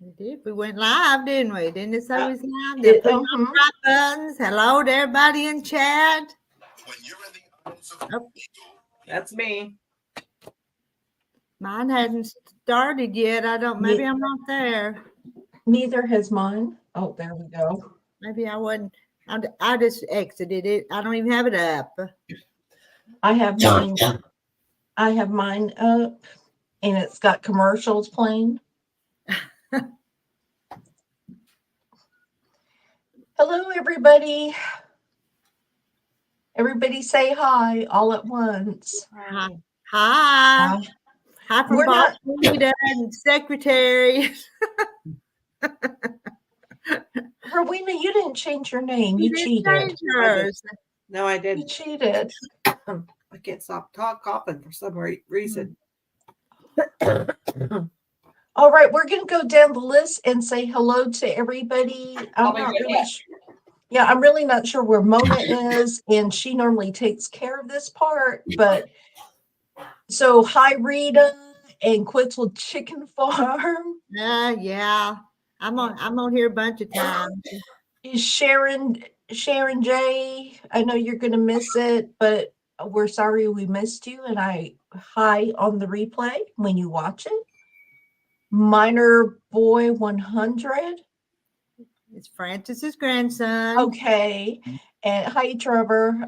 We went live, didn't we? Didn't it say we was live? They're putting on the right buttons. Hello to everybody in chat. Oh, that's me. Mine hadn't started yet. I don't. Maybe I'm not there. Neither has mine. Oh, there we go. Maybe I wasn't. I just exited it. I don't even have it up. I have mine. I have mine up, and it's got commercials playing. Hello, everybody. Everybody say hi all at once. Hi. Hi. Hi from Boss Rita and Secretary. Rowena, you didn't change your name. You cheated. Change hers. No, I didn't. You cheated. I can't stop coughing for some reason. All right, we're going to go down the list and say hello to everybody. I'm really not sure where Mona is, and she normally takes care of this part. But so, hi, Rita and Quitzel Chicken Farm. Yeah, I'm on here a bunch of times. Is Sharon J? I know you're going to miss it, but we're sorry we missed you. And hi on the replay when you watch it. Minor Boy 100. It's Francis's grandson. Okay. And hi, Trevor.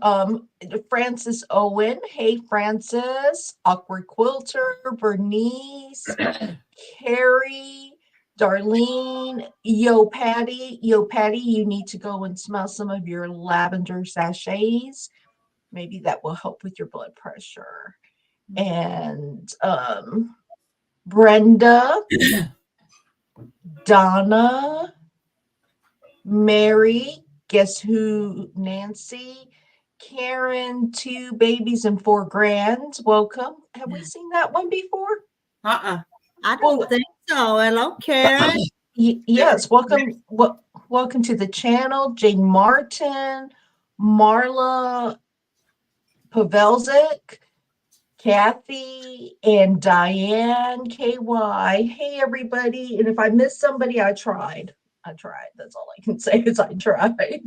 Francis Owen. Hey, Francis. Awkward Quilter. Bernice. Carrie. Darlene. Yo, Patty. Yo, Patty, you need to go and smell some of your lavender sachets. Maybe that will help with your blood pressure. And Brenda. Donna. Mary, guess who? Nancy, Karen, 2 babies and 4 grands. Welcome. Have we seen that one before? I don't think so. Hello, Karen. Yes. Welcome. Welcome to the channel. Jane Martin, Marla Pavelzik, Kathy, and Diane KY. Hey, everybody. And if I missed somebody, I tried. That's all I can say is I tried.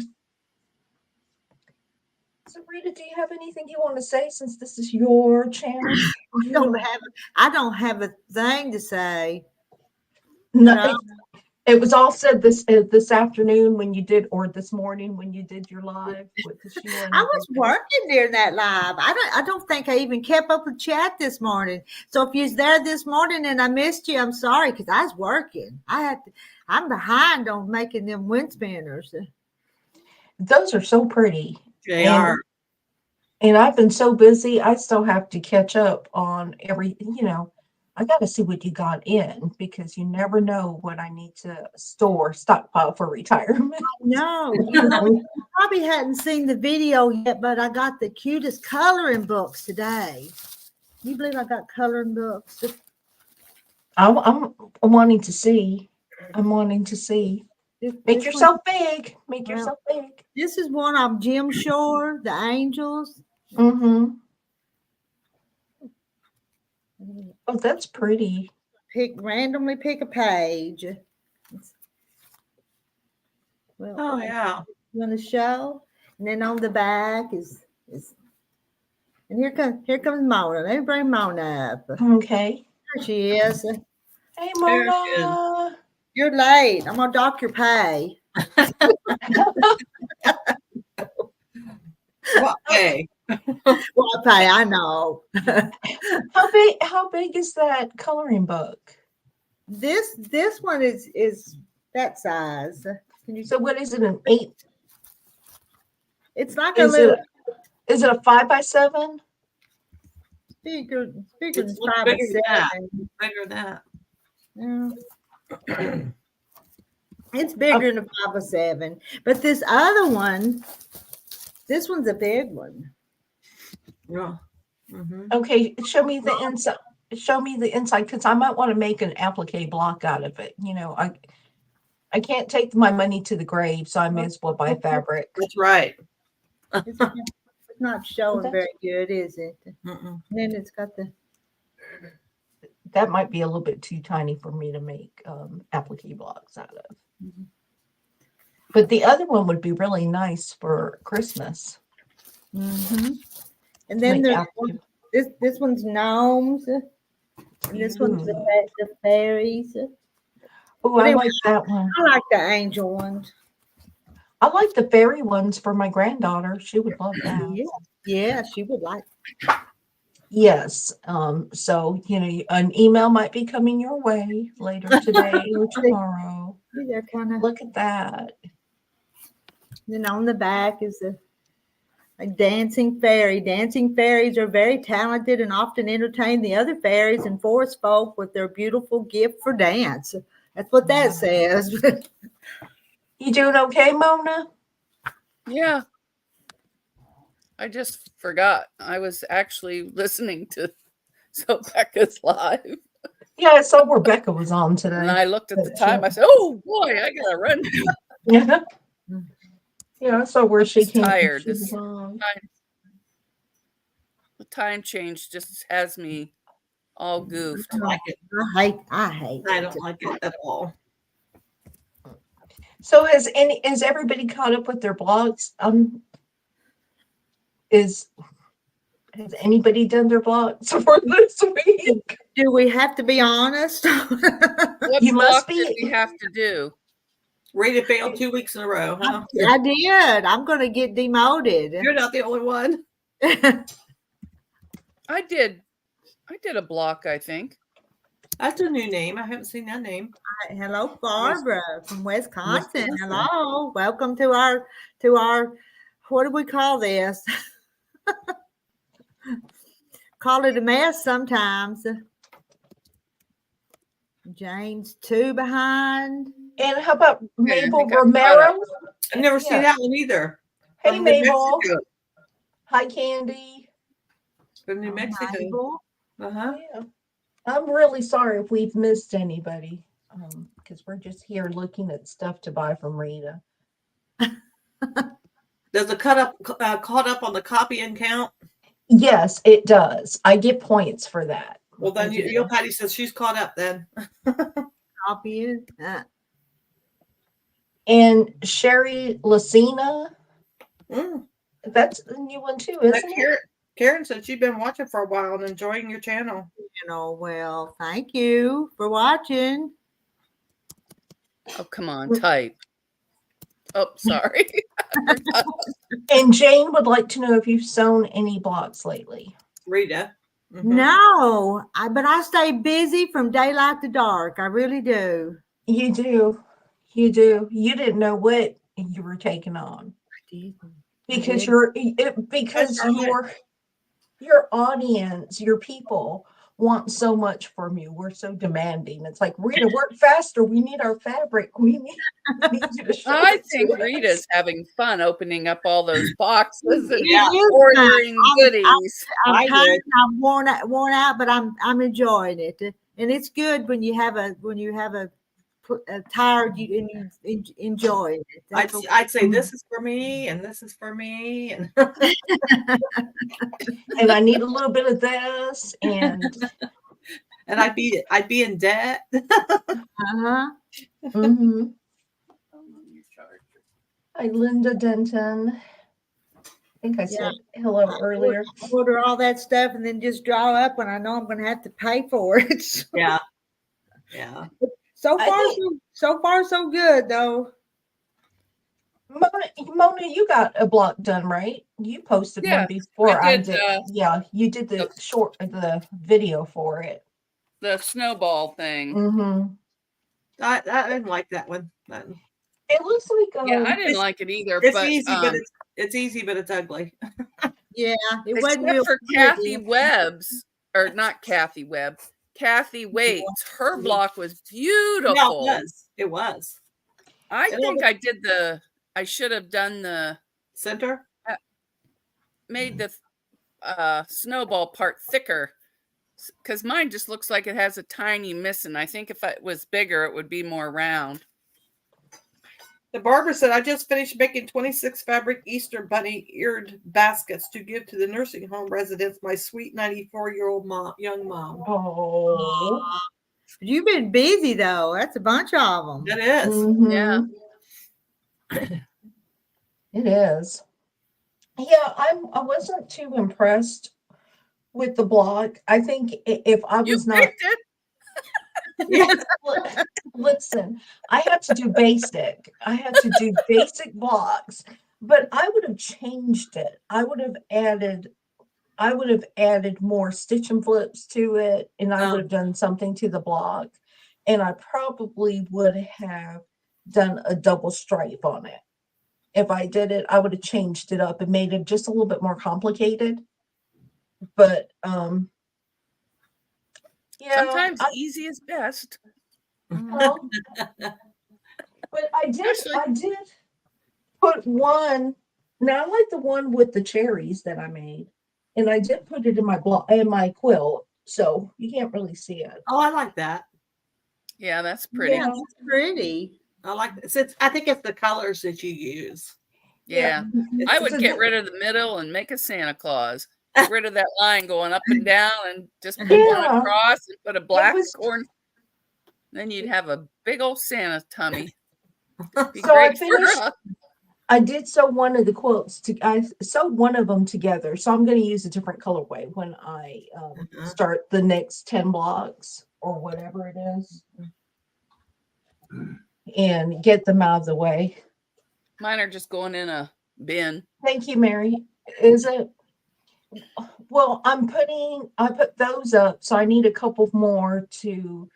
So, Rita, do you have anything you want to say since this is your channel? I don't have a thing to say. No, it was all said this afternoon when you did, or this morning when you did your live. I was working during that live. I don't think I even kept up with chat this morning. So if you was there this morning and I missed you, I'm sorry because I was working. I'm behind on making them wind spinners. Those are so pretty. They are. And I've been so busy, I still have to catch up on I got to see what you got in because you never know what I need to stockpile for retirement. No, you probably hadn't seen the video yet, but I got the cutest coloring books today. You believe I got coloring books? I'm wanting to see. Make yourself big. Make yourself big. This is one of Jim Shore, The Angels. Mm-hmm. Oh, that's pretty. Randomly pick a page. Well, yeah. You want to show? And then on the back is and here comes Mona. Let me bring Mona up. Okay. There she is. Hey, Mona. You're late. I'm gonna dock your pay. What pay? What pay? I know. How big is that coloring book? This one is that size. So what is it? An 8? It's like is a it a 5x7? Bigger than 5x7. Bigger than that. Yeah. It's bigger than a 5x7. But this other one, this one's a big one. Yeah. Mm-hmm. Okay, show me the inside. Show me the inside because I might want to make an applique block out of it. I can't take my money to the grave, so I may as well buy fabric. That's right. It's not showing very good, is it? Mm-mm. And then it's got the that might be a little bit too tiny for me to make applique blocks out of. Mhm. But the other one would be really nice for Christmas. Mm-hmm. And to then make there's applique. this one's gnomes, and this one's Ooh. the fairies. Oh, But I anyway, like that one. I like the angel ones. I like the fairy ones for my granddaughter. She would love that. Yeah, yeah, she would like. Yes. So, an email might be coming your way later today or tomorrow. They're kind of. Look at that. Then on the back is a dancing fairy. Dancing fairies are very talented and often entertain the other fairies and forest folk with their beautiful gift for dance. That's what that says. You doing okay, Mona? Yeah. I just forgot. I was actually listening to Becca's live. Yeah, I saw Rebecca was on And today. I looked at the time. I said, oh boy, I gotta run. Yeah. Yeah, I saw where she Just came. tired. She was This on. The time change just has me all goofed. I like it. I hate I it. don't like it at all. So has everybody caught up with their blogs? Has anybody done their blogs for this week? Do we have to be honest? What You must block did be- we have to do? Rita failed 2 weeks in a row, huh? I did. I'm going to get demoted. You're not the only one. I did a block, I think. That's a new name. I haven't seen that name. Hello, Barbara from Wisconsin. Wisconsin. Hello, welcome to our. What do we call this? Call it a mess sometimes. Jane's 2 behind. And how about Okay, I Mabel think I've caught Romero? I've never Yeah. seen that one either. Hey, From New Mabel. Mexico. Hi, Candy. From New Mexico. Mabel. Uh-huh. Yeah. I'm really sorry if we've missed anybody, because we're just here looking at stuff to buy from Rita. Does it caught up on the copy count? Yes, it does. I get points for that. Well, then I you, do. your Patty says she's caught up then. Copy it. And Sherry Lucina, Mm. that's a new one too, Like isn't it? Karen said she'd been watching for a while and enjoying your channel. Well, thank you for watching. Oh, come on, type. Oh, sorry. And Jane would like to know if you've sewn any blocks lately. Rita. Mhm. No, but I stay busy from daylight to dark. I really do. You do. You do. You didn't know what you were taking on because did. because That's all your audience, your people want so much from you. We're so demanding. It's like, Rita, work faster. We need our fabric. We need you to show I it to think us. Rita's having fun opening up all those boxes and Yeah. ordering goodies. I'm I tired. did. I'm worn out, but I'm enjoying it, and it's good when you have a tired you and you enjoy it. That's what- I'd say this is for me and this is for me and And I need a little bit of this. And and I'd be in debt. Uh-huh. mhm. Hi, Linda Denton. I think I said hello earlier. Order all that stuff and then just draw up when I know I'm going to have to pay for it. Yeah. Yeah. So I far, think- so far, so good though. Mona, you got a block done, right? You posted Yeah, one before I did, did. Yeah, you did the video for it. The snowball thing. Mm-hmm. I didn't like that one. It looks like Yeah, I didn't It's- like it either. It's but easy, but it's easy, but it's ugly. Yeah, it wasn't except real for pretty. Kathy Webb's, or not Kathy Webb, Kathy Waits. Her block was beautiful. Yeah, it was. I think I should have done Center? made the snowball part thicker, because mine just looks like it has a tiny missing. I think if it was bigger, it would be more round. The barber said, I just finished making 26 fabric Easter bunny eared baskets to give to the nursing home residents, my sweet 94-year-old young mom. Oh, You've been busy though. That's a bunch of them. That is. mhm. It is. Yeah, I wasn't too impressed with the blog. I think if I You was not picked it. listen, I had to do basic. I had to do basic blocks, but I would have changed it. I would have added more stitch and flips to it, and I would have done something to the block, and I probably would have done a double stripe on it. If I did it, I would have changed it up and made it just a little bit more complicated. But yeah, Sometimes easy is best. well, but I did put one. Now I like the one with the cherries that I made, and I did put it in my quilt, so you can't really see it. Oh, I like that. Yeah, that's pretty. Yeah, that's pretty. I like it. I think it's the colors that you use. Yeah. I would get rid of the middle and make a Santa Claus. Get rid of that line going up and down and just put one across and put a black corn. Then you'd have a big old Santa tummy. Be So great for us. I did sew one of the quilts. I sewed one of them together, so I'm going to use a different colorway when I start the next 10 blocks or whatever it is, and get them out of the way. Mine are just going in a bin. Thank you, Mary. Is it? Well, I put those up, so I need a couple more to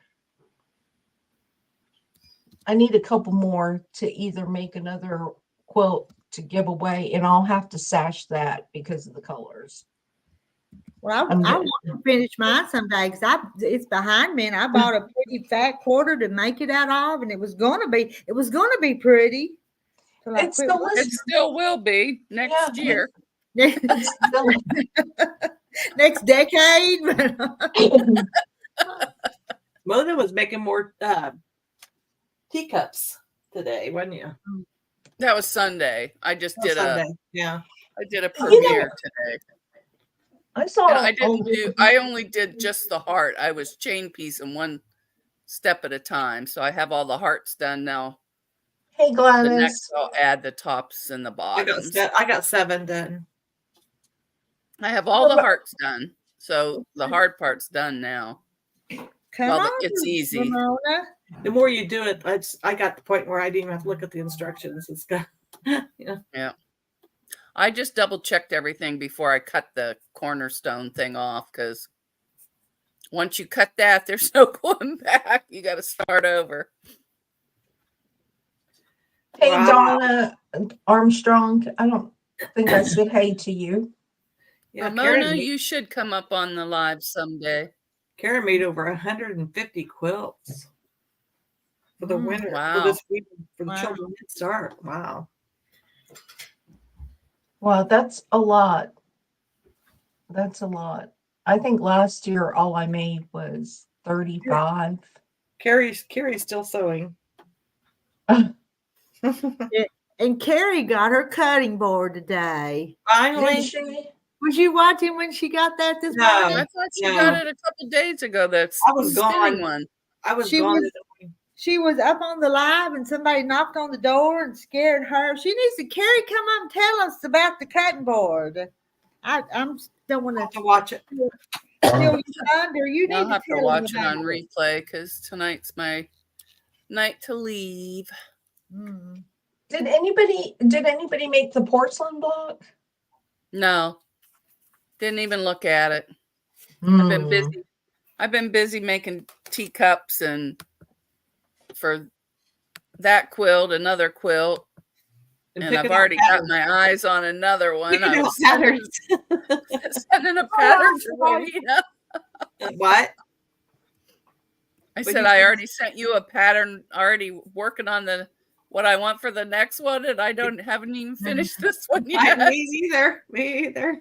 either make another quilt to give away, and I'll have to sash that because of the colors. Well, I want to finish mine someday because it's behind me, and I bought a pretty fat quarter to make it out of, and it was gonna be pretty. It still will be next year. Next decade. Mona was making more teacups today, wasn't you? That was Sunday. I just did Sunday. I did a premiere today. I saw. I only did just the heart. I was chain piecing one step at a time. So I have all the hearts done now. Hey, Gladys. The next I'll add the tops and the bottoms. I got 7 done. I have all the hearts done. So the hard part's done now. It's easy. Ramona. The more you do it, I got the point where I didn't even have to look at the instructions. It's got, Yeah. I just double checked everything before I cut the cornerstone thing off, because once you cut that, there's no going back. You got to start over. Hey, Donna Armstrong. I don't think I said hey to you. Yeah, Ramona, you should come up on the live someday. Karen made over 150 quilts for the winter. Wow. For this week, for the children Head Start. Wow. Wow, that's a lot. That's a lot. I think last year all I made was 35. Carrie's still sewing. And Carrie got her cutting board today. Finally. Was you watching when she got that this No. morning? I thought she got it a couple days ago. That's I was gone. One. I was She gone. She was up on the live and somebody knocked on the door and scared her. She needs to Carrie come up and tell us about the cutting board. I don't want to watch it. Still under. You need I'll have to tell watch them it on about replay because tonight's my night to leave. Mm. Did anybody make the porcelain block? No, didn't even look at it. I've been busy making teacups and for that quilt, another quilt, and I've already got my eyes on another one. I was sending a pattern to Rowena. What? I said I already sent you a pattern. Already working on what I want for the next one, and I haven't even finished this one yet. Me either.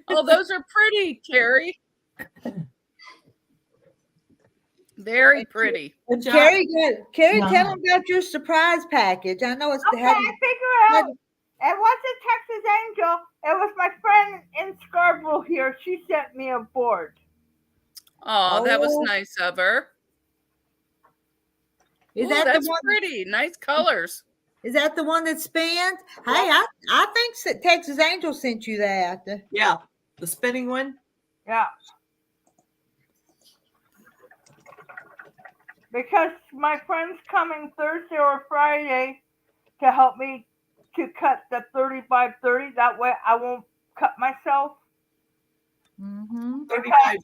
Oh, those are pretty, Carrie. Very pretty. Good job. Carrie, Carrie, Nice. tell them about your surprise package. I know it's Okay, I figure out. It wasn't Texas Angel. It was my friend in Scarborough here. She sent me a board. Oh, that was Oh. nice of her. Is Ooh, that that's the one? pretty. Nice colors. Is that the one that spins? Hey, I think Texas Angel sent you that. Yeah, the spinning one. Yeah. Because my friend's coming Thursday or Friday to help me to cut the 35-30. That way I won't cut myself. Mm-hmm. 35.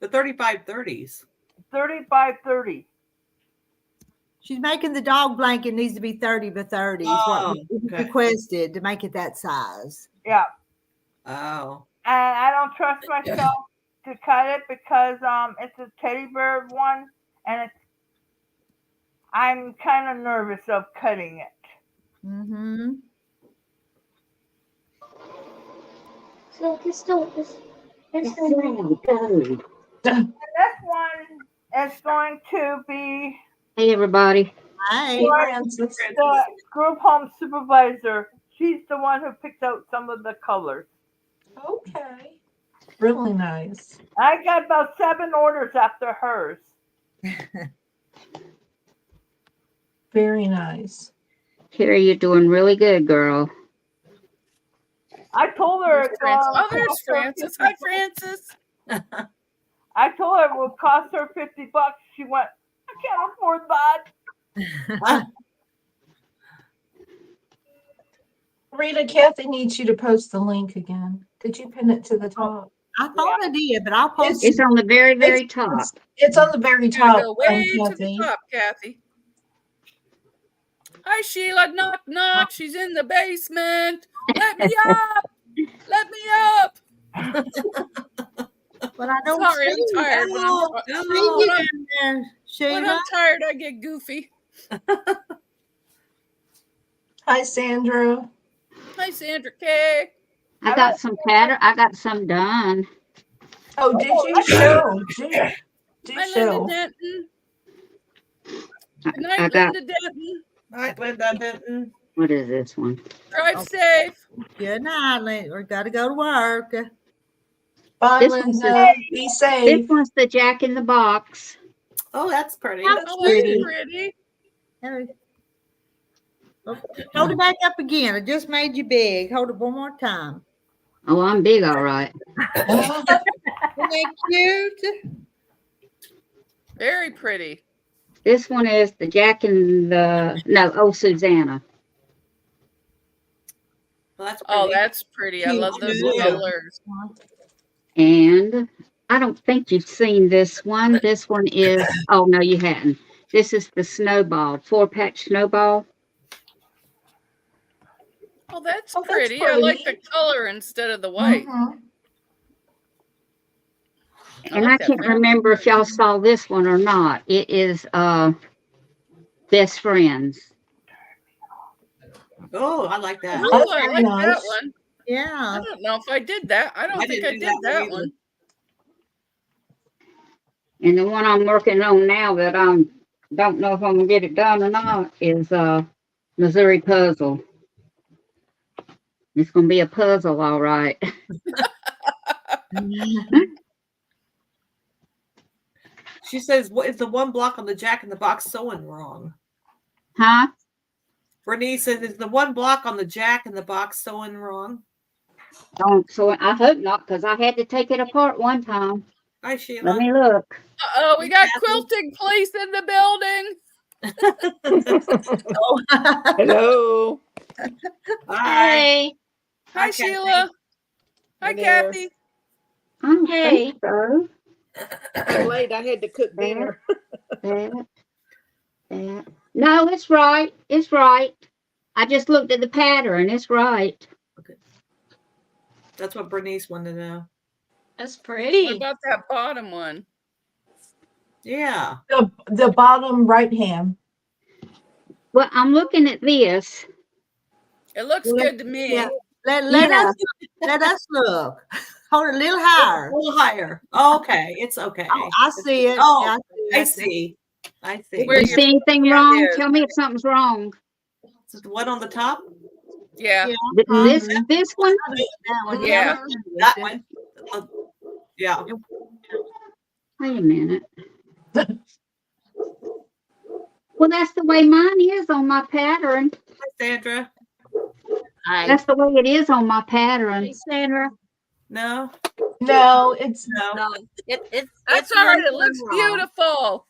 The 35-30s. 35-30. She's making the dog blanket needs to be 30 by 30. Is Oh, what we okay. requested to make it that size. Yeah. Oh. And I don't trust myself to cut it because it's a teddy bear one and I'm kind of nervous of cutting it. Mm-hmm. So this don't this And this one is going to be Hey everybody. Hey. Hey, Francis. the group home supervisor. She's the one who picked out some of the colors. Okay. Really nice. I got about 7 orders after hers. Very nice. Carrie, you're doing really good, girl. I told her There's it Francis. Oh, cost there's her Francis. 50 Hi, Francis. I told her it would cost her $50. She went, I can't afford that. Rita, Kathy needs you to post the link again. Did you pin it to the top? I thought I did, but I'll post It's it. on the very, very top. It's on the very You gotta top. go way to Kathy. the top, Kathy. Hi, Sheila. Knock, knock. She's in the basement. Let me up. Let me up. But I don't Sorry, I'm see tired. you. When Oh, I'm, see you when I'm- down there, when Sheila. I'm tired, I get goofy. Hi, Sandra. Hi, Sandra K. I got some pattern. I got some done. Oh, did you show? Do Hi, show. Linda Denton. Good I night, got, Linda Denton. All right, Linda Denton. what is this one? Drive safe. Good night, Lynn. We got to go to work. Bye, This one's Linda. Be This safe. one's the Jack in the Box. Oh, that's pretty. Oh, that's pretty. pretty. Hold it back up again. I just made you big. Hold it one more time. Oh, I'm big, all right. Isn't that cute? Very pretty. This one is the Jack and the Oh Susanna. Well, that's pretty. Oh, that's pretty. I love those Cute. colors. And I don't think you've seen this one. This one is, oh no, you hadn't. This is the Snowball, 4-patch Snowball. Oh, that's Oh, that's pretty. I like the pretty. color instead of the white. Mhm. And I like that can't very remember if much. y'all saw this one or not. It is Best Friends. Oh, I like that. Ooh, That's I very like that nice. one. I Yeah. don't know if I did that. I don't I think didn't I do did that one that either. one. And the one I'm working on now that I don't know if I'm gonna get it done or not is Missouri Puzzle. It's gonna be a puzzle, all right. She says, "What is the one block on the Jack in the Box sewing wrong?" Huh? Bernice says, "Is the one block on the Jack in the Box sewing wrong?" So I hope not, because I had to take it apart one time. Hi, Let Sheila. me look. Uh-oh, we got Kathy. quilting police in the building. Hello. Hi. Hey. Hi, Kathy. Sheila. Hi, Hi there. Kathy. I don't Hey. think so. I'm late. I had to cook dinner. That. No, it's right. It's right. I just looked at the pattern. It's right. That's what Bernice wanted to know. That's What pretty. about that bottom one? Yeah. The bottom right hand. Well, I'm looking at this. It looks Well, good to me. yeah. Let Yeah. us look. Hold it a little higher. A little higher. Okay, it's okay. Oh, I see it. Oh, Yeah, I it. see. I see. Where You your see anything hand wrong? is. Tell me if something's wrong. Is it the one on the top? Yeah. This one? That one. Yeah. That one. Yeah. Wait a minute. Well, that's the way mine is on my pattern. Hi, Sandra. That's the way it is on my pattern. Sandra. No. No, it's No. No, it's That's all right. It looks beautiful.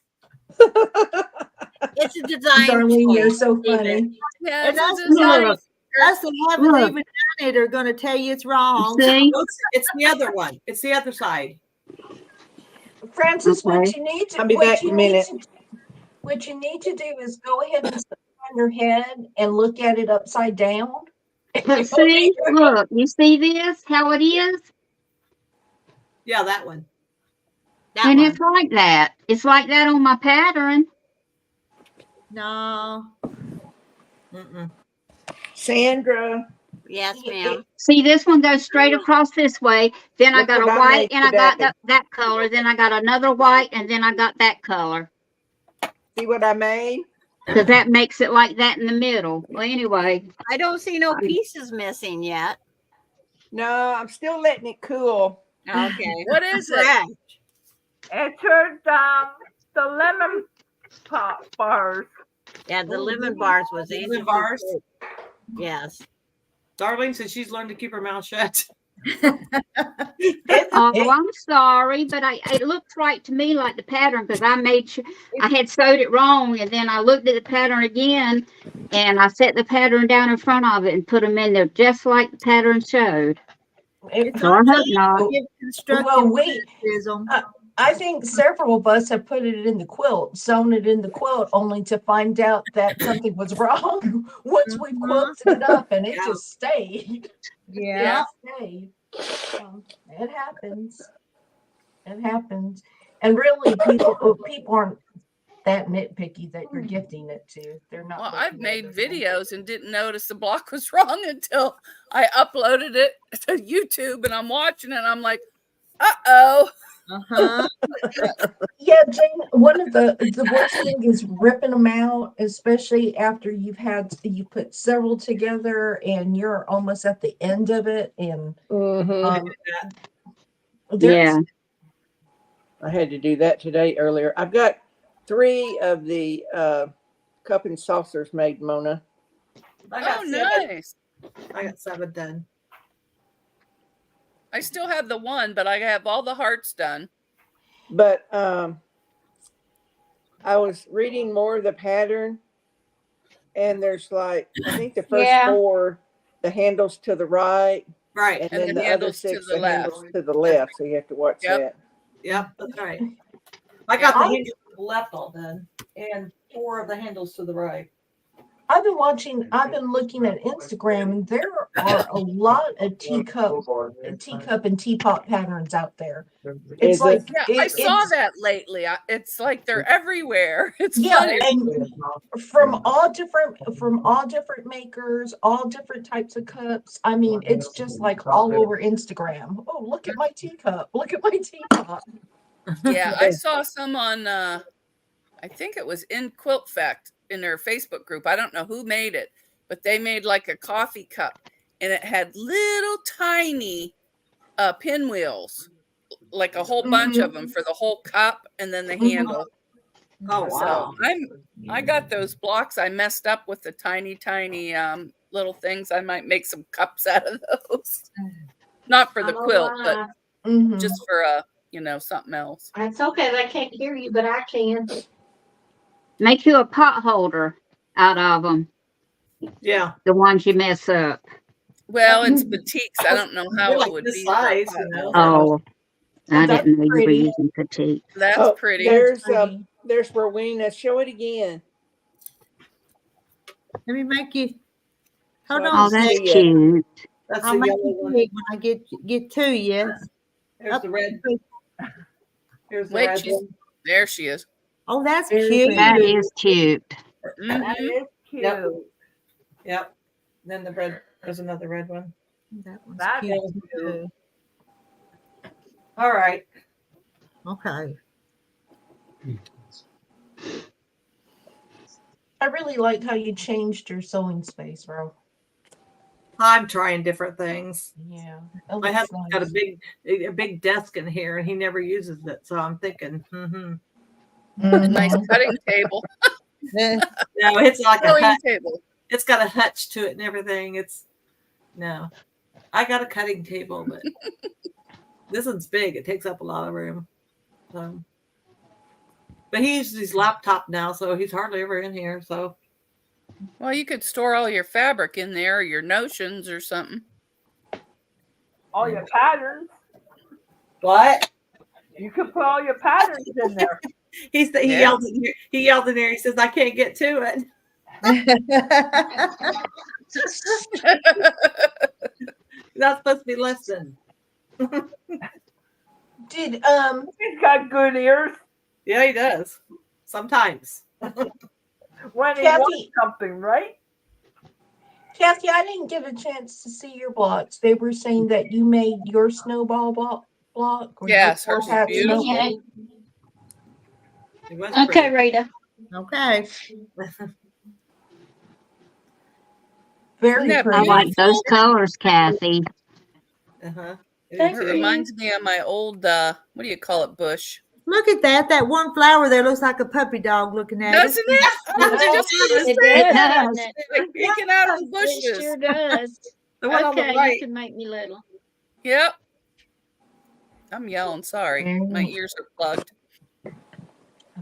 It's a design. Darlene, you're choice. so funny. Yeah, And it's that's a design. Us that haven't Look. even done it are going to tell you it's wrong. See? It's the other one. It's the other side. Francis, what Okay. you need to I'll be what back you in a need minute. to- what you need to do is go ahead and sit on your head and look at it upside down. But see, look, you see this, how it is? Yeah, that one. That And one. it's like that. It's like that on my pattern. No. Mm-mm. Sandra. Yes, ma'am. See, this one goes straight across this way. Then I Look got a what I white made and I got today. that color. Then I got another white and then I got that color. See what I made? Because that makes it like that in the middle. Well, anyway, I don't see no pieces missing yet. No, I'm still letting it cool. Okay. What is it? Correct. It's her the lemon pop bars. Yeah, the lemon bars was Lemon Angela's bars. pick. Yes. Darling says she's learned to keep her mouth shut. oh, I'm sorry, but it looks right to me like the pattern because I made sure I had sewed it wrong, and then I looked at the pattern again, and I set the pattern down in front of it and put them in there just like the pattern showed. It- So I hope not. Give constructive Well, we criticism. I think several of us have put it in the quilt, sewn it in the quilt, only to find out that something was wrong once we quilted it up, and it Yeah. just stayed. Yeah. It stayed. It happens. It happens. And really, people aren't that nitpicky that you're gifting it to. They're not. Well, looking I've at made it. videos and didn't notice the block was wrong until I uploaded it to YouTube and I'm watching it. And I'm like, uh-oh. Uh-huh. Yeah, Jane, one of the worst thing is ripping them out, especially after you put several together and you're almost at the end of it. And Mm-hmm. there's- Yeah. I had to do that today earlier. I've got 3 of the cup and saucers made, Mona. I got Oh, 7. nice. I got 7 done. I still have the one, but I have all the hearts done. But I was reading more of the pattern, and there's like, I think the first Yeah. 4, the handles to the right, Right. and And then the the other handles to 6, the the handles left. to the left. So you have to watch Yep. that. Yep, that's right. I got the handles to the left all done, and 4 of the handles to the right. I've been looking at Instagram, and there are a lot of teacup and teapot patterns out there. It's Is like it? Yeah, I saw it's- that lately. It's like they're everywhere. It's Yeah, funny. and from all different makers, all different types of cups. I mean, it's just like all over Instagram. Oh, look at my teacup! Look at my teapot. Yeah, I saw some on I think it was in Quilt Fact in their Facebook group. I don't know who made it, but they made like a coffee cup and it had little tiny pinwheels, like a whole bunch of them for the whole cup and then the handle. Oh, wow. So I got those blocks. I messed up with the tiny little things. I might make some cups out of those. Not for the quilt, but Mhm. just for something else. It's okay. They can't hear you, but I can. Make you a pot holder out of them, Yeah. the ones you mess up. Well, it's batiks. I don't know how They're it like would this be. for a size, pot you know. holder. Oh, I That's didn't know you were pretty. using petite. That's Oh, pretty. There's Pretty. there's Rowena. Show it again. Let me make you. Hold So I on. Oh, a that's second. Yeah. cute. That's I'll the make yellow you one. big when I get to you. Here's the red. Here's the Wait, red she's- one. There she is. Oh, that's Very cute. pretty. That is cute. That Mhm. is cute. Yep. Yep. Then the red. There's another red one. That one's That cute is too. All right. Okay. I really like how you changed your sewing space, Ro. I'm trying different things. Yeah. My husband's got a big desk in here, and he never uses it. So I'm thinking, A nice cutting table. Yeah. no, it's like a Sewing hut. table. It's got a hutch to it and everything. No, I got a cutting table, but this one's big. It takes up a lot of room. But he uses his laptop now, so he's hardly ever in here. So, Well, you could store all your fabric in there, or your notions or something. All your patterns. what? You could put all your patterns in there. He yelled in here. He yelled in there. He says, "I can't get to it." That's supposed to be listening. Did He's got good ears. Yeah, he does. Sometimes. When he Kathy- wants something, right? Kathy, I didn't get a chance to see your blocks. They were saying that you made your snowball block. Or Yes, your hers is hat beautiful. snowball. It was Okay, pretty. Rita. Okay. Very Isn't that pretty. I like those colors, Kathy. Uh-huh. It reminds me of my old what do you call it, bush? Look at that. That one flower there looks like a puppy dog looking at Doesn't it. it? I was just gonna It say does, that. doesn't it? Like peeking out of the It bushes. sure does. The one on the Okay, right. you can make me little. Yep. I'm yelling. Sorry, my Mm. ears are plugged.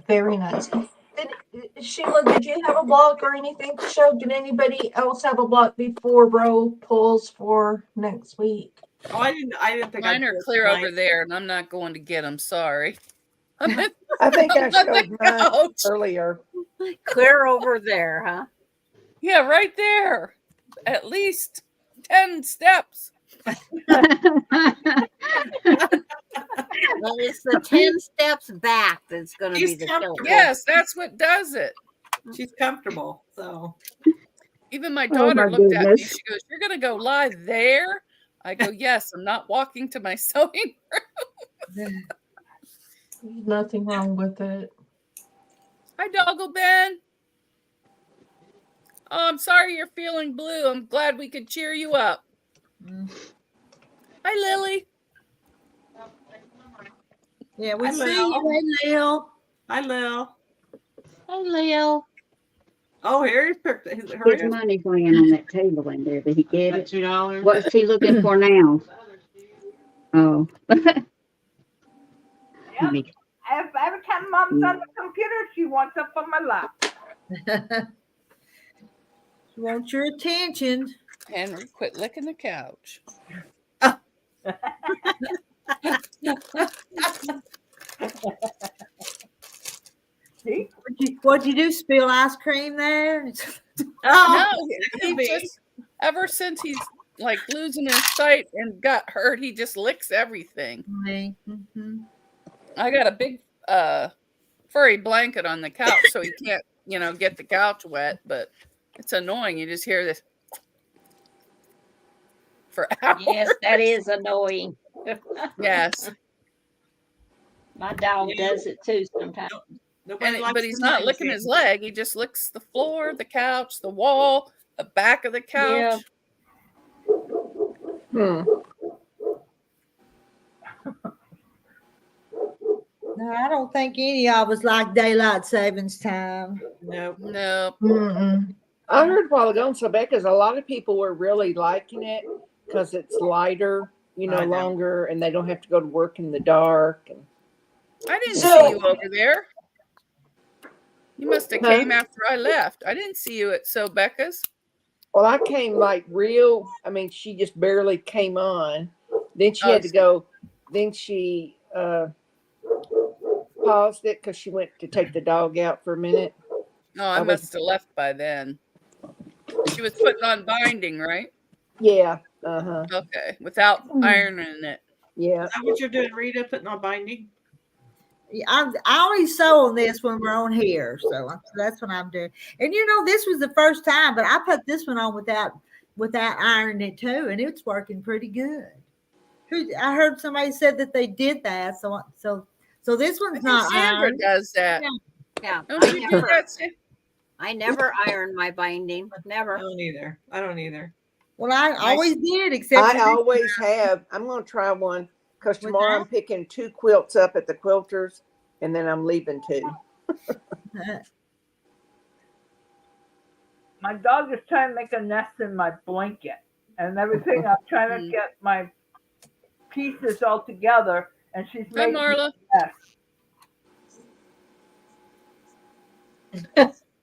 Very nice. Sheila, did you have a block or anything to show? Did anybody else have a block before Ro pulls for next week? Oh, I didn't think Mine I'd are do it clear tonight. over there, and I'm not going to get them. Sorry. I'm at I think I I'm on showed the mine couch. earlier. Clear over there, huh? Yeah, right there. At least 10 steps. Well, it's the 10 steps back that's going to be He's the killer. comfortable. Yes, that's what does it. She's comfortable. So Even my Oh, daughter my looked at me. goodness. She goes, "You're going to go lie there?" I go, "Yes, I'm not walking to my sewing." Nothing wrong with it. Hi, Doggle Ben. Oh, I'm sorry you're feeling blue. I'm glad we could cheer you up. Hi, Lily. Yeah, we Hi, see Lil. you. Hey, Lil. hi, Lil. Hey, Lil. Oh, here's her. His money's laying on that table in there. Did he get it? $2. What's he looking for now? Oh. Yeah. Let me- Every time mom's on the computer, she wants up on my lap. She wants your attention. Henry, quit licking the couch. See? What'd you do? Spill ice cream there? Oh, No, he be. just, ever since he's like losing his sight and got hurt, he just licks everything. Mm-hmm. I got a big furry blanket on the couch so he can't, get the couch wet, but it's annoying. You just hear this for hours. Yes, that is annoying. Yes. My dog does it too sometimes. Nobody likes But the he's not noise. licking his leg. He just licks the floor, the couch, the wall, the back of the couch. Hmm. No, I don't think any of us like daylight savings time. No. No. Mm-mm. I heard a while ago in Quebec, a lot of people were really liking it because it's lighter, I know. longer, and they don't have to go to work in the dark. And I didn't So- see you over there. You must have Huh? came after I left. I didn't see you at So Becca's. well, I came she just barely came on. Then she Oh, had to go. Then she paused it because she went to take the dog out for a minute. Oh, I I was- must have left by then. She was putting on binding, right? Yeah. Uh-huh. Okay. Without ironing it. Yeah. Is that what you're doing, Rita? Putting on binding? Yeah, I only sew on this when we're on here, so that's what I'm doing. And this was the first time, but I put this one on without ironing it too, and it's working pretty good. I heard somebody said that they did that. So this I one's think not Sandra iron. does that. Yeah, Don't you do that, Sandra? I never iron my binding. I Never. don't either. I don't either. Well, I always did, except I for this always have. I'm going to try one because With tomorrow I'm that? picking 2 quilts up at the quilters, and then I'm leaving 2. My dog is trying to make a nest in my blanket and everything. I'm trying to get my pieces all together, and she's Hi, making Marla. a mess.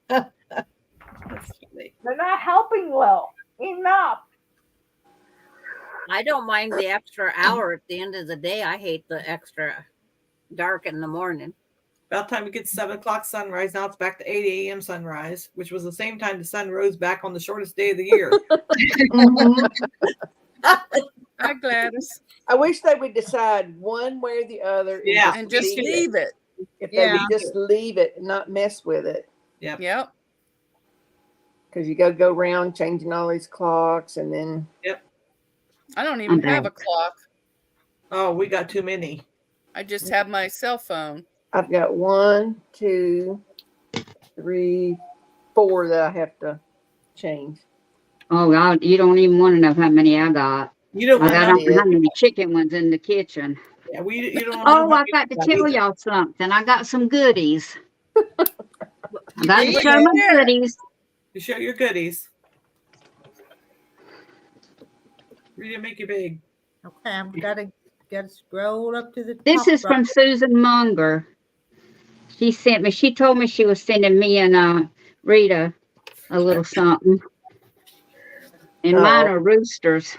That's funny. They're not helping well enough. I don't mind the extra hour at the end of the day. I hate the extra dark in the morning. About time we get 7 o'clock sunrise. Now it's back to 8 a.m. sunrise, which was the same time the sun rose back on the shortest day of the year. Mhm. Hi, Gladys. I wish they would decide one way or the other. Yeah. And just leave it. If they Yeah. would just leave it and not mess with it. Yep. Because you got to go around changing all these clocks and then. I don't even Okay. have a clock. Oh, we got too many. I just have my cell phone. I've got 1, 2, 3, 4 that I have to change. Oh God, you don't even want to know how many I got. You don't I want got to know. over how many chicken ones in the kitchen. Yeah, you don't Oh, wanna I got to know tell either. y'all something. I got some goodies. I got to did? show my Yeah. goodies. You show your goodies. We didn't make you big. Okay, I'm gotta scroll up to the This top is right. from Susan Munger. She sent me. She told me she was sending me and Rita a little something. And mine Oh. are roosters.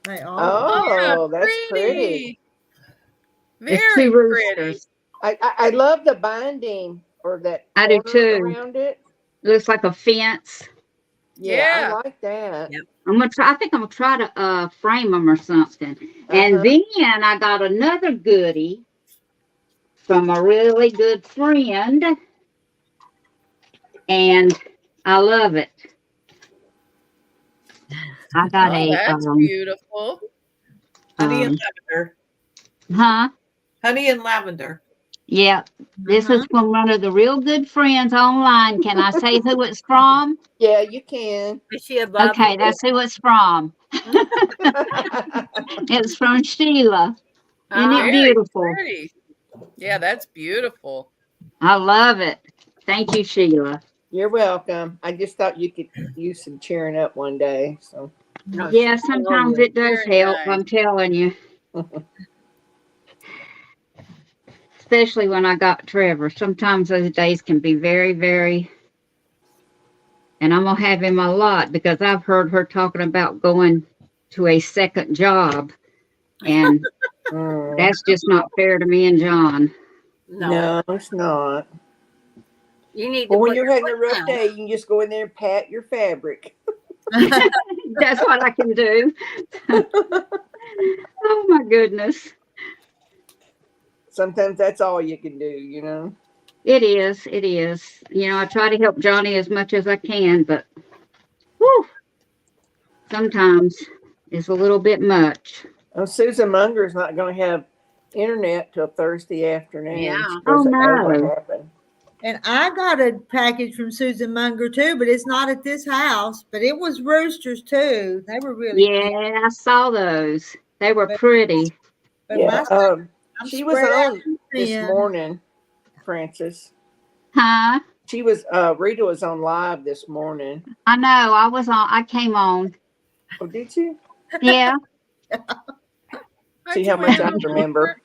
They all Oh, that's pretty. It's Very 2 pretty. roosters. I love the binding or that I do border too. around it. Looks like a fence. Yeah, Yeah. I like that. Yep. I'm gonna try. I think I'm gonna try to frame them or something. And Uh-huh. then I got another goodie from a really good friend, and I love it. I got Oh, that's beautiful. Honey and um, lavender. huh? Honey and lavender. Yeah. This is from one of the real good friends online. Can I say who it's from? Yeah, you can. Is she above? Okay, that's who it's from. It's from Sheila. Isn't it Ah, Very beautiful? pretty. Yeah, that's beautiful. I love it. Thank you, Sheila. You're welcome. I just thought you could use some cheering up one day. So no, Yeah, she- sometimes it does Very help, nice. I'm telling you. Especially when I got Trevor. Sometimes those days can be very, very. And I'm going to have him a lot because I've heard her talking about going to a second job. And that's just not fair to me and John. no. no, it's not. You need to Well, when put you're your having a foot rough down. day, you can just go in there and pat your fabric. That's what I can do. Oh, my goodness. Sometimes that's all you can do, you know. It is. It is. You know, I try to help Johnny as much as I can, but whew, sometimes it's a little bit much. Oh, Susan Munger's not going to have internet till Thursday afternoon. Yeah. She Oh, doesn't know what no. happened. And I got a package from Susan Munger too, but it's not at this house. But it was roosters too. They were really cute. Yeah, I saw those. They were pretty. But Yeah, I'm she was spread out on this thin. morning, Francis. Huh? She was Rita was on live this morning. I know. I came on. Oh, did you? Yeah. See how much I remember.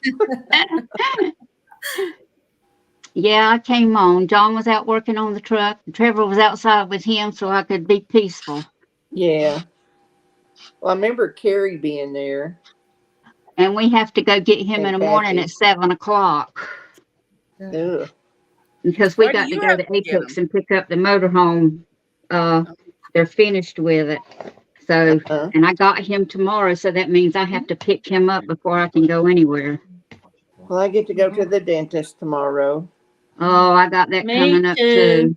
Yeah, I came on. John was out working on the truck. Trevor was outside with him so I could be peaceful. Yeah. Well, I remember Carrie being there. And we have to go get him in the morning at 7:00 Ugh. because we Why do got to you go have to to get Apex and pick up the motorhome. They're finished with it. So, Uh, and I got him tomorrow, so that means I have to pick him up before I can go anywhere. well, I get to go to the dentist tomorrow. Oh, I got that Me coming up too. too.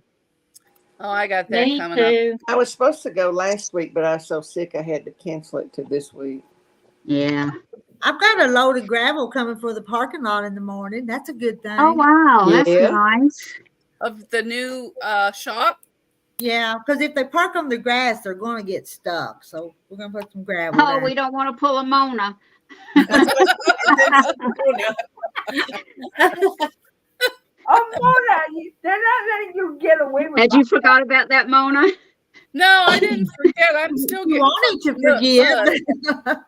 Oh, I got that Me coming up. too. I was supposed to go last week, but I was so sick I had to cancel it to this week. Yeah. I've got a load of gravel coming for the parking lot in the morning. That's a good thing. Oh, wow. That's Yeah. nice. Of the new shop. Yeah, because if they park on the grass, they're going to get stuck. So we're going to put some gravel Oh, there. we don't want to pull a Mona. Oh, Mona, they're not letting you get away with Had that. you forgot about that, Mona? No, I didn't forget. I'm still You getting wanted to fucked up, forget.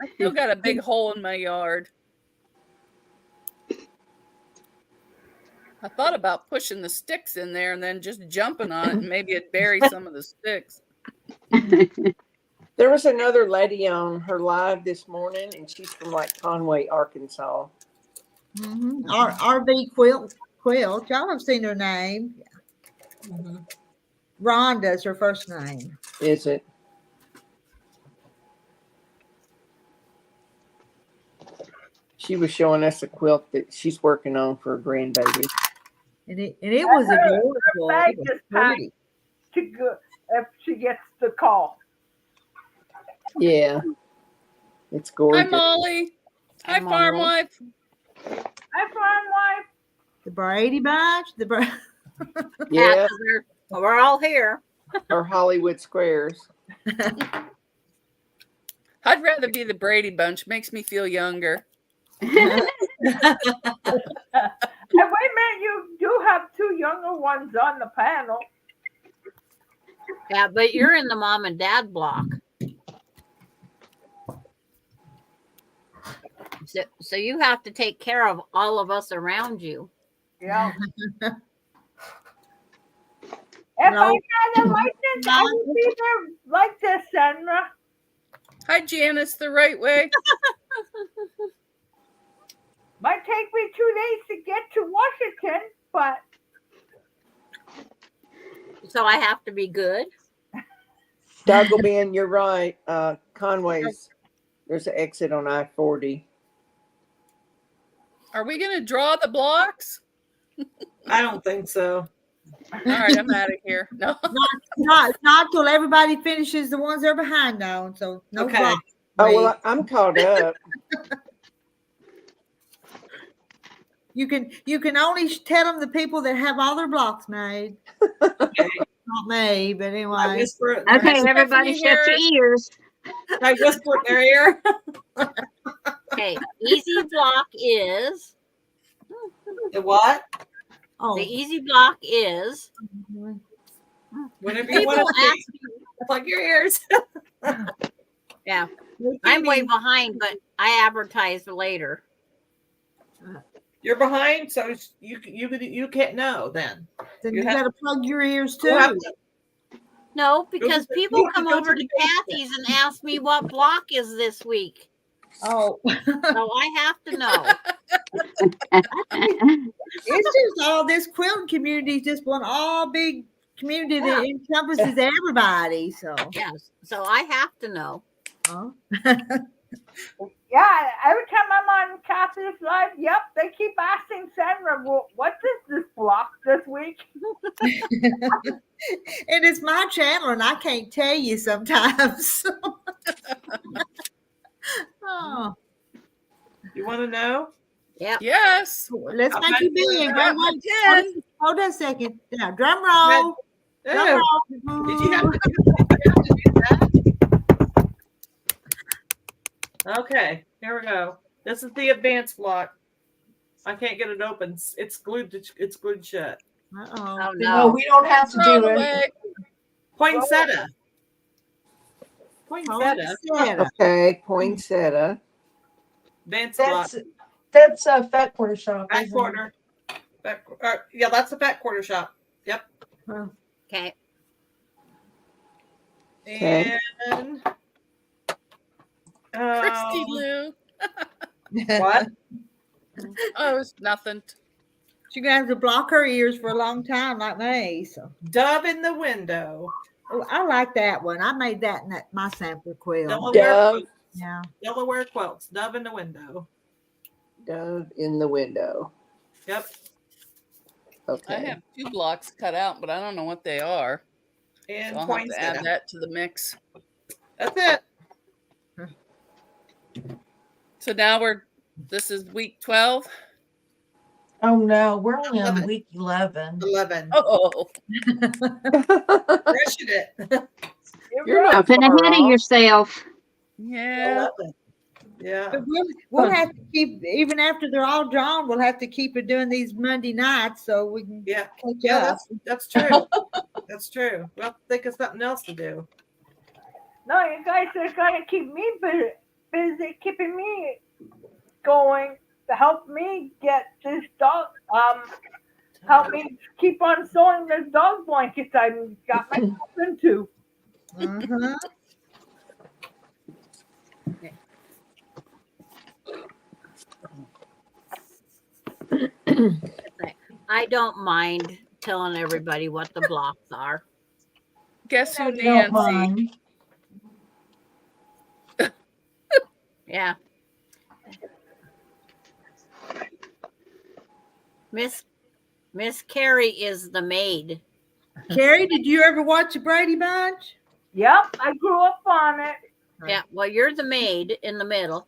I still got a big hole in my yard. I thought about pushing the sticks in there and then just jumping on it, and maybe it'd bury some of the sticks. There was another lady on her live this morning, and she's from like Conway, Arkansas. Mhm. RV Quilt. Y'all have seen her name. Rhonda's her first name. Is it? She was showing us a quilt that she's working on for a grandbaby. And it was adorable. bag It was is packed. pretty. To go if she gets the call. Yeah. It's Hi, gorgeous. Molly. Hi, Hi, farm Molly. wife. Hi, farm wife. The Brady Bunch. Yeah. 'cause we're all here. Or Hollywood Squares. I'd rather be the Brady Bunch. Makes me feel younger. And wait a minute, you do have two younger ones on the panel. Yeah, but you're in the mom and dad block. So you have to take care of all of us around you. Yeah. If No. I had a license, I would be there like this, Sandra. Hi, Janice, the right way. Might take me 2 days to get to Washington, but So I have to be good. Dogglebin, you're right. Conway's, there's an exit on I-40. Are we going to draw the blocks? I don't think so. All right, I'm out of here. No. not till everybody finishes the ones they're behind on. So no Okay. blocks. Oh, well, I'm caught up. You can only tell them the people that have all their blocks made. Okay. Not me, but I anyway. whisper it in their Okay, ear. everybody shut your ears. I whisper it in their ear. Okay, easy block is The what? Oh, the easy block is Whatever you people want to ask say. Plug your ears. yeah. I'm way behind, but I advertise later. You're behind, so you can't know then. then you you have- got to plug your ears You'll have too. to- No, because to- people you have to come go to over the to basement. Kathy's and ask me what block is this week. Oh, So I have to know. it's just all this quilting community is just one all big community that encompasses everybody. So, Yes. So I have to know. oh. Yeah, every time I'm on Kathy's live, yep, they keep asking Sandra, well, what is this block this week? And it's my channel, and I can't tell you sometimes. Oh, You want to know? Yep. Yes. let's I'll make bet you you big. that. Wait, hold on a second. Now, drum roll. Drum Oh, roll. did you have to do that? Okay, here we go. This is the advanced block. I can't get it open. It's glued. It's glued shut. Uh-oh. Oh No, no. we don't have to Throw do it it. away. Poinsettia. Poinsettia. Poinsettia. Okay, poinsettia. Advanced block. That's a fat quarter shop. Fat isn't it? quarter. Yeah, that's a fat quarter shop. Yep. Okay. Okay. And Christy Lou. what? Oh, it's nothing. She's gonna have to block her ears for a long time, like me. So, Dove in the window. oh, I like that one. I made that in my sample quilt. Delaware Dove. quilts. Yeah. Delaware quilts. Dove in the window. Dove in the window. Yep. Okay. I have 2 blocks cut out, but I don't know what they are. And So I'll have to add poinsettia. that to the mix. That's it. So now this is week 12. Oh no, we're only on 11. week 11. 11. Oh, Crushing it. You're not Jumping far ahead of off. yourself. yeah. 11. Yeah. But we'll have to keep, even after they're all drawn, we'll have to keep it doing these Monday nights so we can Yeah. catch Yeah, up. that's true. That's true. Well, think of something else to do. No, you guys are gonna keep me busy, keeping me going to help me get this dog. Help me keep on sewing this dog blankets I got myself into. Mhm. I don't mind telling everybody what the blocks are. Guess who, I don't Nancy? mind. Yeah. Miss Carrie is the maid. Carrie, did you ever watch the Brady Bunch? Yep, I grew up on it. Yeah, well, you're the maid in the middle.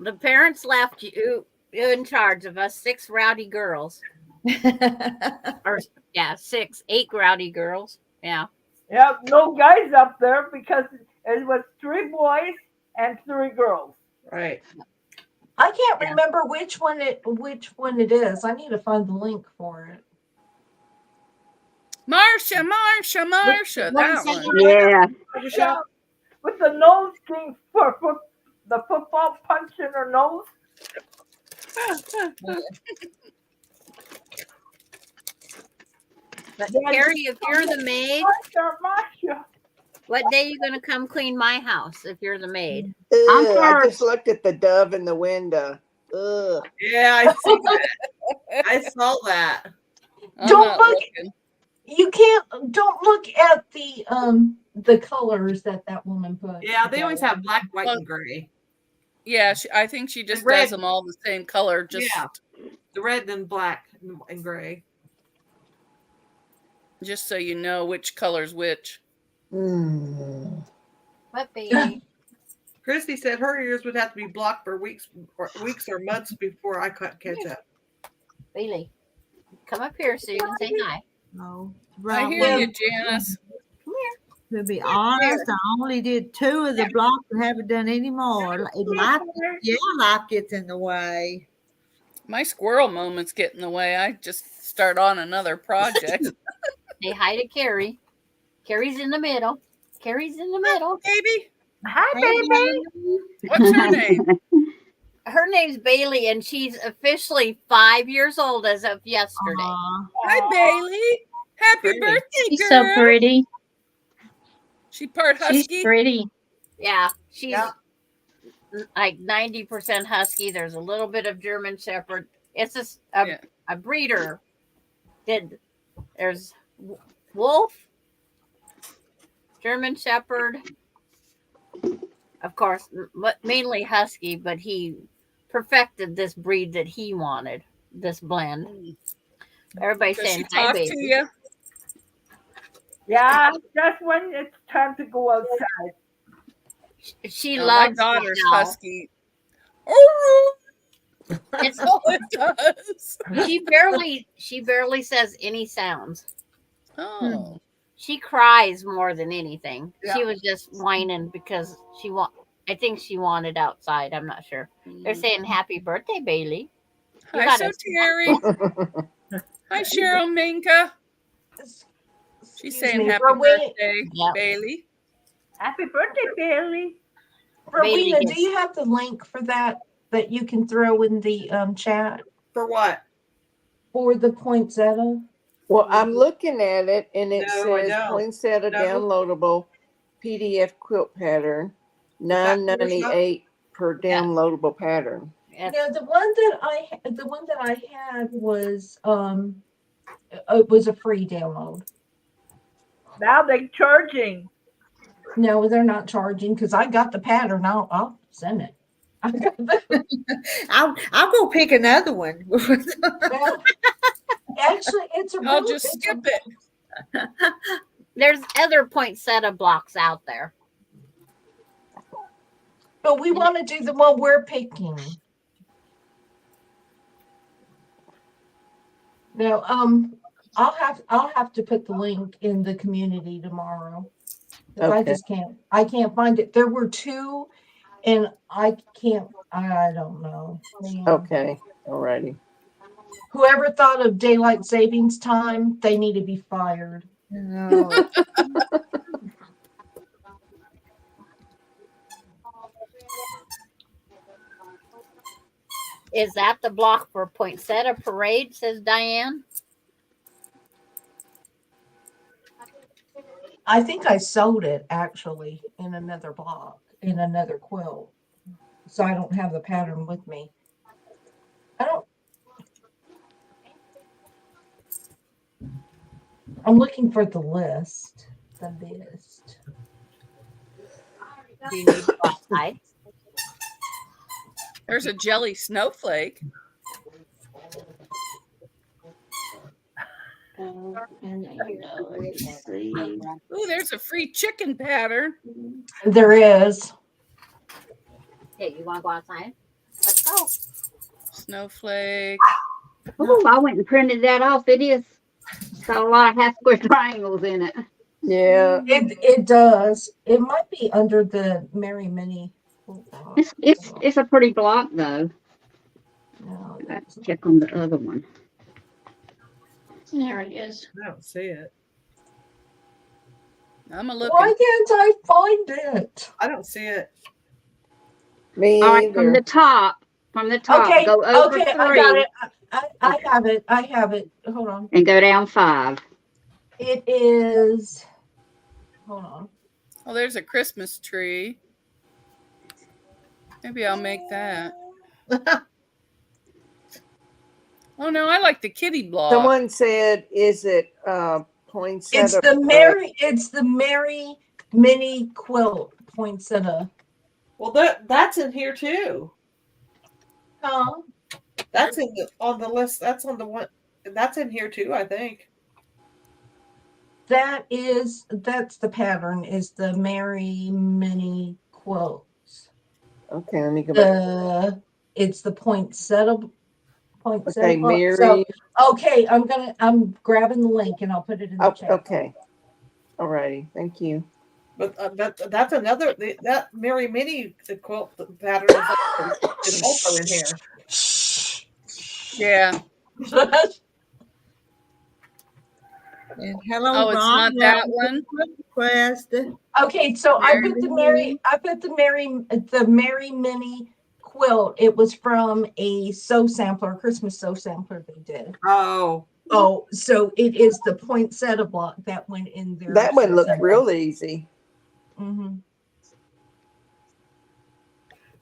The parents left you in charge of us 6 rowdy girls. Or yeah, 8 rowdy girls. Yeah. Yep, no guys up there because it was 3 boys and 3 girls. Right. I can't Yeah. remember which one it is. I need to find the link for it. Marsha. That one. Yeah. Yeah, with the nose thing for the football punch in her nose. But Carrie, if you're the maid, Marsha. what day are you gonna come clean my house if you're the maid? I'm Ugh, I just first. looked at the dove in the window. Ugh. Yeah, I see that. I saw that. I'm Don't not look- looking. You don't look at the colors that woman put. Yeah, they always together. have black, white, Well, and gray. Yeah, I think she just red. does them all the same color. Just Yeah. The red and black and gray. just so you know which color's which. Mm. What baby? Christy said her ears would have to be blocked for weeks or months before I could catch up. Bailey, come up here so you can say hi. No, I wrong hear way. you, Janice. To be honest, I only did 2 of the blocks and haven't done any more. Life gets in the way. My squirrel moments get in the way. I just start on another project. Say hi to Carrie. Carrie's in the middle. Carrie's in the middle. Baby, Hi, baby. what's her name? Her name's Bailey, and she's officially 5 years old as of yesterday. Aw. Hi, Bailey. Happy Pretty. birthday, She's girl. so pretty. She part husky. She's pretty. Yeah, she's Yeah. like 90% husky. There's a little bit of German Shepherd. It's Yeah. a breeder. There's Wolf, German Shepherd, of course, mainly husky, but he perfected this breed that he wanted, this blend. Everybody's Does she saying hi, talk to baby. you? Yeah, that's when it's time to go outside. She No, my loves daughter's to howl. husky. Oh, It's, that's all it does. she barely says any sounds. Oh, She cries more than anything. Yeah. She was just whining because I think she wanted outside. I'm not sure. They're saying happy birthday, Bailey. You hi, got so a- Terry. Hi, Cheryl Minka. She's Excuse saying me, happy Rowena- birthday, Yep. Bailey. Happy birthday, Bailey. Bailey Rowena, gets- do you have the link for that you can throw in the chat For what? for the poinsettia? Well, I'm looking at it and it No, I says don't. poinsettia No. downloadable PDF quilt pattern, that yours, $9.98 per downloadable pattern. Yes. No, the one that I had was it was a free download. Now they're charging. No, they're not charging because I got the pattern. I'll send it. I'll go pick another one. Well, actually, it's a. I'll really- just it's a- skip it. There's other poinsettia blocks out there. but we want to do the one we're picking. No, I'll have to put the link in the community tomorrow. 'Cause Okay. I can't find it. There were two, and I don't know. Man. Okay. Alrighty. Whoever thought of daylight savings time, they need to be fired. No. Is that the block for Poinsettia Parade? Says Diane. I think I sewed it actually in another block, in another quilt. So I don't have the pattern with me. I'm looking for the list. The list. Do you need to go outside? There's a jelly snowflake. Ooh, there's a free chicken pattern. There is. Hey, you want to go outside? Let's go. Snowflake. Oh, I went and printed that off. It is got a lot of half square triangles in it. Yeah. It does. It might be under the Mary Minnie. It's a pretty block though. No, Let's check on the other one. There it is. I don't see it. I'm a look. why can't I find it? I don't see it. Me All right, from either. the top, Okay, go over okay, I 3 got it. I have it. I have it. Hold on. and go down 5. It is. Hold on. Oh, there's a Christmas tree. Maybe I'll make that. Oh no, I like the kitty block. Someone said, "Is it poinsettia?" It's the Mary Mini quilt poinsettia. Well, that's in here too. Huh? That's on the list. That's on the one. That's in here too, I think. That's the pattern. Is the Mary Mini quilts. Okay, let me go back. It's the poinsettia. Okay, Mary. So, okay, I'm grabbing the link and I'll put it in the chat. Okay. Alrighty. Thank you. But that's another that Mary Minnie quilt pattern is also in here. Yeah. And hello, Oh, it's Ron. not that one. Request. Okay, so I put the Mary Mini quilt. It was from a sew sampler, a Christmas sew sampler they did. Oh. Oh, so it is the poinsettia block that went in there. That one looked real easy. Mm-hmm.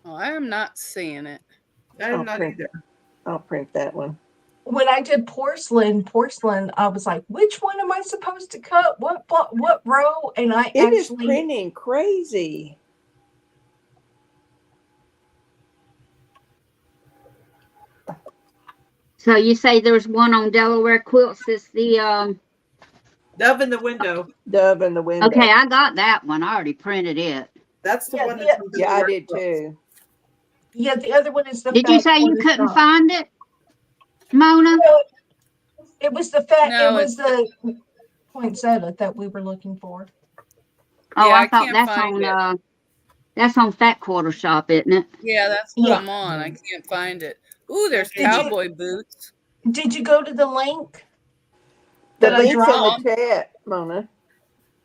Oh, I am not seeing it. I'm not either. I'll print that one. When I did porcelain, I was like, which one am I supposed to cut? What row? And It is printing crazy. So you say there's one on Delaware Quilts. It's the Dove in the window. Dove in the window. okay. I got that one. I already printed it. That's the Yeah, one that's Yeah, I did too. Yeah, the other one is the. Did you fat say you quarter couldn't shop. find it, Mona? No, it was the fat. No, it was the poinsettia that we were looking for. Oh, Yeah, I I thought can't that's find on that's on Fat Quarter Shop, isn't it? Yeah, that's what Yeah. I'm on. I can't find it. Ooh, there's Did you- cowboy boots. Did you go to the link? The That I link's in dropped? the chat, Mona.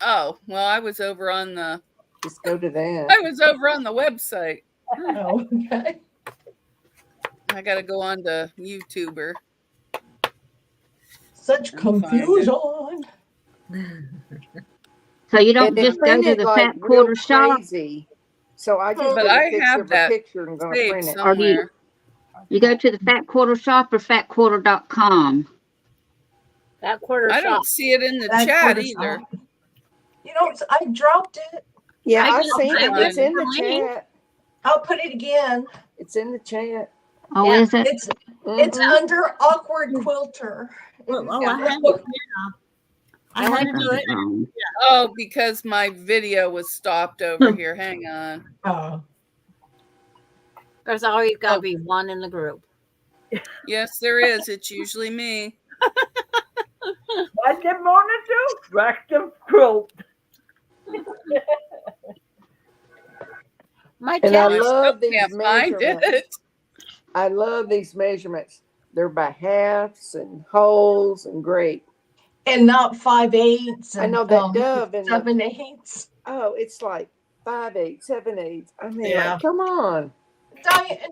Oh, well, I was over on the Just go to that. website. Oh, okay. I gotta go on to YouTuber. Such I'll find it. confusion. So you don't And they just go to printed the like Fat real Quarter Shop. crazy. So I just But did a I picture have of a that picture and gonna Saved print it. Or do you- somewhere. You go to the Fat Quarter Shop or fatquarter.com. That quarter I shop. don't see it in the Fat chat Quarter either. Shop. You know, I dropped it. Yeah, I I've just seen it. found It's in the it. chat. I'll put it again. It's in the chat. Oh, Yeah. is it? It's Mhm. under awkward quilter. Oh, I have it now. I I have wanna do it. Oh, because my video was stopped over here. Hang on. Oh. There's always got to Oh. be one in the group. Yes, there is. It's usually me. What did Mona do? Wreck the quilt. My And I cat, love still these can't find measurements. it. I love these measurements. They're by halves and wholes and great. And not 5/8 I and know that dove and 7/8. oh, it's like 5/8, 7/8. I mean, Yeah. like, come on.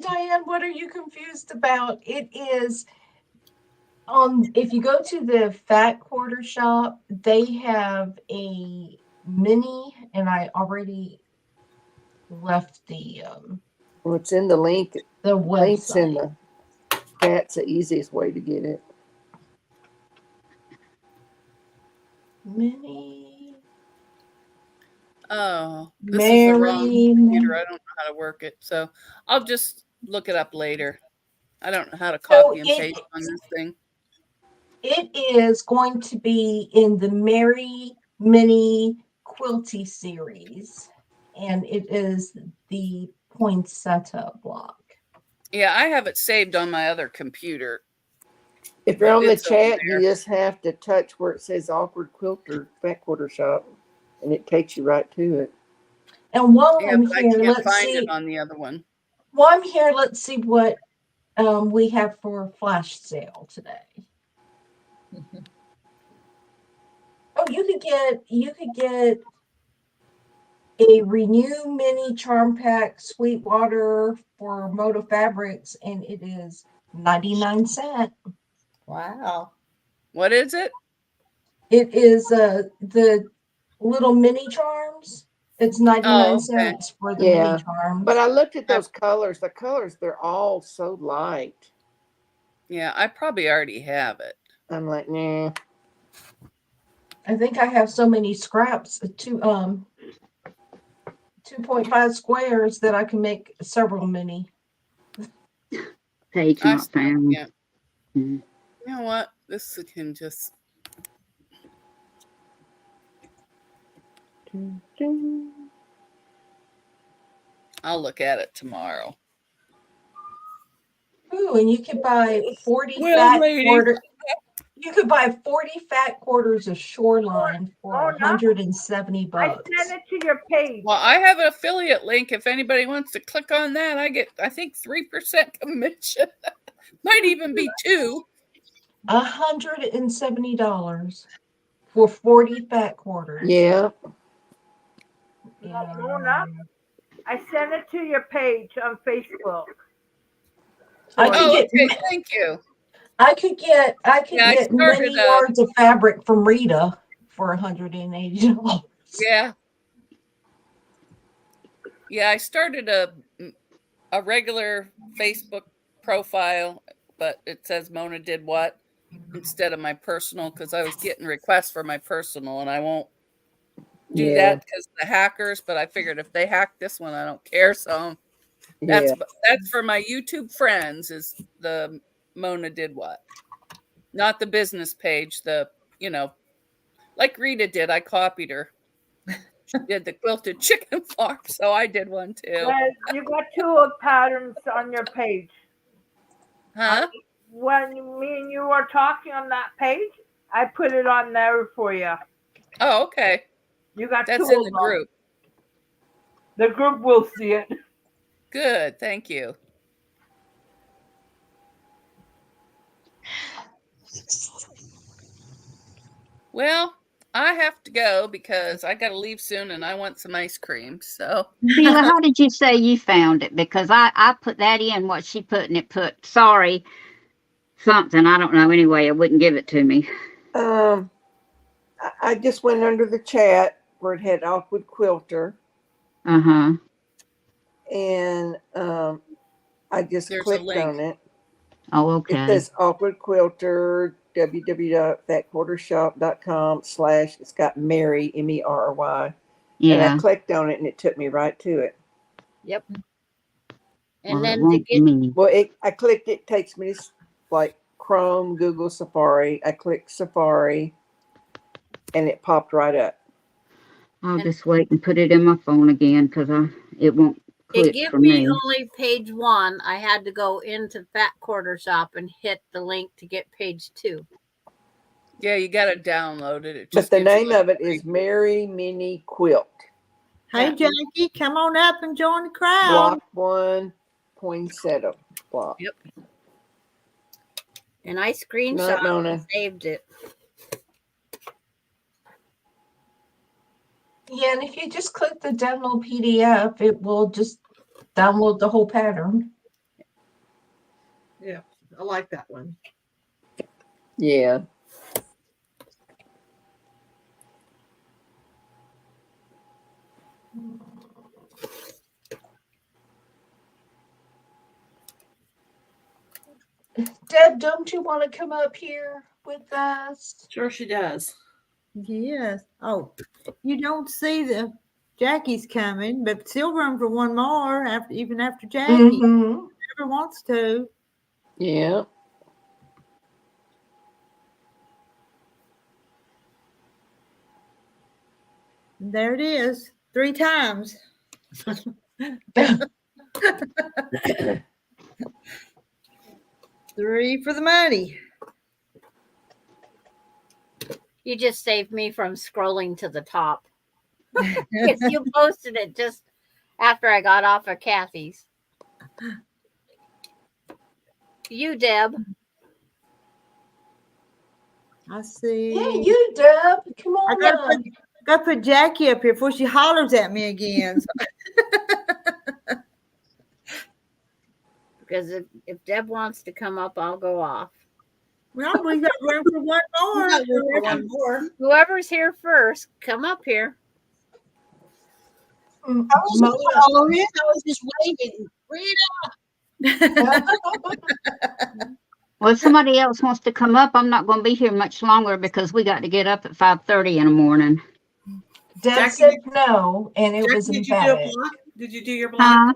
Diane, what are you confused about? It is if you go to the Fat Quarter Shop, they have a mini, and I already left the Well, it's in the link. Links in website. the chat's the easiest way to get it. Mini Oh, this is the wrong Mary. computer. I don't know how to work it. So I'll just look it up later. I don't know how to copy and paste on this thing. It is going to be in the Mary Mini Quilty series, and it is the poinsettia block. Yeah, I have it saved on my other computer. If you're on the It's over chat, there. you just have to touch where it says Awkward Quilter Fat Quarter Shop, and it takes you right to it. And while Yeah, I'm but I here, can't let's find see. it on the other one. While I'm here, let's see what we have for flash sale today. Oh, you could get a Renew Mini Charm Pack Sweetwater for Moda Fabrics, and it is 99¢. Wow. What is it? It is the little mini charms. It's 99 okay. cents for the Yeah, mini charms. But I looked at those colors. The colors, they're all so light. Yeah, I probably already have it. I'm like, nah. I think I have so many scraps, 2.5 squares, that I can make several mini. Page I not still found. can't. Mhm. You know what? This can just. I'll look at it tomorrow. Ooh, and you could buy 40 Well, fat lady. quarter. You could buy 40 fat quarters of Shoreline for Oh, no. 170 I bucks. sent it to your page. Well, I have an affiliate link. If anybody wants to click on that, I get, I think, 3% commission. Might even be 2. $170 for 40 fat quarters. Yeah. Mona, I sent it to your page on Facebook. I could Oh, get okay. Thank you. I could get I get started many yards of fabric from Rita for $180. Yeah. Yeah, I started a regular Facebook profile, but it says Mona Did What instead of my personal, because I was getting requests for my personal, and I won't do that because of the hackers. But I figured if they hack this one, I don't care. So that's for my YouTube friends. Is the Mona Did What, not the business page. The like Rita did. I copied her. She did the quilted chicken farm, so I did one too. Well, you got 2 patterns on your page. Huh? When me and you were talking on that page, I put it on there for you. Oh, okay. You got That's 2 in of the them. group. The group will see it. Good, thank you. Well, I have to go because I got to leave soon and I want some ice cream. So, Sheila, how did you say you found it? Because I put that in what she put, and it put sorry something. I don't know. Anyway, it wouldn't give it to me. I just went under the chat where it had Awkward Quilter, Uh-huh. and I just There's a clicked link. on it. Oh, It okay. says Awkward Quilter, www.fatquartershop.com/ it's got Mary, Merry. And Yeah. I clicked on it and it took me right to it. Yep. Well, And it then to won't get me. Well, I clicked it, takes me to like Chrome, Google, Safari. I clicked Safari and it popped right up. I'll just wait and put it in my phone again because it won't It quick gave for me me. only page 1. I had to go into Fat Quarter Shop and hit the link to get page 2. Yeah, you got to download it. It But just the gives you name of it is Mary Mini Quilt. Hey, Yeah. Jackie, come on up and join the crowd. Block 1, Poinsettia block. Yep. And I Not screenshot Nona. and saved it. Yeah, and if you just click the download PDF, it will just download the whole pattern. Yeah, I like that one. Yeah. Deb, don't you want to come up here with us? Sure, she does. Yes. Oh, you don't see the Jackie's coming, but still room for one more after even after Jackie. Mm-hmm. Whoever wants to. Yeah. And there it is. 3 times. 3 for the money. You just saved me from scrolling to the top. Because you posted it just after I got off of Kathy's. You, Deb. I see. Yeah, you, Deb. Come I on gotta up. put Jackie up here before she hollers at me again. Because if Deb wants to come up, I'll go off. Well, we got room for one more. We got room for one more. Whoever's here first, come up here. Mm, I was Mona. following. I was just waving. Well, if somebody else wants to come up, I'm not going to be here much longer because we got to get up at 5:30 in the morning. Deb Jackie, said no, and it Jackie, was did you do a emphatic. block? Did you do your block? Huh?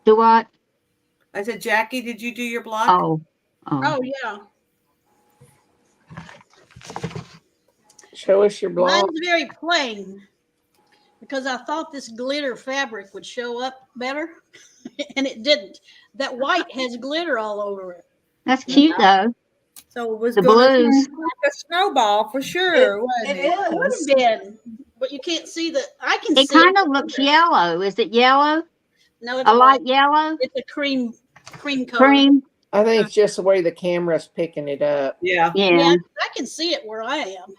Do what? I said, Jackie, did you do your block? Oh. Oh yeah. Show us your block. Mine's very plain because I thought this glitter fabric would show up better, and it didn't. That white has glitter all over it. That's cute though. So it was The going to blues. be like a snowball for sure, wasn't It it? It would is. have been, but you can't see the. I can It see kind it. of looks yellow. Is it yellow? No, it's A light white. yellow? It's a cream color. Cream? I think it's just the way the camera's picking it up. Yeah. Yeah. Yeah, I can see it where I am.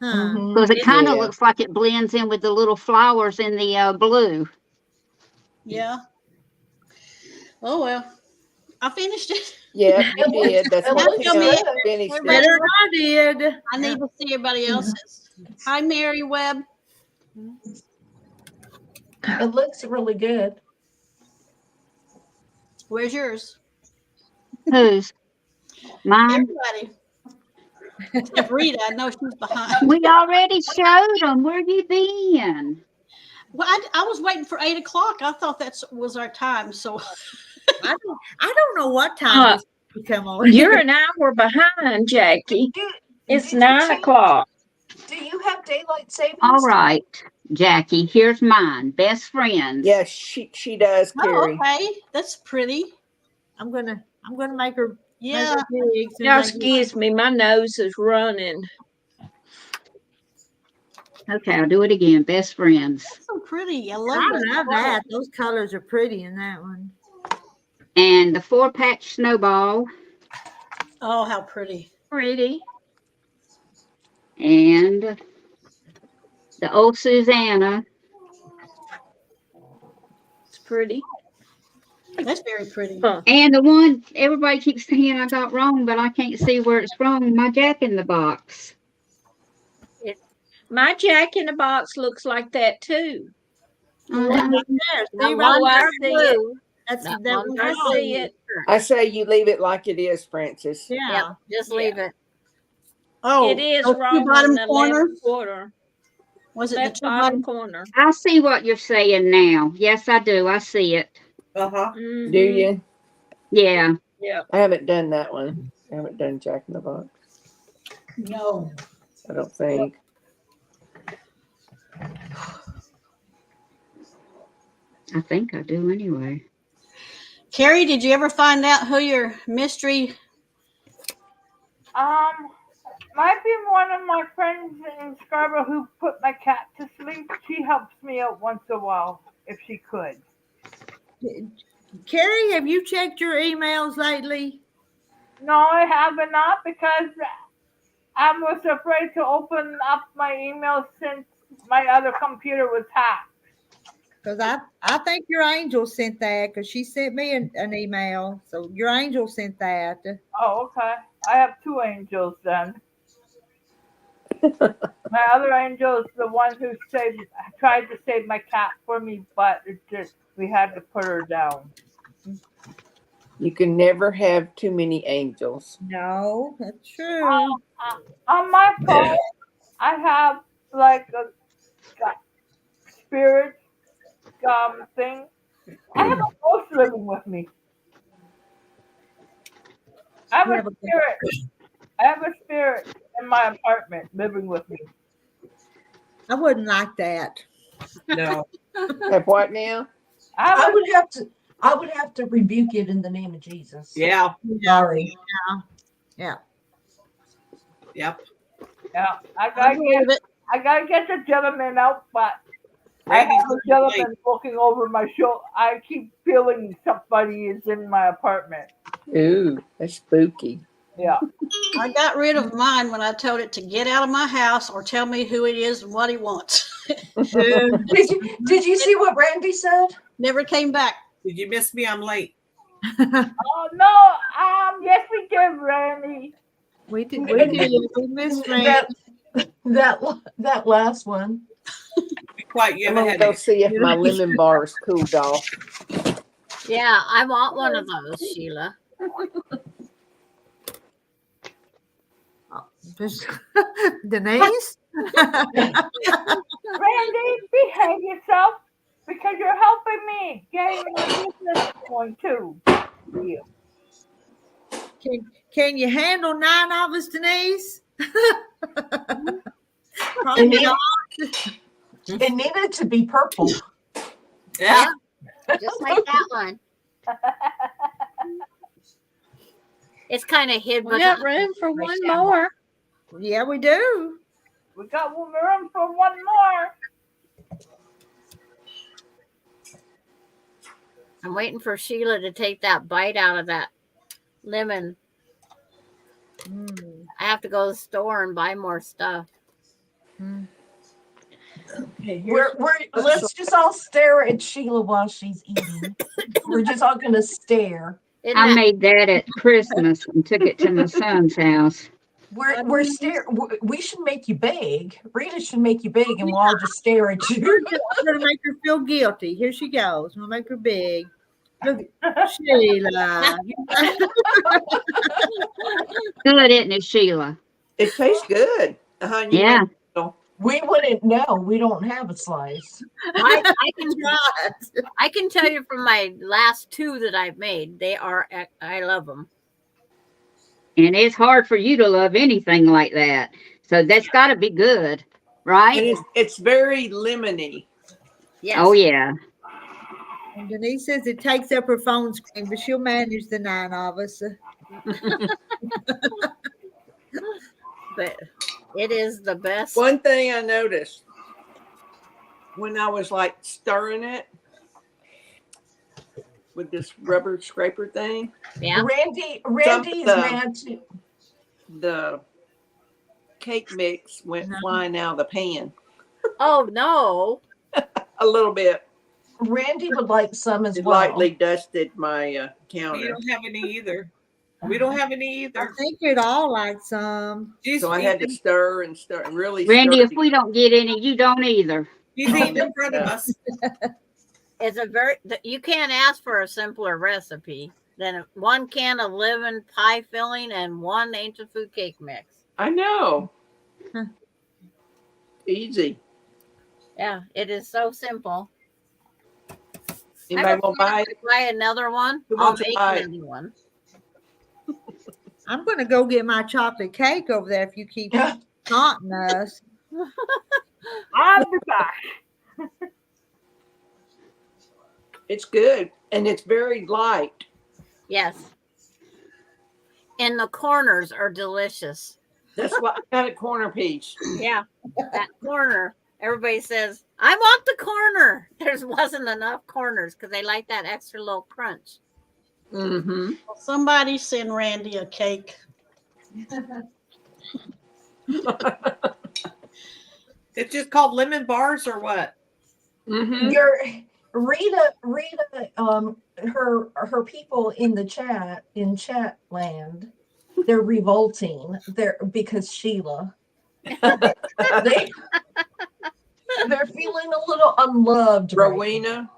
Huh. Mhm. Because it kind of Yeah. looks like it blends in with the little flowers in the blue. Yeah. Oh well, I finished it. Yeah, you did. That's It what looks Tell me- good. finished Better- it. Better than I did. I need to see everybody else's. Hi, Mary Webb. It looks really good. Where's yours? Whose? Mine? Everybody. Except Rita, I know she's behind. We already showed them. Where you been? Well, I was waiting for 8 o'clock. I thought that was our time. So I don't know what time we come on. You're an hour behind, Jackie. It's Did you 9 change- o'clock. Do you have daylight savings? All right, Jackie, here's mine. Best friends. Yes, she does, Carrie. okay, that's pretty. I'm gonna make her. Yeah, make her big soon Y'all as I get- excuse me, my nose is running. Okay, I'll do it again. Best friends. that's so pretty. I love I that. love that. Those colors are pretty in that one. And the 4-patch snowball. Oh, how pretty. Pretty. And the old Susanna. It's pretty. That's very pretty. Huh. And the one everybody keeps saying I got wrong, but I can't see where it's from. My Jack in the Box. My Jack in the Box looks like that too. Uh-huh. Right there. See, That right Oh, I there. see Look. it. That's That that one was I wrong. see it. I say you leave it like it is, Francis. Yeah. Yep, just leave it. Oh, It is those two wrong bottom in the corner. left corner. Was it the Left two bottom bottom? corner. I see what you're saying now. Yes, I do. I see it. Uh-huh. Mhm. Do you? Yeah. Yeah. I haven't done that one. I haven't done Jack in the Box. No. I don't think. I think I do anyway. Carrie, did you ever find out who your mystery? Might be one of my friends in Scarborough who put my cat to sleep. She helps me out once in a while if she could. Carrie, have you checked your emails lately? No, I haven't not because I was afraid to open up my emails since my other computer was hacked. Because I think your angel sent that because she sent me an email. So your angel sent that. Oh, okay. I have two angels then. My other angel is the one who tried to save my cat for me, but we had to put her down. You can never have too many angels. No, that's true. On my phone, I have like a spirit thing. I have a ghost living with me. I have a spirit in my apartment living with me. I wouldn't like that. No. Have what now? I would have to rebuke it in the name of Jesus. Yeah. Sorry. Yeah. Yep. Yeah. I gotta get the gentleman out, but I have a gentleman looking over my shoulder. I keep feeling somebody is in my apartment. Ooh, that's spooky. Yeah. I got rid of mine when I told it to get out of my house or tell me who it is and what he wants. Did you see what Randy said? Never came back. Did you miss me? I'm late. Oh no. Yes, we did, Randy. We did. We missed Randy. That last one. Be quiet. You I'm haven't gonna had go it. see if my lemon bar is cooled off. Yeah, I want one of those, Sheila. Denise? Randy, behave yourself because you're helping me getting my business going too. Yeah. Can you handle 9 of us, Denise? It needed to be purple. Yeah. Just like that one. It's kind of hid, We but got room for one more. Yeah, we do. We got room for one more. I'm waiting for Sheila to take that bite out of that lemon. I have to go to the store and buy more stuff. Okay, Let's just all stare at Sheila while she's eating. We're just all gonna stare. I made that at Christmas and took it to my son's house. We're we should make you beg. Rita should make you beg, and we'll all just stare at you. I'm gonna make her feel guilty. Here she goes. I'm gonna make her big. Look, Sheila. Good, isn't it, Sheila? It tastes good. Yeah. We wouldn't know. We don't have a slice. I can tell you from my last two that I've made, I love them. And it's hard for you to love anything like that. So that's got to be good, right? And it's very lemony. Yes. Oh, yeah. And Denise says it takes up her phone screen, but she'll manage the 9 of us. But it is the best. One thing I noticed when I was like stirring it with this rubber scraper thing. Yeah. Randy is mad too. The cake mix went flying out of the pan. Oh no. A little bit. Randy would like some as It well. lightly dusted my counter. You don't have any either. We don't have any I either. think you'd all like some. So I had to stir and stir and really Randy, stir if we don't get any, you don't either. He's eating in front of us. It's you can't ask for a simpler recipe than 1 can of lemon pie filling and 1 ancient food cake mix. I know. Easy. Yeah, it is so simple. Anybody want to buy it? Buy another one? Who I'll wants to make buy it? another one. I'm going to go get my chocolate cake over there if you keep taunting us. I'll be back. It's good, and it's very light. Yes. And the corners are delicious. That's why I got a corner piece. Yeah, that corner. Everybody says, I want the corner. There wasn't enough corners because they like that extra little crunch. Mm-hmm. Somebody send Randy a cake. It's just called lemon bars or what? Mm-hmm. Your Rita, her people in the chat, in chat land, they're revolting. They're because Sheila. They're feeling a little unloved. Rowena.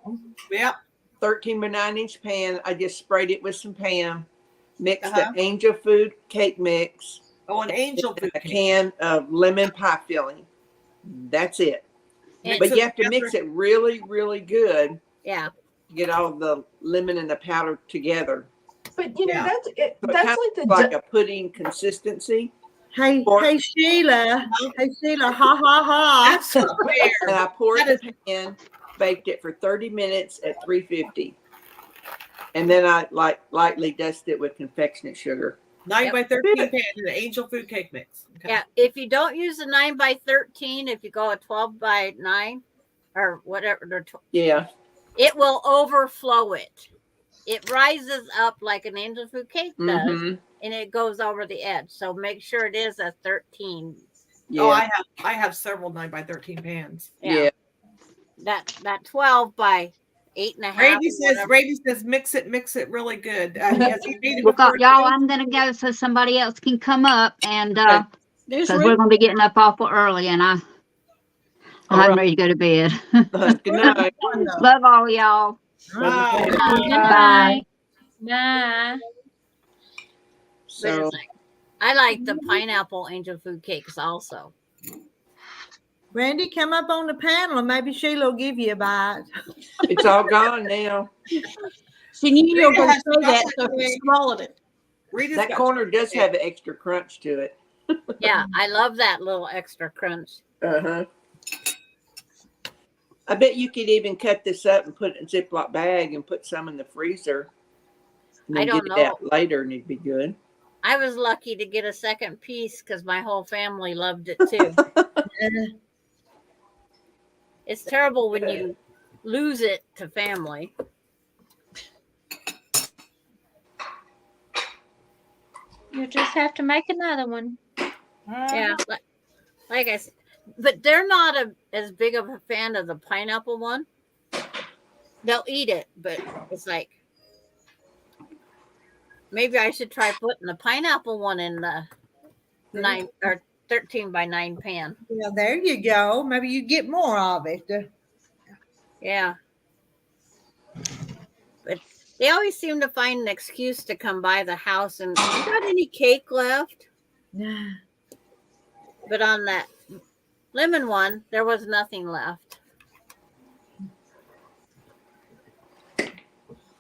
Yep. 13 by 9-inch pan. I just sprayed it with some Pam. Mixed the angel food cake mix. Oh, an angel food a cake. can of lemon pie filling. That's it. And But you have to mix it really, really good yeah. to get all the lemon and the powder together. But you know, Yeah. that's it. So it That's kind like the of like a pudding consistency. Hey, Or- hey, Sheila. Hey, Sheila. Ha, ha, ha. That's fair. And I poured That the pan, baked it for 30 minutes at 350. And then I lightly dusted it with confectionate sugar. 9 by 13 pan and an angel food cake mix. Okay. Yeah. If you don't use a 9 by 13, if you go a 12 by 9 or whatever, Yeah. it will overflow it. It rises up like an angel food cake does, Mm-hmm. and it goes over the edge. So make sure it is a 13. Yeah. Oh, I have several 9 by 13 pans. yeah. That 12 by 8.5. Randy says mix it really good. Yes, he made it Well, before y'all, too. I'm gonna go so somebody else can come up and There's because we're Rick. gonna be getting up awful early and All I'm right. ready to go to bed. Good night. Love all y'all. Bye. Bye. Bye. But So it's like, I like the pineapple angel food cakes also. Randy, come up on the panel and maybe Sheila will give you a bite. it's all gone now. She knew you were Rita going to has say that, so chocolate she swallowed it. Rita's That got corner chocolate does cake. have an extra crunch to it. Yeah, I love that little extra crunch. Uh-huh. I bet you could even cut this up and put it in a Ziploc bag and put some in the freezer. And I then don't get it out know. later and it'd be good. I was lucky to get a second piece because my whole family loved it too. It's terrible when you lose it to family. You just have to make another one. Yeah, like I said, but they're not as big of a fan of the pineapple one. They'll eat it, but it's like maybe I should try putting the pineapple one in the 9 or 13 by 9 pan. Yeah, there you go. Maybe you get more of it. Yeah. But they always seem to find an excuse to come by the house and you got any cake left? Yeah. But on that lemon one, there was nothing left.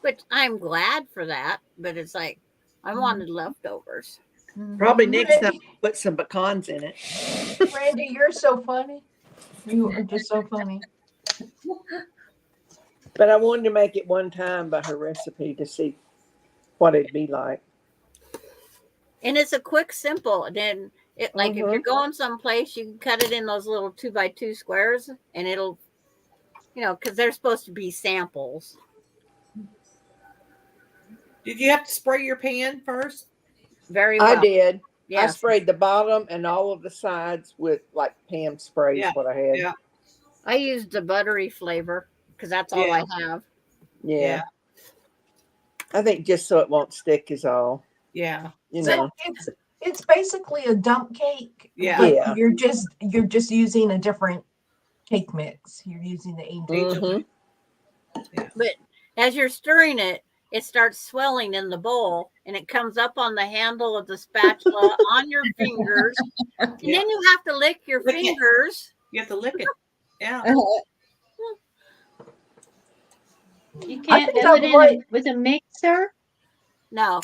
Which I'm glad for that, but it's like I wanted leftovers. Probably next time put some pecans in it. Randy, you're so funny. You are just so funny. But I wanted to make it one time by her recipe to see what it'd be like. And it's a quick, simple. And then it like if you're going someplace, you can cut it in those little 2x2 squares and it'll, because they're supposed to be samples. Did you have to spray your pan first? Very well. I did. I Yes. sprayed the bottom and all of the sides with like Pam spray is what I had. Yeah. I used the buttery flavor because that's all I have. Yeah. I think just so it won't stick is all. Yeah. You So know. it's basically a dump cake. Yeah. but Yeah. You're just using a different cake mix. You're using the angel. Mhm. But as you're stirring it, it starts swelling in the bowl and it comes up on the handle of the spatula on your fingers. And Yeah. then you have to lick your Lick it. fingers. You have to lick it. Yeah. You I can't think do I it in would. with a mixer. No.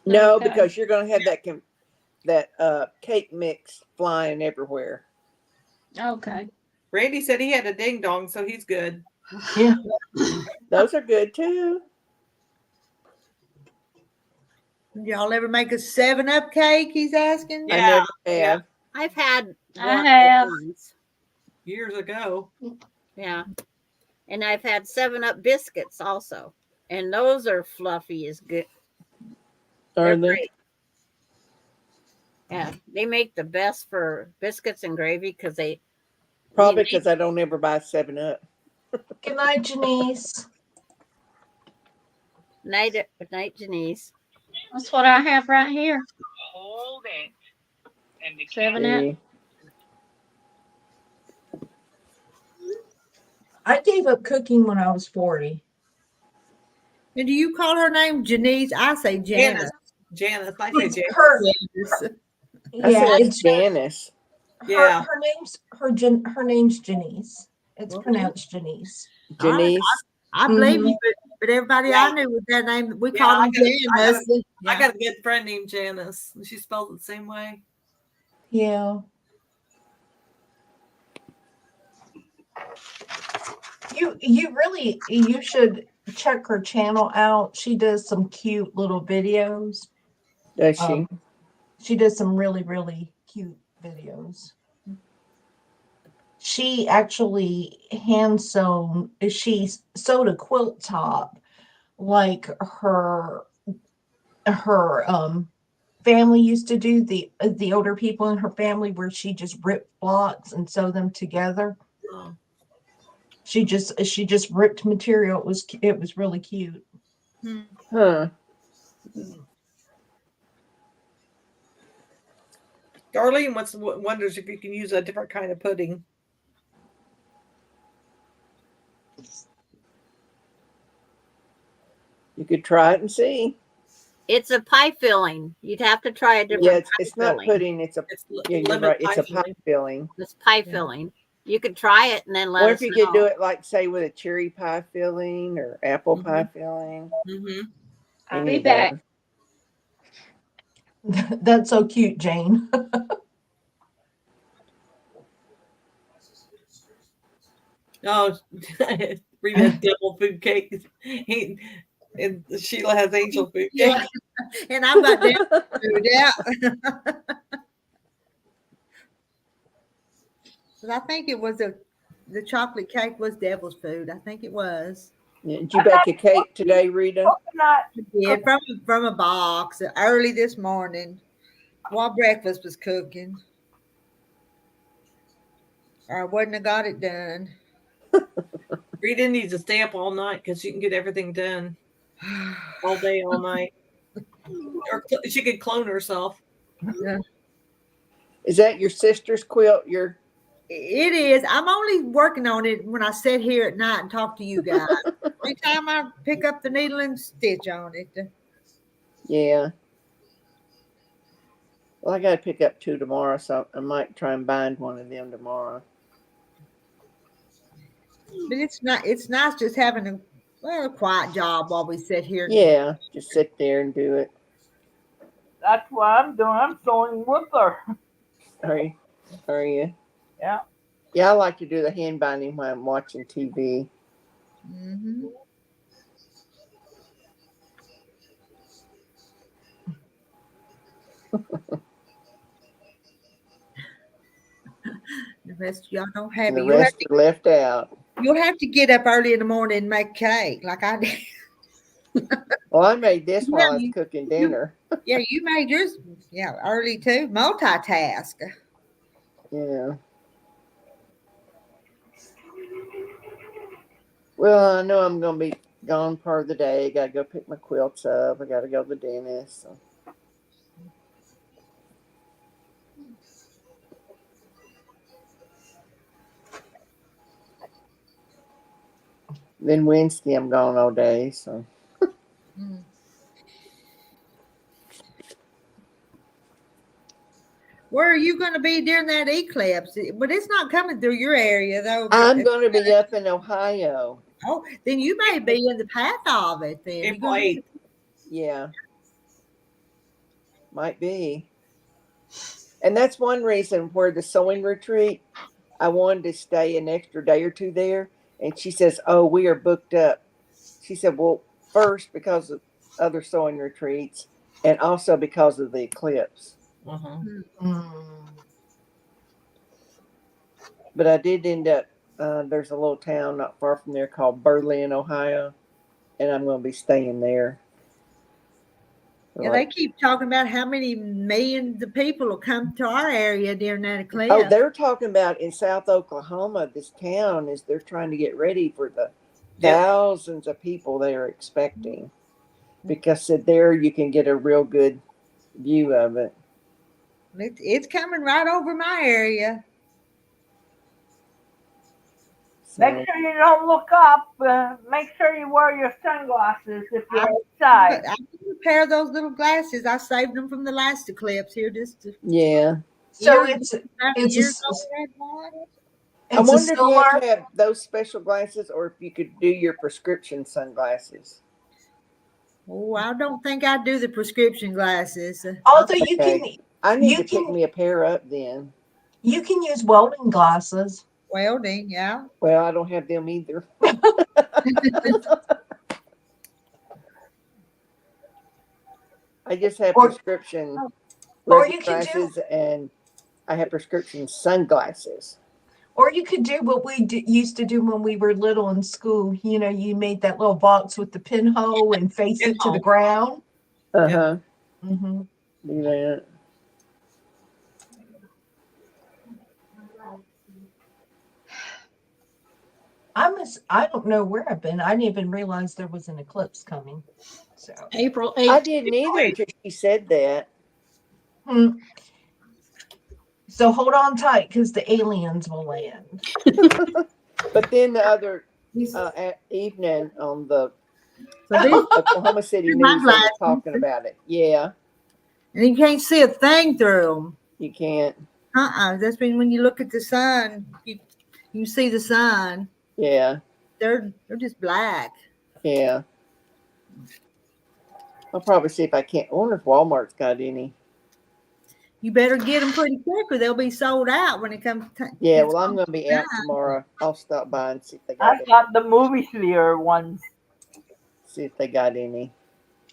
No, Okay. because you're gonna have that cake mix flying everywhere. Okay. Randy said he had a ding dong, so he's good. Yeah. Those are good too. Y'all ever make a 7-Up cake? He's asking. Yeah. I never yeah. have. I've had I one have. once. Years ago. Yeah. And I've had 7-Up biscuits also. And those are fluffy as good. Are They're they? great. Yeah. They make the best for biscuits and gravy because they Probably because I don't ever buy 7-Up. Good night, Janice. night Janice. That's what I have right here. 7-Up. See? I gave up cooking when I was 40. And do you call her name Janice? I say Janice. Janice. I say It's Janice. her. Janice. I Yeah, said it's Janice. Yeah. her name's Janice. It's pronounced Janice. Janice. I believe Mhm. you, but everybody Yeah. I knew with that name, we Yeah, called I them got- Janice. I got a good friend named Janice. And she spelled it the same way. Yeah. You should check her channel out. She does some cute little videos. Does she? She does some really, really cute videos. She actually she sewed a quilt top like her family used to do, the older people in her family, where she just ripped blocks and sew them together. Oh. She just ripped material. It was really cute. Huh. Darlene wonders if you can use a different kind of pudding. You could try it and see. It's a pie filling. You'd have to try a different Yeah, pie it's not filling. pudding. It's a It's yeah. You're lemon right. It's pie a pie filling. It's pie filling. You could try it and then let Or us if you know. could do it like say with a cherry pie filling or apple pie filling. Mm-hmm. I'll any be of back. those. That's so cute, Jane. Oh, Rita has devil food cake. And Sheila has angel food cake. Yeah. And I've got that food out. But I think it was the chocolate cake was devil's food. I think it was. Yeah, did you bake a cake today, Rita? Coconut. Yeah, from a box early this morning while breakfast was cooking. Or I wouldn't have got it done. Rita needs to stay up all night because she can get everything done all day, all night. Or she could clone herself. Yeah. Is that your sister's quilt? It is. I'm only working on it when I sit here at night and talk to you guys. Every time I pick up the needle and stitch on it. Yeah. Well, I got to pick up 2 tomorrow, so I might try and bind one of them tomorrow. But it's nice just having a quiet job while we sit here. Yeah, just sit there and do it. That's what I'm doing. I'm sewing with her. Are you? Yeah. Yeah, I like to do the hand binding when I'm watching TV. Mm-hmm. The rest of y'all don't have And it. the rest are left out. You'll have to get up early in the morning and make cake like I did. Well, I made this while I was Yeah, cooking dinner. Yeah, you made yours early too. Multitask. Yeah. Well, I know I'm going to be gone part of the day. Got to go pick my quilts up. I got to go to the dentist. So. Then Wednesday, I'm gone all day. So. Where are you going to be during that eclipse? But it's not coming through your area, though. I'm going to be up in Ohio. Oh, then you may be in the path of it. Then April 8th. Yeah. Might be. And that's one reason where the sewing retreat, I wanted to stay an extra day or two there And she says, "Oh, we are booked up." She said, "Well, first because of other sewing retreats, and also because of the eclipse." But I did end up. There's a little town not far from there called Berlin, Ohio, and I'm going to be staying there. Yeah, they keep talking about how many millions of people will come to our area during that eclipse. Oh, they're talking about in South Oklahoma, this town is they're trying to get ready for the thousands of people they are expecting. Because there you can get a real good view of it. It's coming right over my area. Make sure you don't look up. Make sure you wear your sunglasses if you're outside. I have a pair of those little glasses. I saved them from the last eclipse here. Yeah. So it's I wonder if you have to have those special glasses or if you could do your prescription sunglasses. Oh, I don't think I do the prescription glasses. Although you can, I need to pick me a pair up then. You can use welding glasses. Welding, yeah. Well, I don't have them either. I just have prescription glasses and I have prescription sunglasses. Or you could do what we used to do when we were little in school. You know, you made that little box with the pinhole and face it to the ground. Uh-huh. Mm-hmm. Do that. I don't know where I've been. I didn't even realize there was an eclipse coming. So April 8th. I didn't either until she said that. So hold on tight because the aliens will land. But then the other evening on the Oklahoma City News, they were talking about it. Yeah. And you can't see a thing through them. You can't. That's when you look at the sun, you see the sun. Yeah. They're just black. Yeah. I'll probably see if I can't. I wonder if Walmart's got any. You better get them pretty quick or they'll be sold out when it comes to. Yeah, well, I'm going to be out tomorrow. I'll stop by and see if they got I've got the movie theater ones. See if they got any.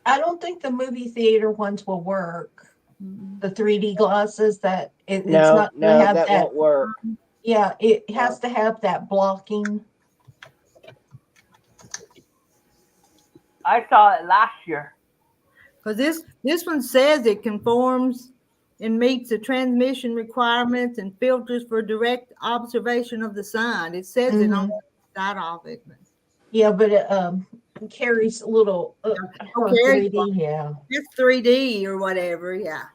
I don't think the movie theater ones will work. The 3D glasses it's not going to have that won't work. Yeah, it has to have that blocking. I saw it last year. Because this one says it conforms and meets the transmission requirements and filters for direct observation of the sun. It says it on the side of it. Yeah, but it carries a little 3D. Yeah, it's 3D or whatever. Yeah.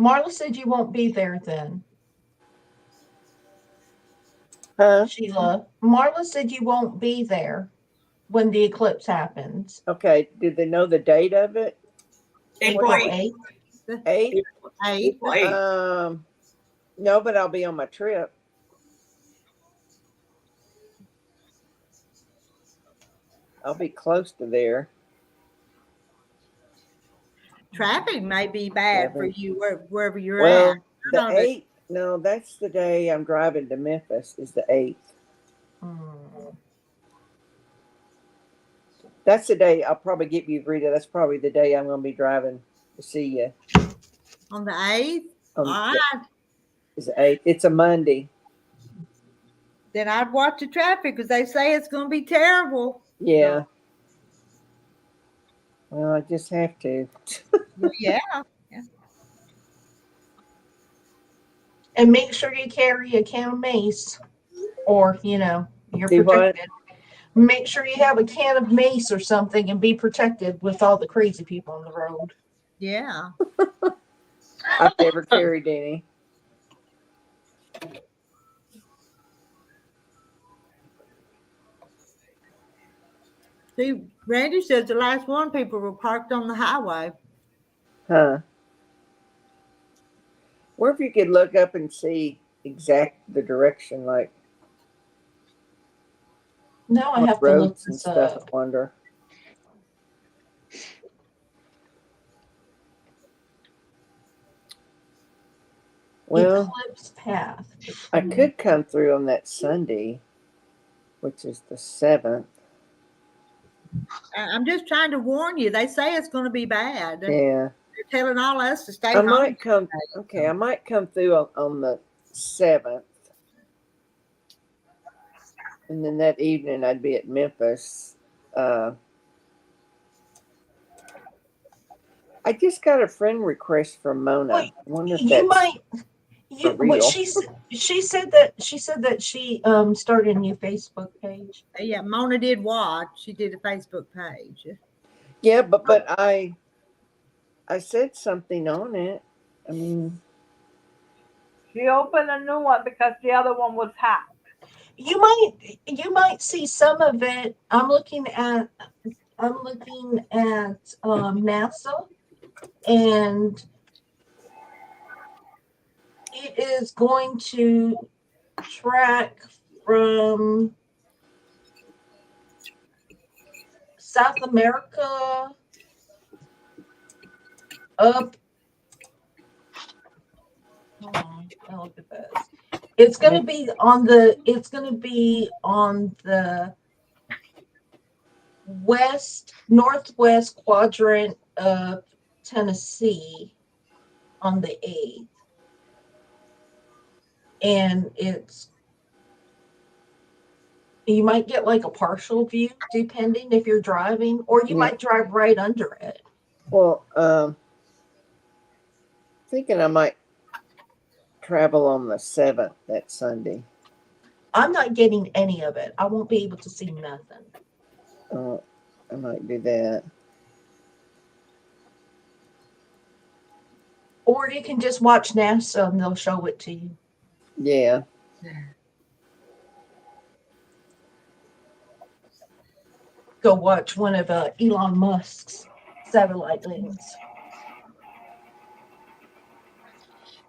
Marla said you won't be there then. Sheila, Marla said you won't be there when the eclipse happens. Okay. Did they know the date of it? April 8th. 8th? No, but I'll be on my trip. I'll be close to there. Traffic may be bad for you wherever you're well, at. The 8th, no, that's the day I'm driving to Memphis is the 8th. That's the day I'll probably get you, Rita. That's probably the day I'm going to be driving to see you. On the 8th? All right. It's the 8th. It's a Monday. Then I'd watch the traffic because they say it's going to be terrible. Yeah. Well, I just have to. Yeah. And make sure you carry a can of mace, or you're protected. Make sure you have a can of mace or something and be protected with all the crazy people on the road. Yeah. I've never carried any. See, Randy says the last one people were parked on the highway. Huh. Or if you could look up and see the direction, like. No, I have to look and stuff. I wonder. Well, eclipse path. I could come through on that Sunday, which is the 7th. I'm just trying to warn you. They say it's going to be bad. Yeah. They're telling all us to stay I home. might come. Okay, I might come through on the 7th, and then that evening I'd be at Memphis. I just got a friend request from Mona. Wait, I wonder if You that's might. for real. She said that she started a new Facebook page. Yeah, Mona did watch. She did a Facebook page. Yeah, but I said something on it. I mean, She opened a new one because the other one was hacked. You might see some of it. I'm looking at NASA, and it is going to track from South America up. Hold on, I'll look at this. It's going to be on the northwest quadrant of Tennessee on the 8th. And you might get like a partial view depending if you're driving, or you might drive right under it. well, thinking I might travel on the 7th, that Sunday. I'm not getting any of it. I won't be able to see nothing. I might do that. Or you can just watch NASA and they'll show it to you. Yeah. Go watch one of Elon Musk's satellite links.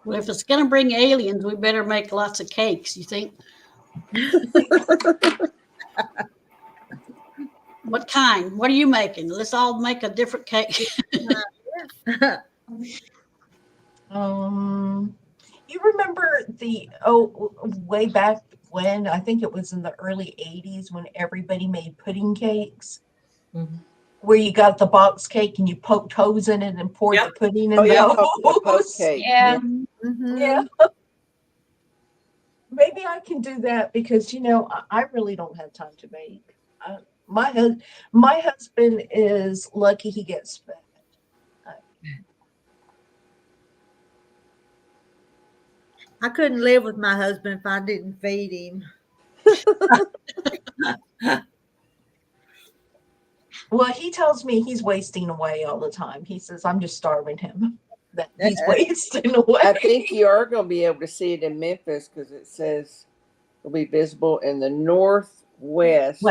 Well, if it's going to bring aliens, we better make lots of cakes, you think? What kind? What are you making? Let's all make a different cake. You remember way back when, I think it was in the early 80s, when everybody made pudding cakes, where you got the box cake and you poked holes in it and poured the pudding in the poke cake. Yeah. Yeah. Maybe I can do that because, I really don't have time to bake. My husband is lucky he gets fed. I couldn't live with my husband if I didn't feed him. Well, he tells me he's wasting away all the time. He says, I'm just starving him. That he's wasting away. I think you are going to be able to see it in Memphis because it says it'll be visible in the northwest.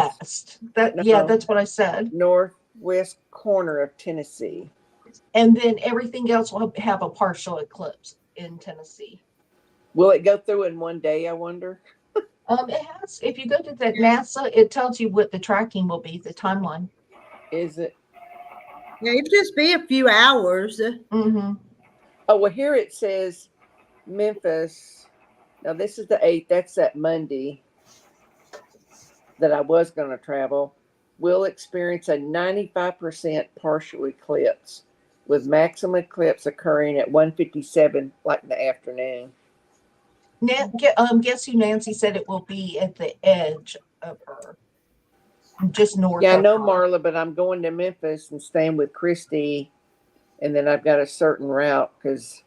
That's what I said. Northwest corner of Tennessee. And then everything else will have a partial eclipse in Tennessee. Will it go through in one day, I wonder? It has. If you go to that NASA, it tells you what the tracking will be, the timeline. Is it? Yeah, it'd just be a few hours. Mm-hmm. Oh, well, here it says Memphis. Now, this is the 8th. That's that Monday that I was going to travel. Will experience a 95% partial eclipse with maximum eclipse occurring at 1:57, like in the afternoon. Guess who Nancy said it will be at the edge of her, just north. Yeah, I of know, her. Marla, but I'm going to Memphis and staying with Christy, and then I've got a certain route because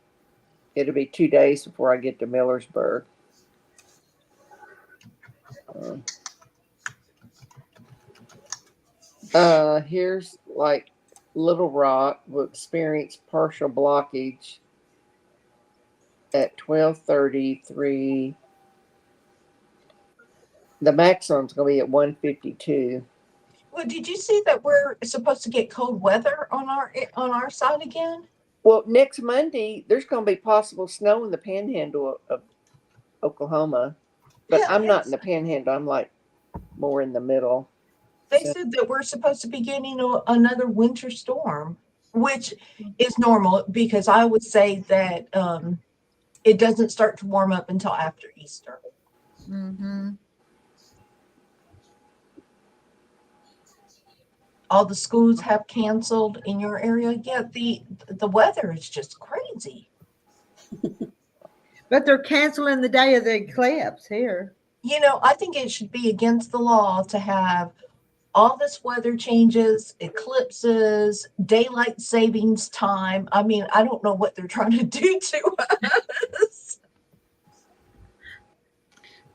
it'll be 2 days before I get to Millersburg. Here's like Little Rock will experience partial blockage at 12:33. The maximum's going to be at 1:52. Well, did you see that we're supposed to get cold weather on our side again? Well, next Monday there's going to be possible snow in the Panhandle of Oklahoma, but I'm not in the Panhandle. I'm like more in the middle. They said that we're supposed to be getting another winter storm, which is normal because I would say that It doesn't start to warm up until after Easter. Mm-hmm. All the schools have canceled in your area. Yeah, the weather is just crazy. But they're canceling the day of the eclipse here. You know, I think it should be against the law to have all this weather changes, eclipses, daylight savings time. I mean, I don't know what they're trying to do to us.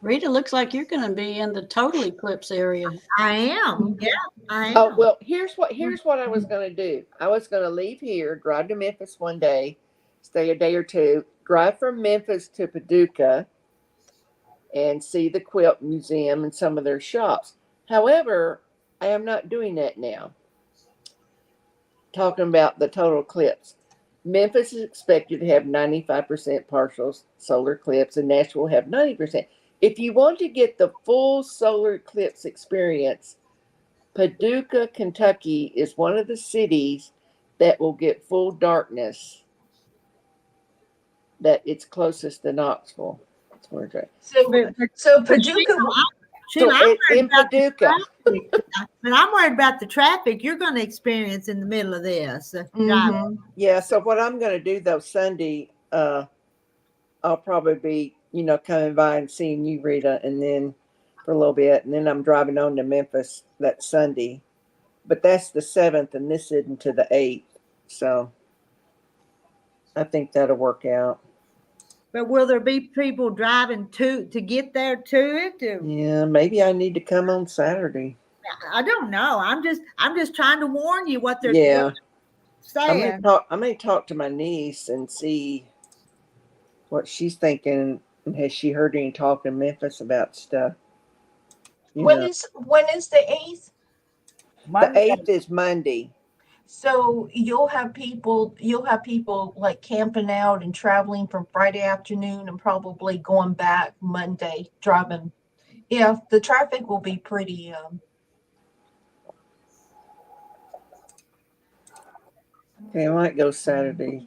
Rita, looks like you're going to be in the total eclipse area. I am. Yeah, I am. Oh well, here's what I was going to do. I was going to leave here, drive to Memphis one day, stay a day or two, drive from Memphis to Paducah, and see the Quilt Museum and some of their shops. However, I am not doing that now. Talking about the total eclipse. Memphis is expected to have 95% partial solar eclipse, and Nashville will have 90%. If you want to get the full solar eclipse experience, Paducah, Kentucky is one of the cities that will get full darkness. That it's closest to Knoxville. That's where it's at. So Paducah. Sheila, So I'm it's worried in about the Paducah. traffic. But I'm worried about the traffic you're going to experience in the middle of this. Mhm. Yeah, so what I'm going to do though, Sunday, I'll probably be, coming by and seeing you, Rita, and then for a little bit, and then I'm driving on to Memphis that Sunday. But that's the 7th, and this isn't to the 8th, so I think that'll work out. But will there be people driving to get there to it? Yeah, maybe I need to come on Saturday. I don't know. I'm just trying to warn you what they're Yeah, saying. I may talk to my niece and see what she's thinking. And has she heard any talk in Memphis about stuff? When is the 8th? The 8th is Monday. So you'll have people like camping out and traveling from Friday afternoon and probably going back Monday driving. Yeah, the traffic will be pretty Okay, I might go Saturday.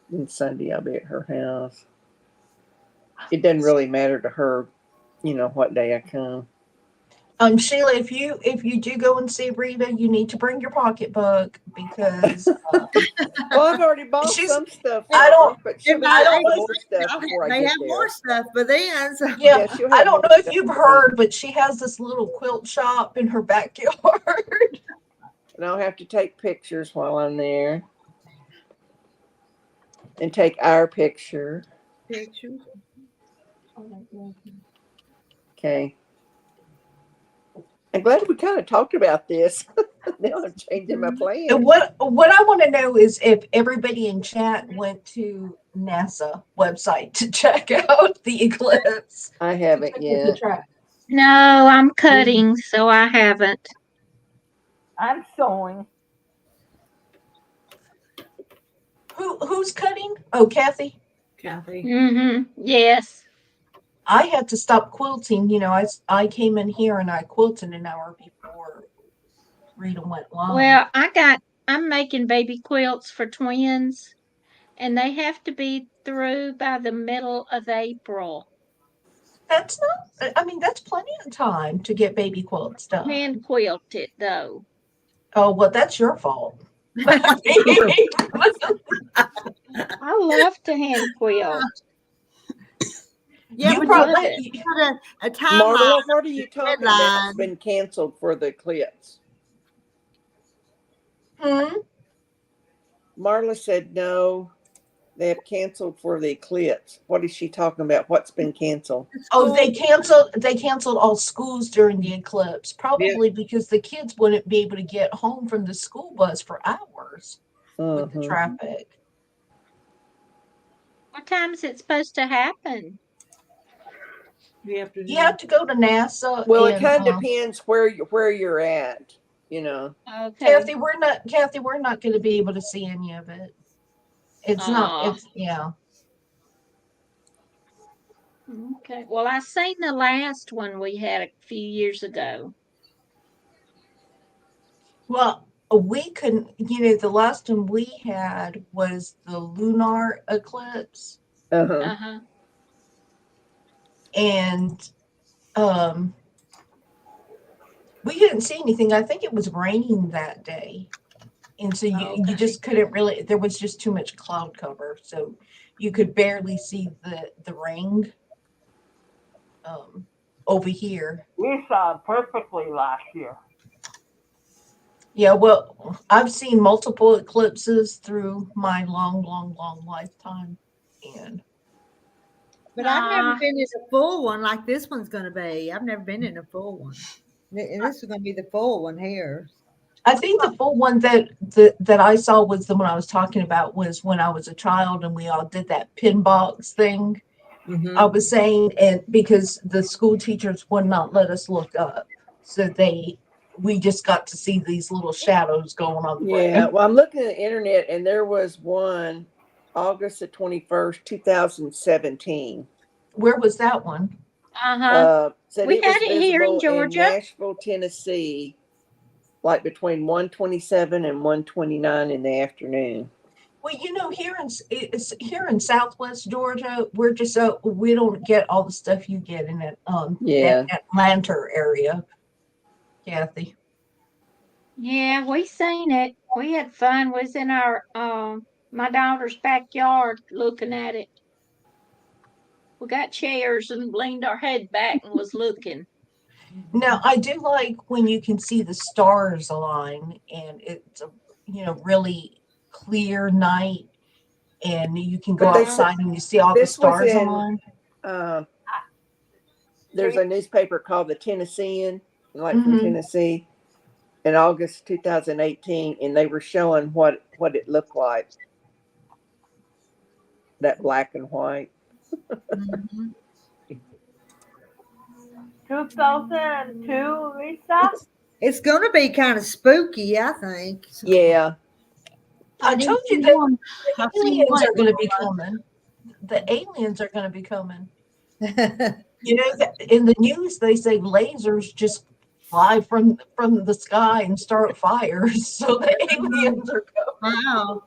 And Sunday I'll be at her house. It doesn't really matter to her, what day I come. Sheila, if you do go and see Rita, you need to bring your pocketbook because Well, I've already bought some stuff. I don't know more stuff before I They get have there. more stuff, but then yeah, she'll have I don't more know if stuff you've for me. heard, but she has this little quilt shop in her backyard. And I'll have to take pictures while I'm there. And take our picture. pictures. Okay. I'm glad we kind of talked about this. Now I'm changing my plan. And what I want to know is if everybody in chat went to NASA website to check out the eclipse. I haven't yet. No, I'm cutting, so I haven't. I'm sewing. Who's cutting? Oh, Kathy. Kathy. Mm-hmm. Yes. I had to stop quilting. I came in here and I quilted an hour before Rita went live. Well, I'm making baby quilts for twins, and they have to be through by the middle of April. That's plenty of time to get baby quilts done. Hand quilt it though. Oh, well, that's your fault. I love to hand quilt. Yeah, You but probably- you put a timeline. Marla, what are you talking about? Deadline. It's been canceled for the eclipse. Marla said no. They have canceled for the eclipse. What is she talking about? What's been canceled? Oh, they canceled all schools during the eclipse, probably because the kids wouldn't be able to get home from the school bus for hours with the traffic. What time is it supposed to happen? You have to go to NASA. Well, it and, kind of depends where you're at. Okay. Kathy, we're not going to be able to see any of it. It's not. It's yeah. Okay. Well, I seen the last one we had a few years ago. Well, we couldn't, the last one we had was the lunar eclipse. Uh-huh. Uh-huh. And we couldn't see anything. I think it was raining that day. And so you just couldn't really, there was just too much cloud cover. So you could barely see the ring over here. We saw it perfectly last year. Yeah, well, I've seen multiple eclipses through my long lifetime. But I've never been in a full one like this one's going to be. I've never been in a full one. And this is going to be the full one here. I think the full one that I saw was the one I was talking about was when I was a child and we all did that pin box thing. Mhm. I was saying, and because the school teachers would not let us look up, so we just got to see these little shadows going on the Yeah. ground. Well, I'm looking at the internet, and there was one August the 21st, 2017. Where was that one? Uh-huh. Said We it was had it here in visible Georgia. Nashville, Tennessee, like between 1:27 and 1:29 in the afternoon. Well, here in Southwest Georgia, we're just we don't get all the stuff you get in that Yeah. Atlanta area, Kathy. Yeah, we seen it. We had fun. Was in our my daughter's backyard looking at it. We got chairs and leaned our head back and was looking. Now, I do like when you can see the stars align and it's a really clear night and you can go But outside and you see all the this was stars in- align. There's a newspaper called the Tennessean, like Mhm. from Tennessee, in August 2018, and they were showing what it looked like. That black and white. Mhm. 2002, Lisa? It's going to be kind of spooky, I think. Yeah. I told you that that I've the seen aliens one. are going to be coming. The aliens are going to be coming. In the news, they say lasers just fly from the sky and start fires. So the aliens are coming. Wow.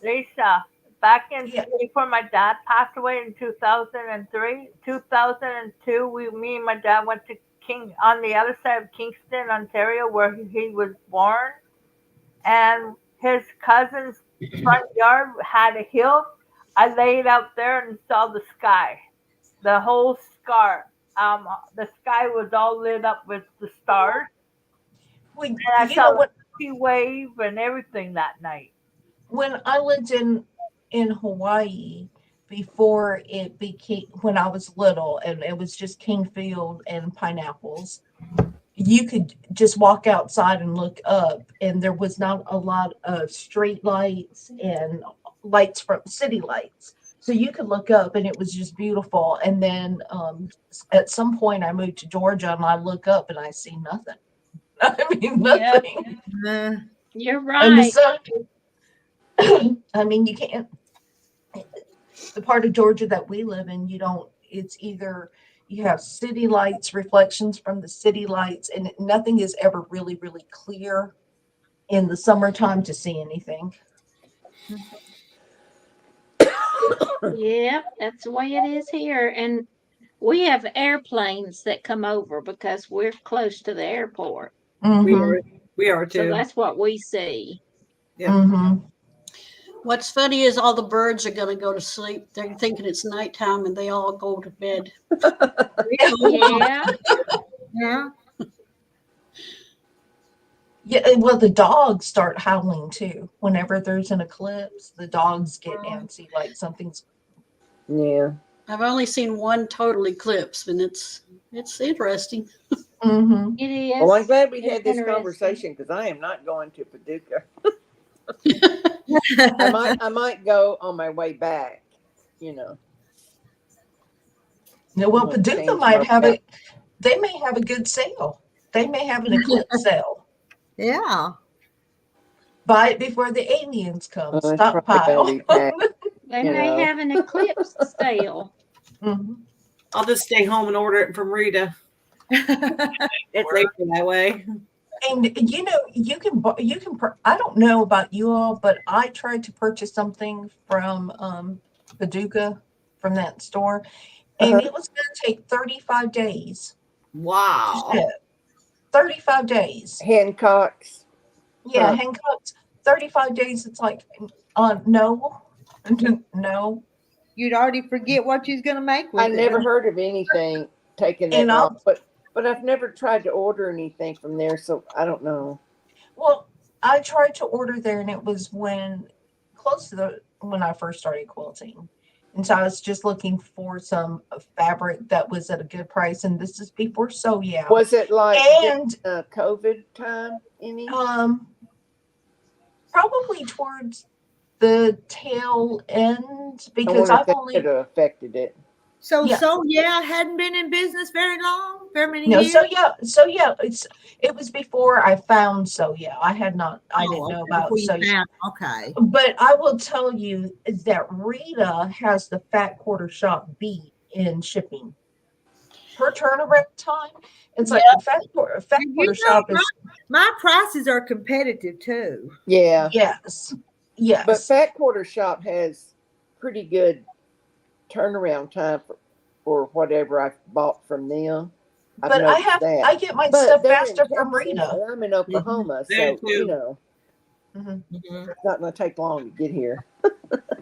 Lisa, back in Yeah. before my dad passed away in 2003, 2002, me and my dad went to on the other side of Kingston, Ontario, where he was born, and his cousin's front yard had a hill. I laid out there and saw the sky, the whole sky. The sky was all lit up with the stars, Well, and I you saw know what? the sea wave and everything that night. When I lived in Hawaii before it became, when I was little and it was just cane field and pineapples, you could just walk outside and look up and there was not a lot of street lights and lights from city lights. So you could look up and it was just beautiful. And then at some point I moved to Georgia and I look up and I see nothing. I mean, nothing. Uh, You're And the right. sun, I mean, you can't, the part of Georgia that we live in, it's either you have city lights, reflections from the city lights, and nothing is ever really, really clear in the summertime to see anything. Yeah, that's the way it is here. And we have airplanes that come over because we're close to the airport. Mhm, We are So too. that's what we see. mhm. What's funny is all the birds are going to go to sleep. They're thinking it's nighttime and they all go to bed. Yeah. yeah. Yeah, well, the dogs start howling too. Whenever there's an eclipse, the dogs get antsy, like something's. Yeah. I've only seen one total eclipse, and it's interesting. Mhm. It is. Well, I'm glad we It's had this interesting. conversation because I am not going to Paducah. I might go on my way back. Yeah, well, Well, Paducah change might my have it. They may have a good sale. They may have an eclipse sale. Yeah. Buy it before the aliens come. It's Stockpile. probably gonna be packed. They you may know. have an eclipse sale. Mhm. I'll just stay home and order it from Rita. It's safer that way. And I don't know about you all, but I tried to purchase something from Paducah from that store, and Uh-huh. it was going to take 35 days to Wow. ship. 35 days. Hancock's. Yeah, Huh. Hancock's 35 days. It's like, no, no. You'd already forget what you're going to make with I it. never heard of anything taking that And long, but I've never tried to order anything from there, so I don't know. Well, I tried to order there, and it was when I first started quilting. And so I was just looking for some fabric that was at a good price. And this is before Soya. Was it like And COVID time? Any? probably towards the tail end, I because wonder if I've that only could have affected it. So Yeah. hadn't been in business very many no, years. it was before I found Soya. I didn't know about before you Soya. found- okay. But I will tell you that Rita has the Fat Quarter Shop beat in shipping. Her turnaround time, it's like the Fat Quarter Shop is. My prices are competitive too. Yeah. Yes. But Fat Quarter Shop has pretty good turnaround time for whatever I bought from them. But I get my stuff faster from Rita. I'm in Oklahoma, so you know, it's not going to take long to get here.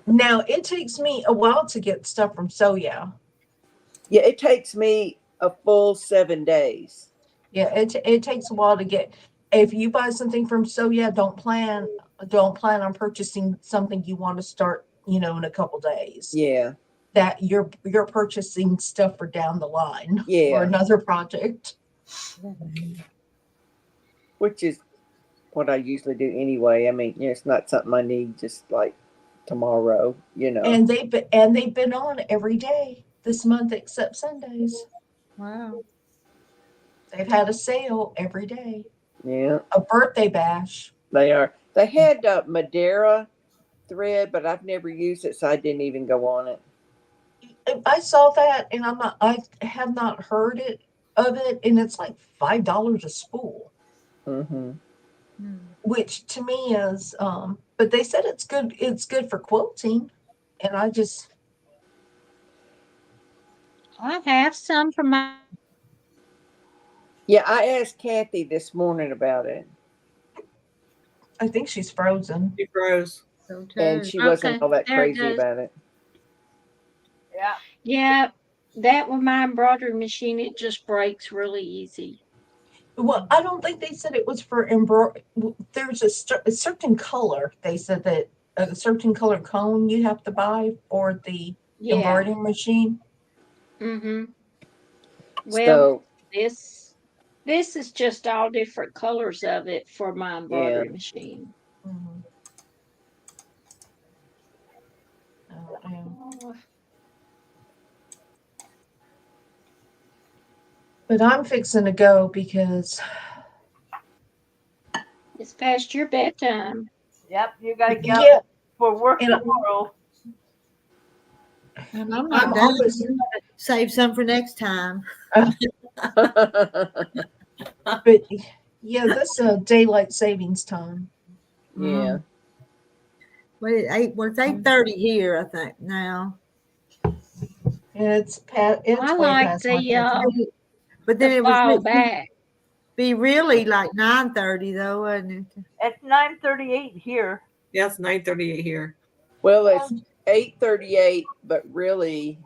Now it takes me a while to get stuff from Soya. Yeah, it takes me a full 7 days. Yeah, it takes a while to get. If you buy something from Soya, don't plan on purchasing something you want to start, in a couple days. Yeah. That you're purchasing stuff for down the line. Yeah. For another project. Which is what I usually do anyway. I mean, it's not something I need just like tomorrow, And they've been on every day this month except Sundays. Wow. They've had a sale every day. Yeah. A birthday bash. They are. They had Madeira thread, but I've never used it, so I didn't even go on it. I saw that, and I have not heard of it, and it's like $5 a spool. Mm-hmm. Which to me is, but they said it's good. It's good for quilting, and I have some for my. Yeah, I asked Kathy this morning about it. I think she's frozen. She froze. And she wasn't all that crazy about it. Yeah. Yeah, that with my embroidery machine, it just breaks really easy. Well, I don't think they said it was for embroidery. There's a certain color. They said that a certain color cone you have to buy for the embroidery machine. Mm-hmm. Well, So, this is just all different colors of it for my embroidery machine. Mm-hmm. But I'm fixing to go because it's past your bedtime. Yep, you gotta get up for work tomorrow. And I'm not done. Save some for next time. But yeah, this daylight savings time. Yeah. Well, it's 8:30 here, I think now. It's I like the but then it fall was back. Be really like 9:30 though, wasn't it? It's 9:38 here. Yeah, it's 9:38 here. Well, it's 8:38, but really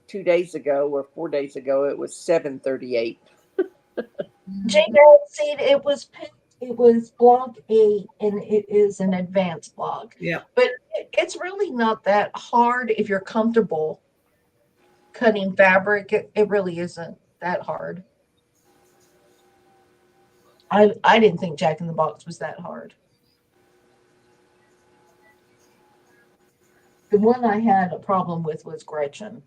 2 days ago or 4 days ago, it was 7:38. Jane said it was block 8, and it is an advanced block. Yeah. But it's really not that hard if you're comfortable cutting fabric. It really isn't that hard. I didn't think Jack in the Box was that hard. The one I had a problem with was Gretchen.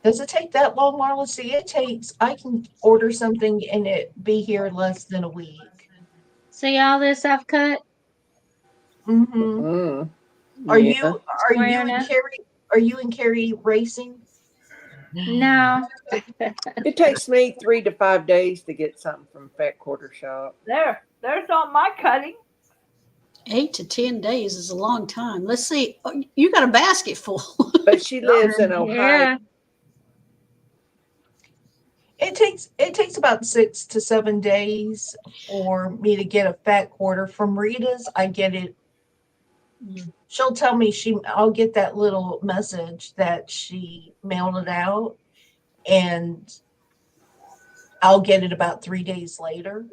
Does it take that long, Marla? See, I can order something and it be here less than a week. See all this I've cut? Mm-hmm. Are you and Carrie racing? No. It takes me 3 to 5 days to get something from Fat Quarter Shop. There's all my cutting. 8 to 10 days is a long time. Let's see. Oh, you got a basket full. But she lives in Ohio. Yeah. It takes about 6 to 7 days for me to get a fat quarter from Rita's. I get it. She'll tell me I'll get that little message that she mailed it out, and I'll get it about 3 days later.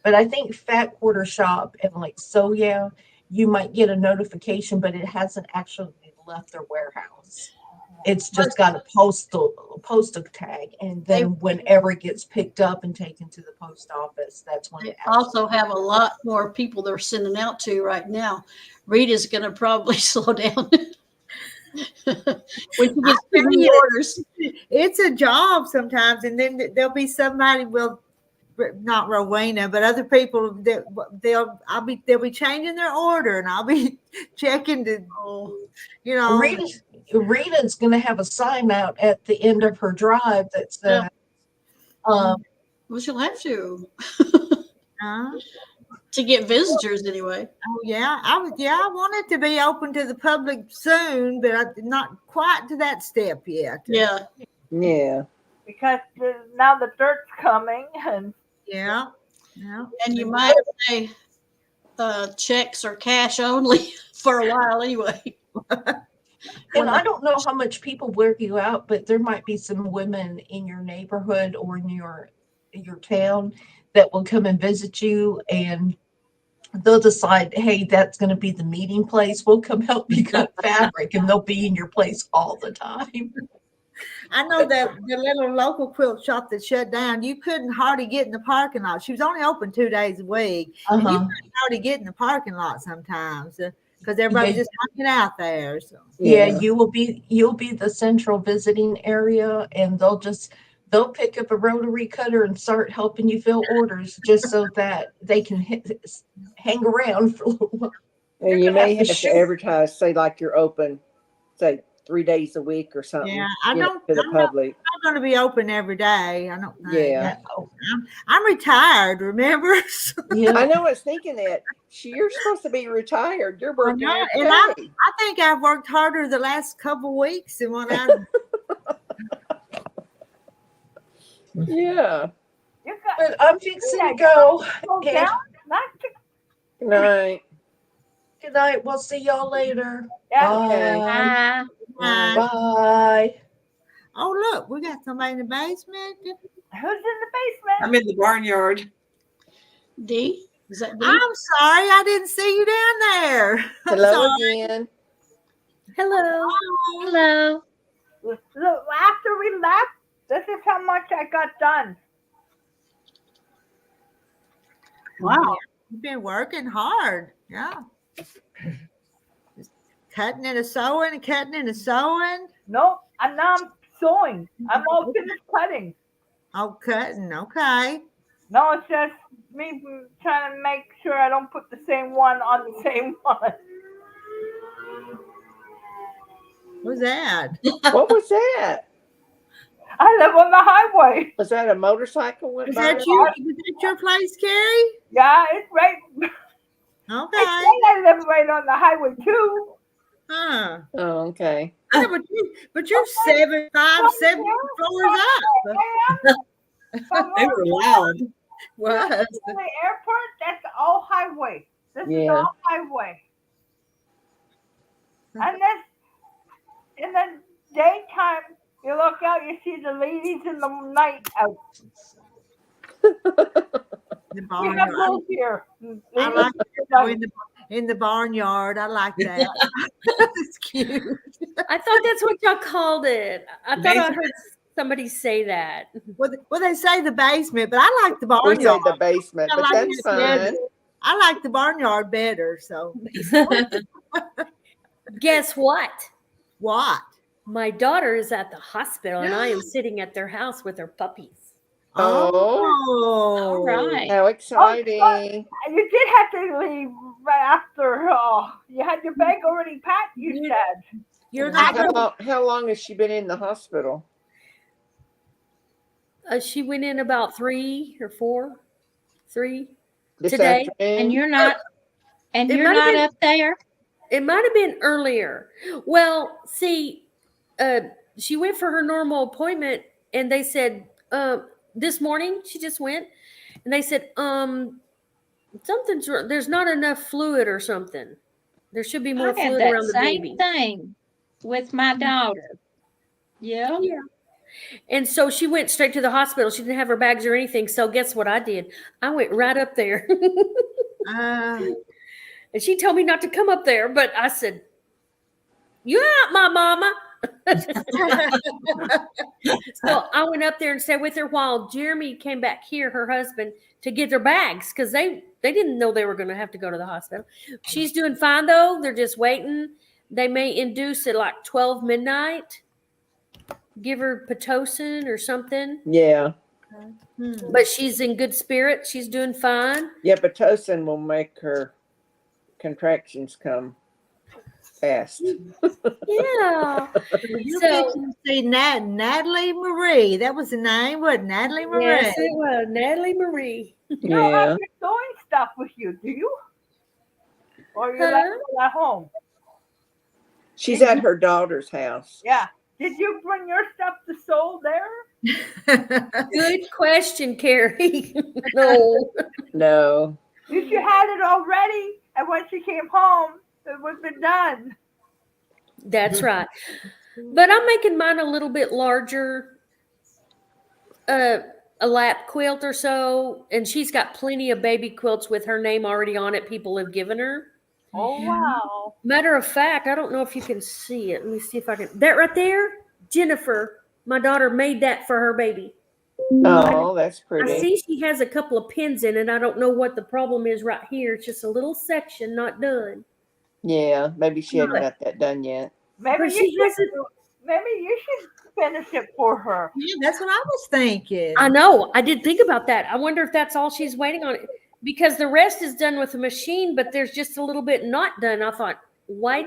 But I think Fat Quarter Shop and like Soya, you might get a notification, but it hasn't actually left their warehouse. It's just got a postal tag, and then whenever it gets picked up and taken to the post office, that's when They it actually. also have a lot more people they're sending out to right now. Rita's going to probably slow down when she gets too many orders. It's a job sometimes, and then there'll be somebody not Rowena, but other people that they'll be changing their order, and I'll be checking to, you know. Rita's going to have a sign out at the end of her drive that says, Well, she'll have to get visitors anyway. Oh yeah, I want it to be open to the public soon, but I'm not quite to that step yet. Yeah. Because now the dirt's coming, and yeah. And you might say checks or cash only for a while anyway. and I don't know how much people wear you out, but there might be some women in your neighborhood or in your town that will come and visit you, and they'll decide, hey, that's going to be the meeting place. We'll come help you cut fabric, and they'll be in your place all the time. I know that the little local quilt shop that shut down, you couldn't hardly get in the parking lot. She was only open 2 days a week, and you couldn't hardly get in the parking lot sometimes because everybody's just hanging out there. So you'll be the central visiting area, and they'll pick up a rotary cutter and start helping you fill orders just so that they can hang around for a little while. And you may have to advertise, say like you're open, say 3 days a week or something. Yeah, to the public. I'm going to be open every day. I don't think. Yeah. I'm retired, remember? Yeah. I know. I was thinking that you're supposed to be retired. You're working every day. I think I've worked harder the last couple weeks than what I've. Yeah. But I'm fixing to go. Good night. Good night. We'll see y'all later. Bye. Bye. Oh, look, we got somebody in the basement. Who's in the basement? I'm in the barnyard. D? Is that D? I'm sorry, I didn't see you down there. I'm Hello sorry. again. Hello. Hello. Look, after we left, this is how much I got done. Wow. You've been working hard. Yeah. Just cutting and sewing and cutting and sewing. Nope, and now I'm sewing. I'm all finished cutting. Oh, cutting. Okay. No, it's just me trying to make sure I don't put the same one on the same one. What's that? What was that? I live on the highway. Was that a motorcycle went Was by? that you? Was that your place, Carrie? Yeah, it's right. Okay. I live right on the highway too. Huh. Oh, okay. Yeah, but you're 7 floors up. They were loud. Was. The airport, that's all highway. This is Yeah. all highway. And this, in the daytime, you look out, you see the ladies in the night out. The We barnyard. have those here. I like it. In the barnyard. I like that. It's cute. I thought that's what y'all called it. I thought I heard somebody say that. Well, they say the basement, but I like the We say barnyard. the basement, I but like that's it better. fine. I like the barnyard better. So Guess what? what? My daughter is at the hospital and I am sitting at their house with her puppies. Oh, All right. how exciting. You did have to leave right after. You had your bag already packed, you said. You're not. How long has she been in the hospital? She went in about 3 or 4, 3 This today. afternoon. And you're not, and It you're might have not been- up there? It might have been earlier. Well, see, she went for her normal appointment, and they said this morning she just went, and they said something's wrong. There's not enough fluid or something. There should be more I had fluid that around the same baby. thing with my daughter. Yeah. Yeah. And so she went straight to the hospital. She didn't have her bags or anything. So guess what I did? I went right up there. And she told me not to come up there, but I said, "You're not my mama." So I went up there and stayed with her while Jeremy came back here, her husband, to get their bags because they didn't know they were going to have to go to the hospital. She's doing fine though. They're just waiting. They may induce at like 12 midnight. Give her Pitocin or something. Yeah. But she's in good spirit. She's doing fine. Yeah, Pitocin will make her contractions come fast. Yeah. You So- fixing to see Natalie Marie. That was the name, what? Natalie Marie. Yes, it was Natalie Marie. No, Yeah. I'm just doing stuff with you. Do you? Or you're Huh? at home? She's at her daughter's house. Yeah. Did you bring your stuff to Seoul there? Good question, Carrie. No. No. If you had it already, and when she came home, it would have been done. That's right. But I'm making mine a little bit larger, a lap quilt or so, and she's got plenty of baby quilts with her name already on it. People have given her. Oh wow! Matter of fact, I don't know if you can see it. Let me see if I can. That right there, Jennifer, my daughter made that for her baby. Oh, that's I pretty. see she has a couple of pins in it. I don't know what the problem is right here. It's just a little section not done. Yeah, maybe she hadn't got that done yet. Maybe But she you should. hasn't. Maybe you should finish it for her. Yeah, that's what I was thinking. I know. I did think about that. I wonder if that's all she's waiting on. Because the rest is done with the machine, but there's just a little bit not done. I thought, why?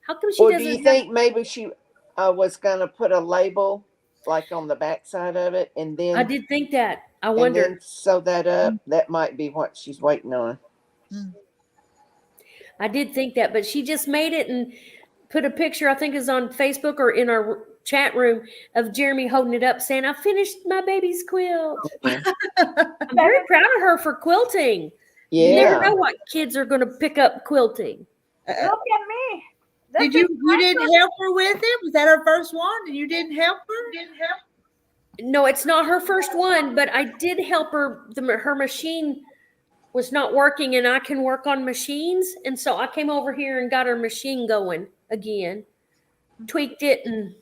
How come she Or doesn't? do you have- think maybe she was going to put a label like on the backside of it and then I did think that. I and wonder. then sew that up? That might be what she's waiting on. I did think that, but she just made it and put a picture. I think is on Facebook or in our chat room of Jeremy holding it up, saying, "I finished my baby's quilt." I'm very proud of her for quilting. You never Yeah. know what kids are going to pick up quilting. Look at me. This Did you? is You my didn't help her with it? Was that her first one? And you didn't help her? No, it's not her first one, but I did help her. Her machine was not working, and I can work on machines. And so I came over here and got her machine going again, tweaked it, and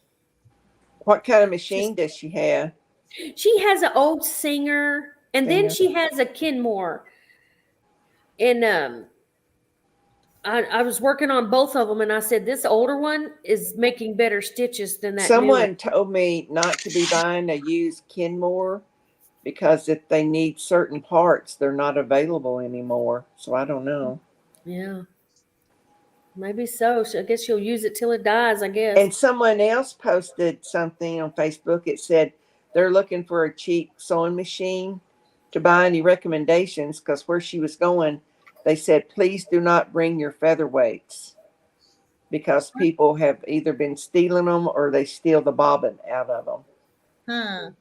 What kind of machine does she have? she has an old Singer, and then Singer. she has a Kenmore. And I was working on both of them, and I said this older one is making better stitches than that. new Someone one. told me not to be buying a used Kenmore because if they need certain parts, they're not available anymore. So I don't know. Yeah, maybe so. I guess she'll use it till it dies. I guess. And someone else posted something on Facebook. It said they're looking for a cheap sewing machine to buy. Any recommendations? Because where she was going, they said, please do not bring your featherweights because people have either been stealing them or they steal the bobbin out of them. Huh.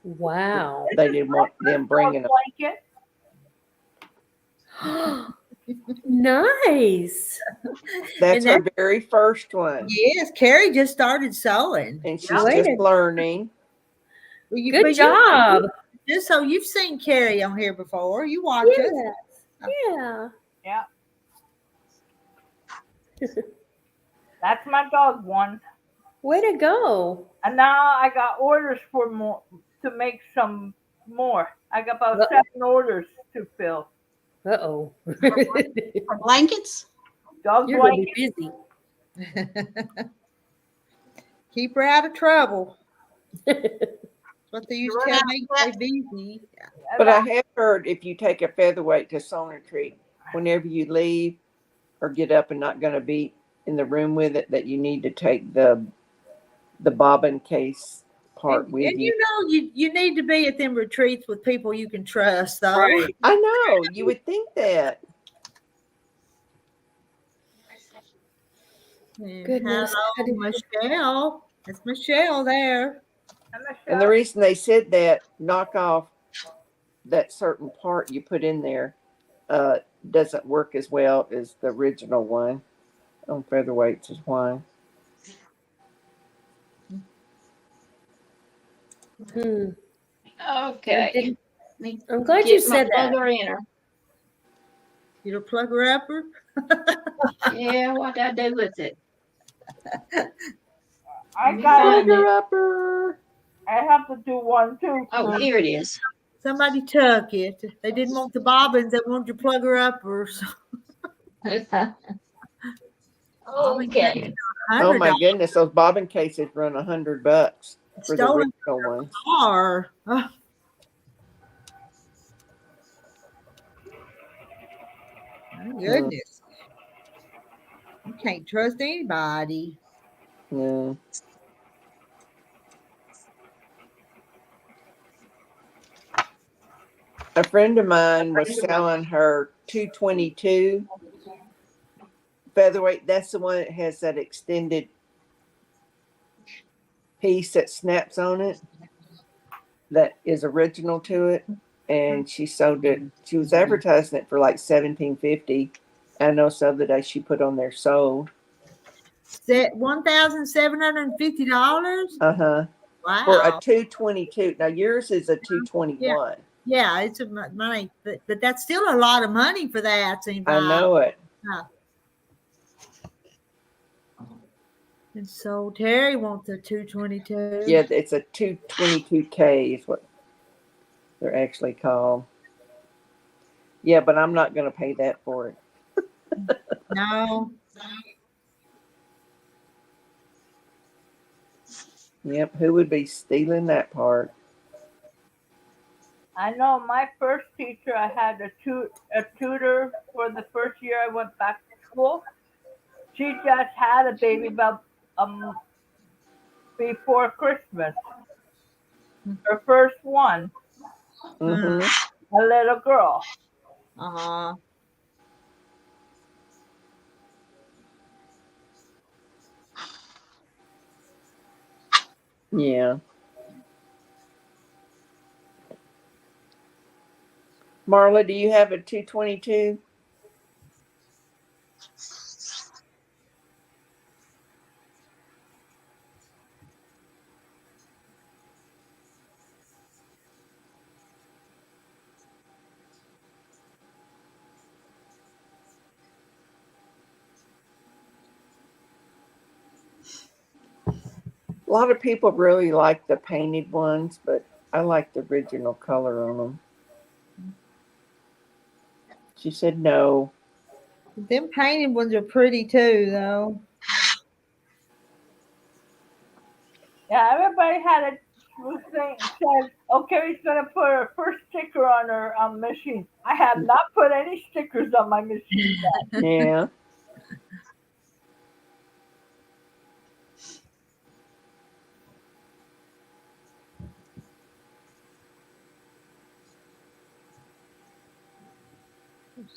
Wow. They didn't want them bringing them. blanket. Nice. That's And her very first one. Yes, Carrie just started sewing. And she's Way just to- learning. Well, you- Good but you- job. Just so you've seen Carrie on here before. You watch us. Yeah. Yeah. That's my dog one. Way to go. And now I got orders for more to make some more. I got about Uh- 7 orders to fill. Uh-oh. For blankets? Dog You're going to blanket. be busy. Keep her out of trouble. What they used to tell me, stay busy. But I have heard if you take a featherweight to sewing retreat, whenever you leave or get up and not going to be in the room with it, that you need to take the bobbin case part And with you. you know, you need to be at them retreats with people you can trust, though. Right. I know. You would think that. And Goodness. hello, Michelle. It's Michelle there. And the reason they said that, knock off that certain part you put in there, doesn't work as well as the original one on Featherweights is why. Hmm. Okay. I'm glad you Get my said that. plugger in her. You don't plug her upper? Yeah, what do I do with it? I Let me got find Plugger it. upper. I have to do one too. Oh, here it is. Somebody took it. They didn't want the bobbins. They wanted to plug her uppers. Okay. Oh my goodness, those bobbin cases run $100 for the Stolen original ones. car. Oh. My goodness. You can't trust anybody. Yeah. A friend of mine was selling her 222 featherweight. That's the one that has that extended piece that snaps on it. That is original to it. And she sold it. She was advertising it for like $17.50. I know some of the day she put on there sold. $1,750. Uh-huh. Wow. For a 222. Now yours is a 221. Yeah, it's a money, but that's still a lot of money for that. I know it. And so Terry wants a 222. Yeah, it's a 222K is what they're actually called. Yeah, but I'm not going to pay that for it. No. Yep, who would be stealing that part? I know my first teacher, I had a tutor for the first year I went back to school. She just had a baby about before Christmas. Her first one. Mm-hmm. A little girl. Uh-huh. Yeah. Marla, do you have a 222? A lot of people really like the painted ones, but I like the original color on them. She said no. Them painted ones are pretty too, though. Yeah, everybody had a thing said, okay, he's gonna put her first sticker on her machine. I have not put any stickers on my machine yet. Yeah.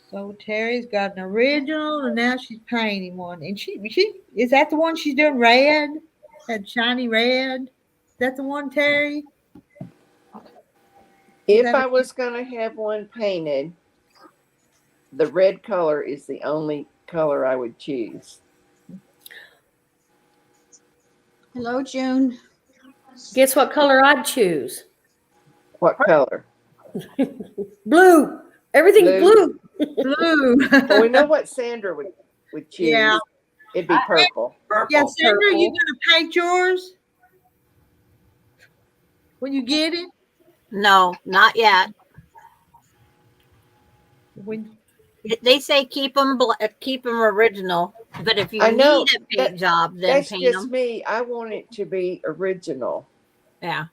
So Terry's got an original, and now she's painting one. And she is that the one she's doing red? That shiny red? Is that the one, Terry? If I was going to have one painted, the red color is the only color I would choose. Hello, June. Guess what color I'd choose? What color? Blue. Everything's blue. Blue. Well, we know what Sandra would choose. Yeah. It'd be purple. Yeah, Sandra, Purple. you gonna paint yours when you get it? No, not yet. When They say keep them original, but if you I know, need a paint job, then That's paint just them. me. I want it to be original. Yeah.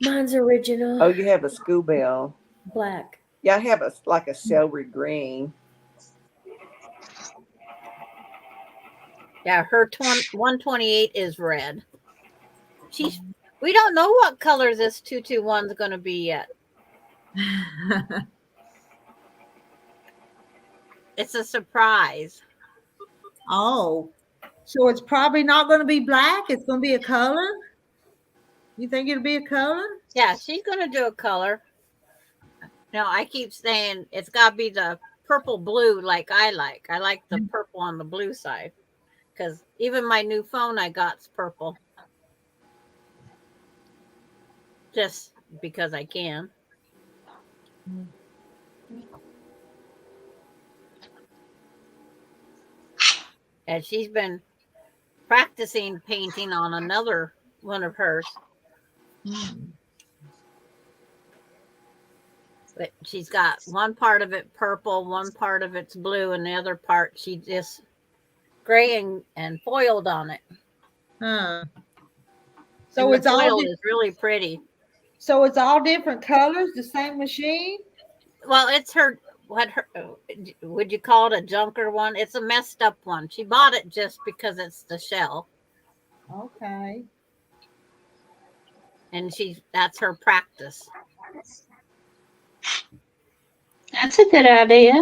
Mine's original. Oh, you have a school bell. Black. Yeah, I have a celery green. Yeah, her 128 is red. We don't know what color this 221's going to be yet. It's a surprise. Oh, so it's probably not going to be black. It's going to be a color. You think it'll be a color? Yeah, she's going to do a color. No, I keep saying it's got to be the purple blue like I like. I like the purple on the blue side because even my new phone I got's purple. Just because I can. And she's been practicing painting on another one of hers. But she's got one part of it purple, one part of it's blue, and the other part she just graying and foiled on it. Huh. So So it's all foil is really pretty. so it's all different colors, the same machine? Well, it's her. What her? Would you call it a junker one? It's a messed up one. She bought it just because it's the shell, Okay. and that's her practice. That's a good idea.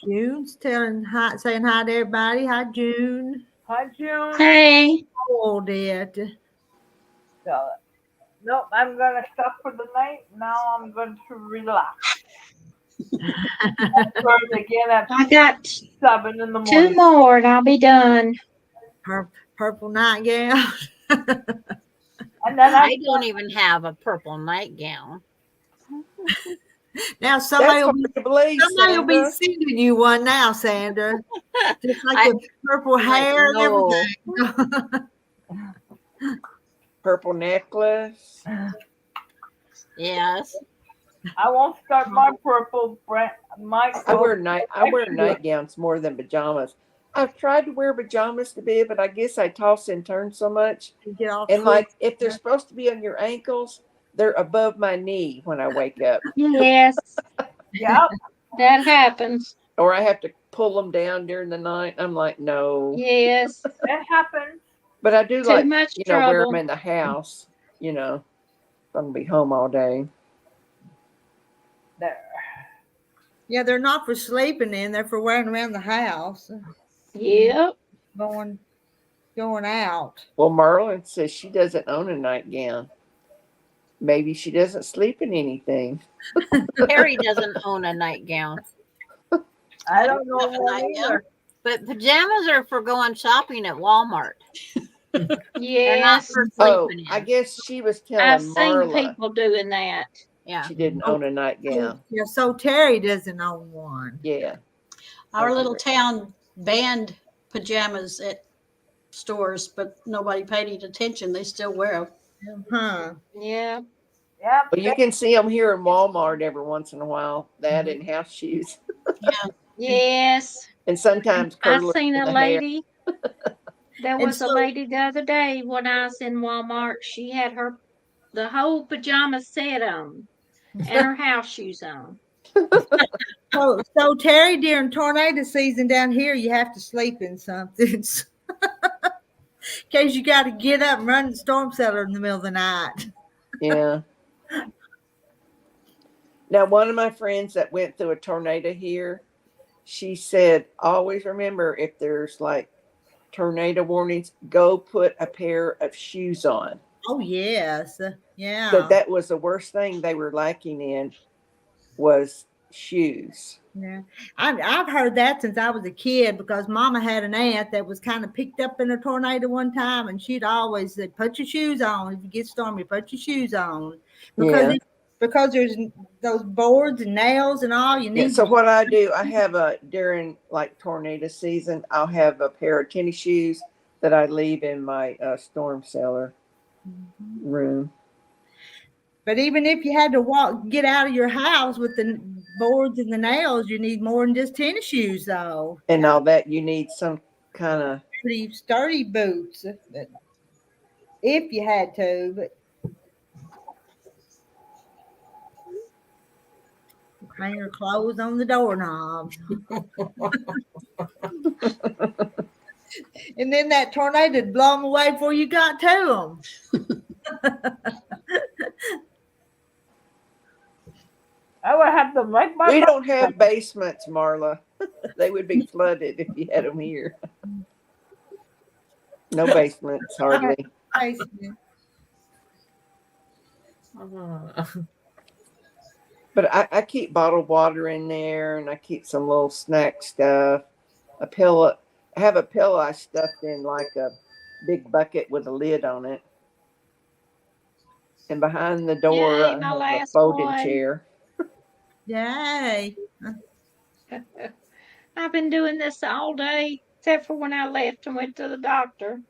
June's saying hi to everybody. Hi, June. Hi, June. Hey, Oh, Dad. So, nope, I'm gonna stop for the night. Now I'm going to relax. Start again at I got 7 in the two morning. more and I'll be done. Purple nightgown. And then I don't even have a purple nightgown. Now somebody That's will hard be, to believe, somebody will be Sandra. sending you one now, Sandra. Just like with purple hair and no. everything. Purple necklace. Yes. I won't start my purple I wear nightgowns more than pajamas. I've tried to wear pajamas to bed, but I guess I toss and turn so much. You get all And like, twisted. if they're supposed to be on your ankles, they're above my knee when I wake up, Yes, Yep. that happens. or I have to pull them down during the night. I'm like, no. Yes, That happens. But I do too like, much wear them trouble. in the house. If I'm gonna be home all day. There. Yeah, they're not for sleeping in. They're for wearing around the house, Yep. going out. Well, Marlon says she doesn't own a nightgown. Maybe she doesn't sleep in anything. Terry doesn't own a nightgown. I don't know Have a one nightgown. either. But pajamas are for going shopping at Walmart. They're not Yes. for Oh, sleeping in. I guess she was I've telling seen Marla people doing that. Yeah. she didn't own a nightgown. Yeah, so Terry doesn't own one. Yeah. Our little town banned pajamas at stores, but nobody paid any attention. They still wear them. Huh. Yeah. Yeah. Well, you can see them here in Walmart every once in a while. That and house shoes, Yes. and sometimes I curling seen a the hair. lady. There And was a so- lady the other day when I was in Walmart. She had the whole pajama set on and her house shoes on. So Terry, during tornado season down here, you have to sleep in something. In case you got to get up and run the storm cellar in the middle of the night. Yeah. Now, one of my friends that went through a tornado here, she said, always remember if there's like tornado warnings, go put a pair of shoes on. Oh yes, yeah. So that was the worst thing they were lacking in was shoes. Yeah, I've heard that since I was a kid because Mama had an aunt that was kind of picked up in a tornado one time, and she'd always say, "Put your shoes on. If you get stormy, put your shoes on," because Yeah. because there's those boards and nails and all you Yeah, need. so what I do, I have during like tornado season, I'll have a pair of tennis shoes that I leave in my storm cellar room. But even if you had to get out of your house with the boards and the nails, you need more than just tennis shoes, though. And all that, you need some kind of, Pretty sturdy boots, if you had to. But hang her clothes on the doorknob. And then that tornado would blow them away before you got to them. I would have to make my. We don't have basements, Marla. They would be flooded if you had them here. No basements, hardly. But I keep bottled water in there, and I keep some little snack stuff. A pillow. I have a pillow I stuffed in like a big bucket with a lid on it. And behind the door, Yay, I my have a last folding one. chair. Yay. I've been doing this all day, except for when I left and went to the doctor.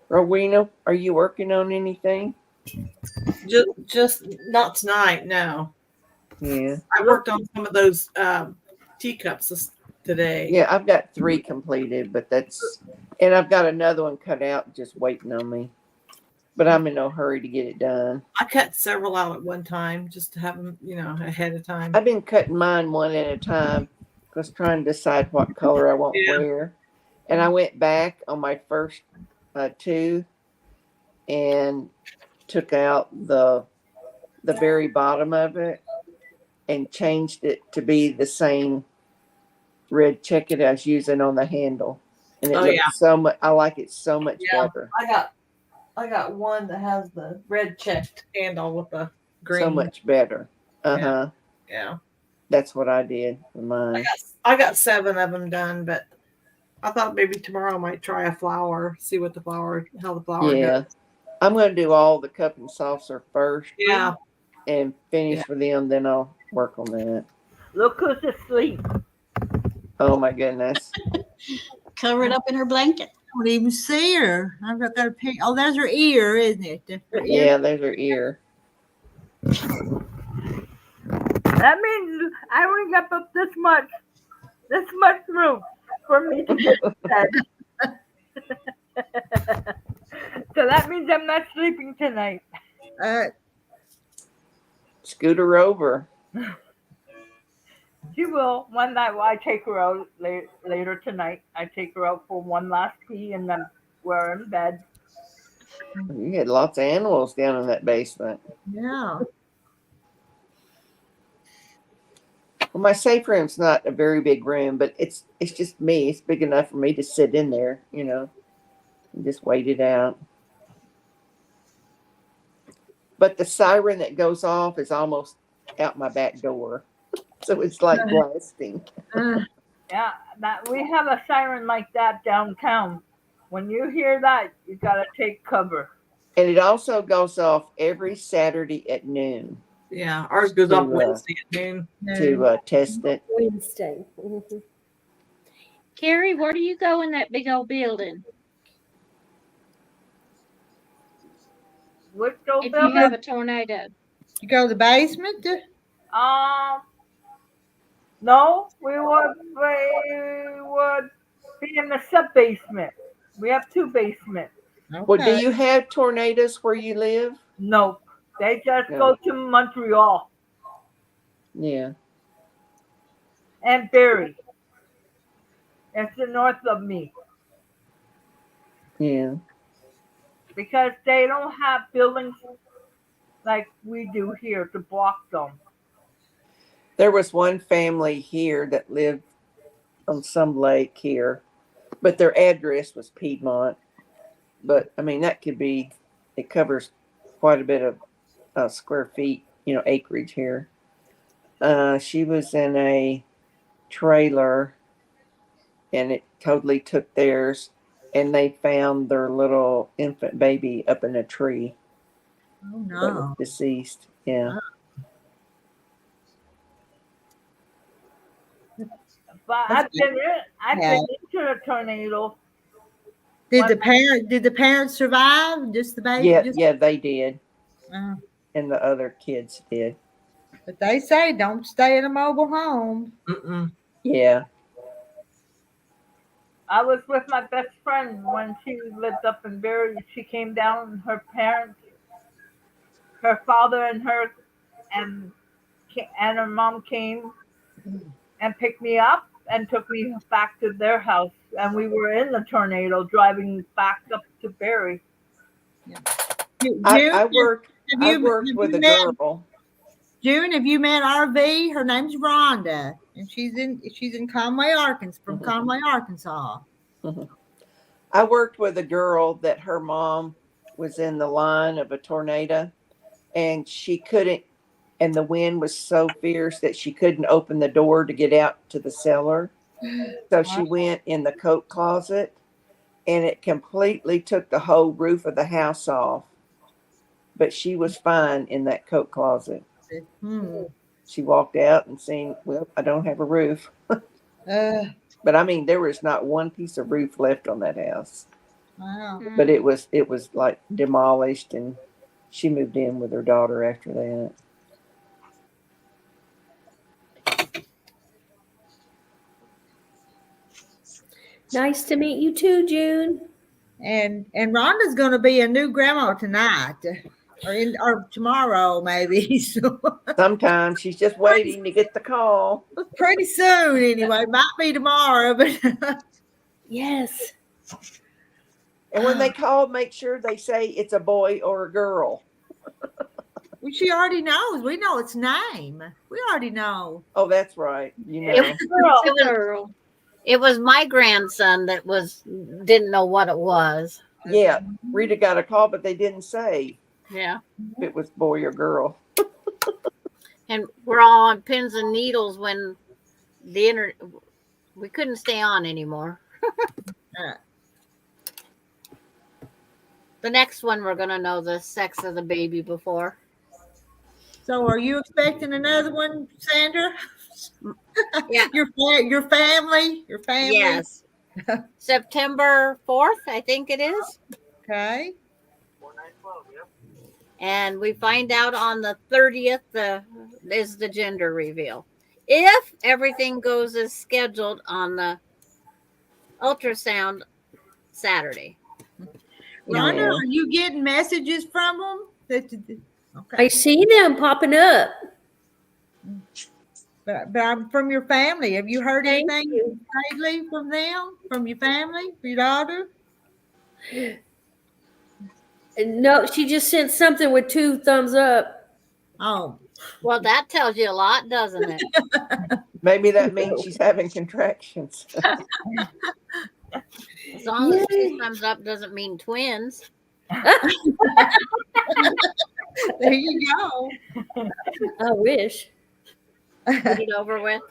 Rowena, are you working on anything? Just not tonight. No, Yeah. I worked on some of those teacups today. Yeah, I've got 3 completed, but and I've got another one cut out just waiting on me. But I'm in no hurry to get it done. I cut several out at one time just to have them, ahead of time. I've been cutting mine one at a time because trying to decide what color I want to wear. And I went back on my first 2 and took out the very bottom of it and changed it to be the same red checket I was using on the handle. And it looks so much. I like it so much better. I got one that has the red checked handle with the green. So much better. Yeah. That's what I did for mine. I got 7 of them done, but I thought maybe tomorrow I might try a flower, see what how the flower Yeah. goes. I'm going to do all the cup and saucer first. Yeah. And finish with them, then I'll work on that. Look who's asleep. Oh my goodness. Covered up in her blanket. I don't even see her. I've got a picture. Oh, there's her ear, isn't it? Her ear. Yeah, there's her ear. That means I only got up this much room for me to get to bed. So that means I'm not sleeping tonight. Scoot her over. She will. One night I take her out later tonight. I take her out for one last pee and then we're in bed. You had lots of animals down in that basement. Yeah. Well, my safe room's not a very big room, but it's just me. It's big enough for me to sit in there, and just wait it out. But the siren that goes off is almost out my back door. So it's like blasting. Yeah, we have a siren like that downtown. When you hear that, you gotta take cover. And it also goes off every Saturday at noon. Yeah, ours goes off Wednesday at noon. To test it. Wednesday. Mm-hmm. Carrie, where do you go in that big old building? Which old If building? you have a tornado. You go to the basement? No, we would be in the sub basement. We have 2 basements. Okay. Well, do you have tornadoes where you live? No, they just go to Montreal Yeah. and Barrie. It's the north of me Yeah. because they don't have buildings like we do here to block them. There was one family here that lived on some lake here, but their address was Piedmont. But I mean, that could be, it covers quite a bit of square feet, acreage here. She was in a trailer and it totally took theirs, and they found their little infant baby up in a tree. Oh, That was no. deceased. Yeah. But I've been into a tornado. Did the parents survive? Just the baby? Yeah, they did. Uh, And the other kids did. but they say don't stay in a mobile home. Mm-mm. Yeah. I was with my best friend when she lived up in Barry. She came down, her parents, her father and her, and her mom came and picked me up and took me back to their house. And we were in the tornado driving back up to Barry. I worked with a girl. June, have you met RV? Her name's Rhonda, and she's in Conway, Arkansas, from Conway, Arkansas. I worked with a girl that her mom was in the line of a tornado, and she couldn't, and the wind was so fierce that she couldn't open the door to get out to the cellar. So she went in the coat closet, and it completely took the whole roof of the house off. But she was fine in that coat closet. She walked out and seen, well, I don't have a roof. But I mean, there was not one piece of roof left on that house. Wow. But it was like demolished, and she moved in with her daughter after that. Nice to meet you too, June. And Rhonda's going to be a new grandma tonight, or tomorrow maybe. So sometimes she's just waiting to get the call. Pretty soon, anyway. Might be tomorrow, but yes. And when they call, make sure they say it's a boy or a girl. Well, she already knows. We know its name. We already know. Oh, that's right. You know. It was my grandson that didn't know what it was. Yeah, Rita got a call, but they didn't say. Yeah, if it was boy or girl. And we're all on pins and needles when we couldn't stay on anymore. The next one, we're gonna know the sex of the baby before. So, are you expecting another one, Sandra? Yeah. Your family? Yes. September 4th, I think it is. Okay. And we find out on the 30th is the gender reveal. If everything goes as scheduled on the ultrasound Saturday. Rhonda, are you getting messages from them? Okay. I see them popping up. But from your family, have you heard anything lately from them? From your family, from your daughter? No, she just sent something with 2 thumbs up. Oh, well, that tells you a lot, doesn't it? Maybe that means she's having contractions. As long as 2 thumbs up doesn't mean twins. There you go. I wish. Get it over with.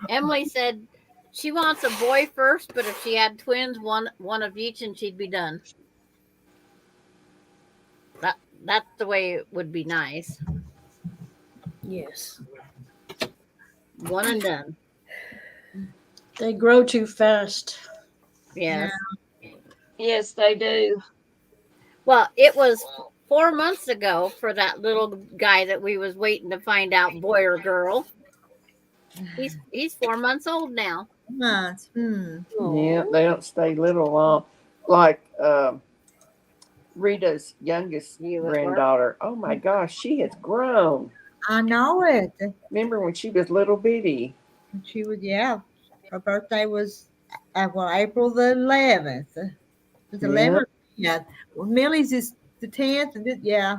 Emily said she wants a boy first, but if she had twins, one of each, and she'd be done. That's the way it would be nice. Yes. One and done. They grow too fast. Yes. Yes, they do. Well, it was 4 months ago for that little guy that we was waiting to find out, boy or girl. He's 4 months old now. Months. Yeah, they don't stay little long. Like Rita's youngest granddaughter. Oh my gosh, she has grown. I know it. Remember when she was little bitty? She was, yeah. Her birthday was April the 11th. It was 11th. Yeah. Well, Millie's is the 10th, and yeah.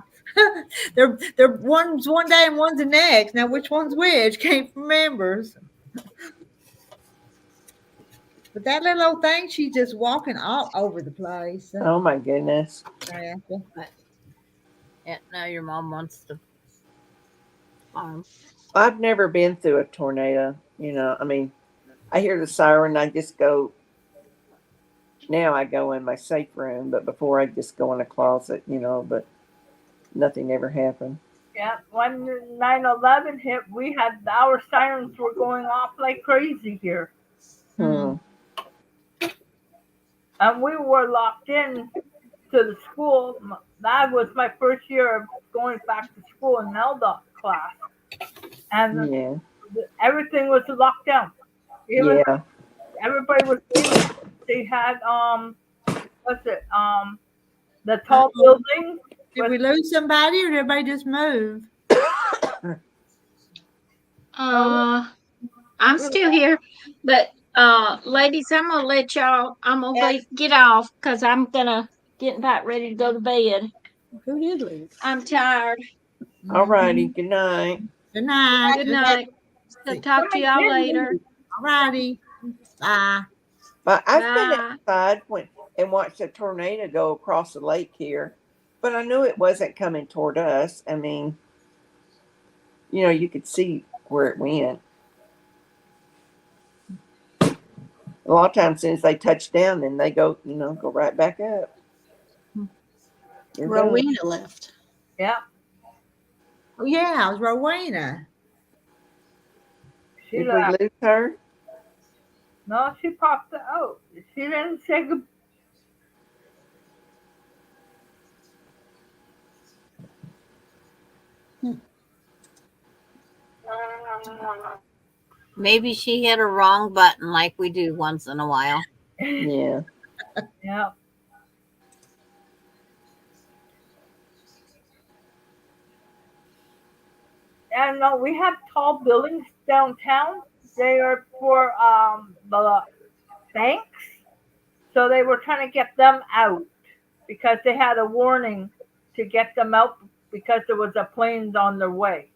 they're one's one day and one's the next. Now which one's which? Can't remember. But that little old thing, she's just walking all over the place. Oh my goodness. Yeah, now your mom wants to. I've never been through a tornado. You know, I mean, I hear the siren, I just go. Now I go in my safe room, but before I just go in a closet, you know, but nothing ever happened. Yeah, when 9/11 hit, our sirens were going off like crazy here. And we were locked in to the school. That was my first year of going back to school in LDOT class. And everything was locked down. Even Yeah. everybody was leaving. They had what's it? The tall building. Did we lose somebody or did everybody just move? I'm still here, but ladies, I'm gonna let y'all. I'm gonna get off because I'm gonna get about ready to go to bed. Who did leave? I'm tired. All righty. Good night. Good night. Good night. I'll talk to y'all later. All righty. Bye. But I've been Bye. outside and watched a tornado go across the lake here, but I knew it wasn't coming toward us. I mean, you could see where it went. A lot of times, as soon as they touch down, then they go right back up. They're done. Rowena left. Yeah. Oh, yeah, it was Rowena. She Did we left. lose her? No, she popped out. She didn't say good. Maybe she hit a wrong button like we do once in a while. Yeah. Yeah. And no, we have tall buildings downtown. They are for the banks. So they were trying to get them out because they had a warning to get them out because there was a planes on their way.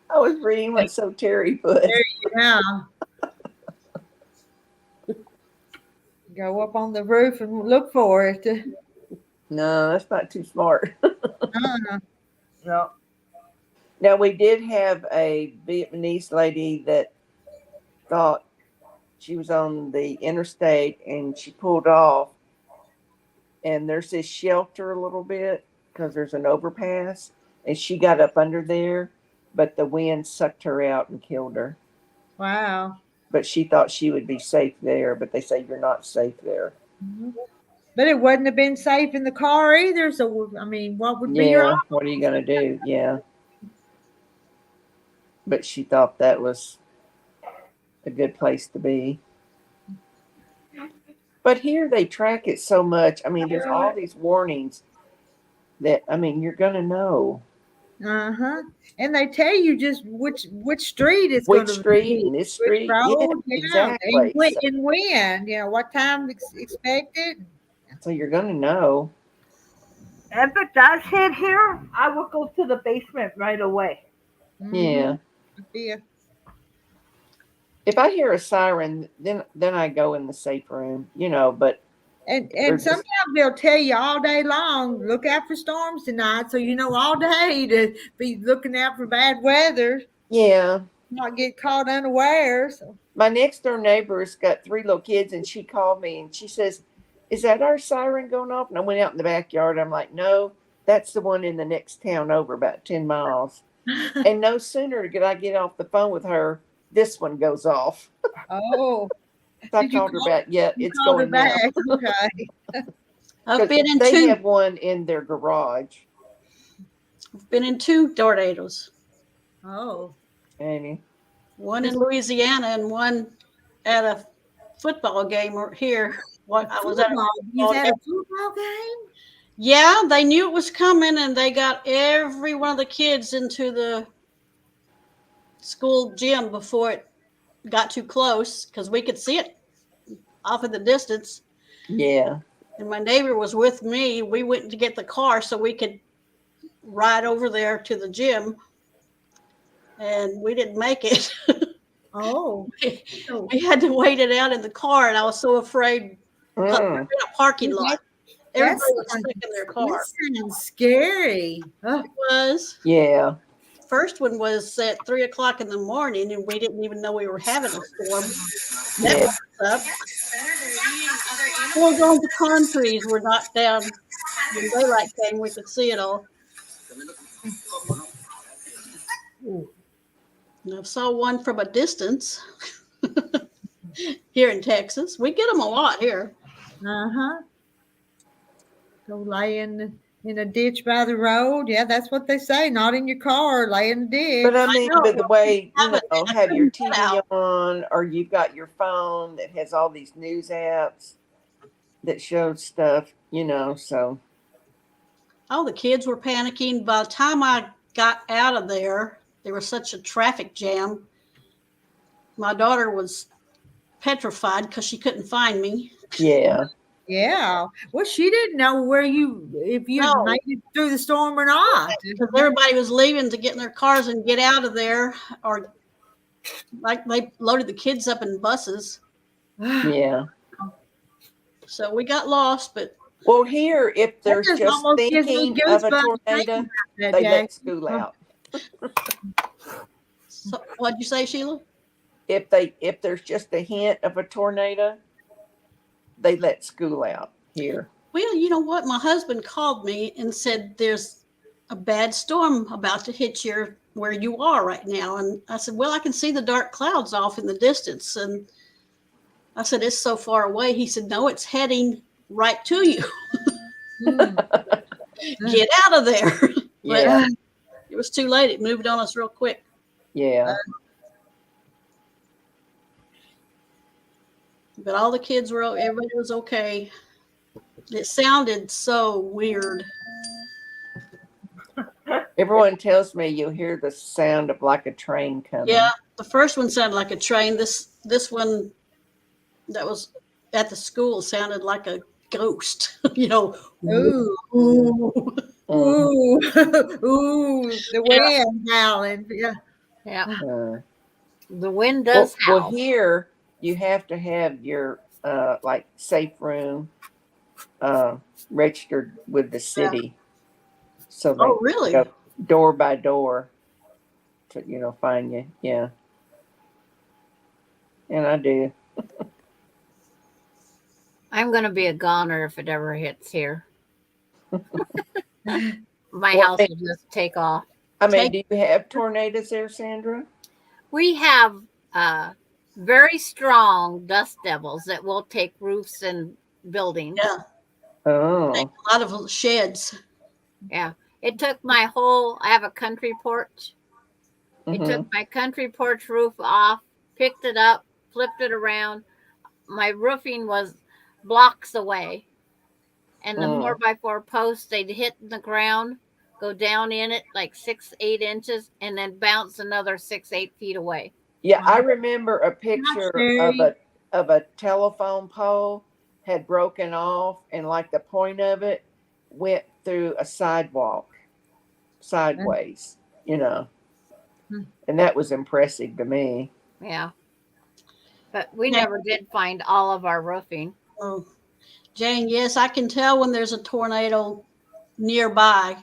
I was reading what So Terry put. There you go. Go up on the roof and look for it. No, that's not too smart. No. Now, we did have a Vietnamese lady that thought she was on the interstate and she pulled off. And there's this shelter a little bit because there's an overpass. And she got up under there, but the wind sucked her out and killed her. Wow. But she thought she would be safe there, but they say you're not safe there. But it wouldn't have been safe in the car either. So, I mean, what would be your Yeah, what are you going to do? Yeah. But she thought that was a good place to be. But here they track it so much. I mean, there's all these warnings that, I mean, you're going to know. Uh-huh. And they tell you just which street it's Which going to street be. and this Which street. road, Yeah, yeah. exactly. And when, what time expected. So you're going to know. If it does hit here, I will go to the basement right away. Yeah. Yeah. If I hear a siren, then I go in the safe room, but And just- sometimes they'll tell you all day long, look out for storms tonight. So all day to be looking out for bad weather, yeah. not get caught unaware. So My next door neighbor's got 3 little kids, and she called me and she says, "Is that our siren going off?" And I went out in the backyard. I'm like, "No, that's the one in the next town over, about 10 miles." And no sooner did I get off the phone with her, this one goes off. oh, I Did you called her call- back. Yeah, you it's called her going now. back. Okay. I've been in They two. have one in their garage. I've been in 2 tornadoes. Oh. Amy. One in Louisiana and one at a football game here. I was at Football. You was at a football game? Yeah, they knew it was coming and they got every one of the kids into the school gym before it got too close because we could see it off in the distance. Yeah. And my neighbor was with me. We went to get the car so we could ride over there to the gym. And we didn't make it. Oh. We had to wait it out in the car, and I was so afraid. We're in a parking lot. Everybody was stuck in their car. That sounds scary. Oh. It was. Yeah. First one was at 3:00 in the morning, and we didn't even know we were having a storm. That Yeah. was up. 4 zones of palm trees were knocked down. When daylight came, we could see it all. And I saw one from a distance here in Texas. We get them a lot here. Uh-huh. Go lay in in a ditch by the road. Yeah, that's what they say. Not in your car, lay in a ditch. But I mean, know. but the way, you know, I have your couldn't get TV out. on, or you've got your phone that has all these news apps that show stuff, you know, so. Oh, the kids were panicking. By the time I got out of there was such a traffic jam. My daughter was petrified because she couldn't find me. Yeah. Yeah. Well, she didn't know if you No. made it through the storm or not. Because everybody was leaving to get in their cars and get out of there, or like they loaded the kids up in buses. Yeah. So we got lost, but Well, here, if there's just just almost gives me thinking of a goosebumps tornado, thinking that, they Jay. let school out. so, what'd you say, Sheila? If there's just a hint of a tornado, they let school out here. Well, you know what? My husband called me and said there's a bad storm about to hit where you are right now. And I said, well, I can see the dark clouds off in the distance. And I said, it's so far away. He said, no, it's heading right to you. Get out of there. But Yeah. it was too late. It moved on us real quick. Yeah. But all the kids everybody was okay. It sounded so weird. Everyone tells me you'll hear the sound of like a train coming. Yeah, the first one sounded like a train. This one that was at the school sounded like a ghost. You know. Ooh. Ooh. Ooh. Ooh. The wind howling. Yeah. Yeah. Uh, The wind does well, howl. here you have to have your like safe room registered with the city, so they Oh, really? go door by door to find you. Yeah, and I do. I'm going to be a goner if it ever hits here. My Well, house will just take off. I mean, do you have tornadoes there, Sandra? We have very strong dust devils that will take roofs and buildings. Yeah. Oh, A lot of sheds. Yeah. It took I have a country porch. It mhm. took my country porch roof off, picked it up, flipped it around. My roofing was blocks away. And the 4x4 posts, they'd hit the ground, go down in it like 6-8 inches, and then bounce another 6-8 feet away. Yeah, I remember a picture of a telephone pole had broken off, and like the point of it went through a sidewalk sideways, and that was impressive to me. Yeah. But we never did find all of our roofing. Oh, Jane, yes, I can tell when there's a tornado nearby.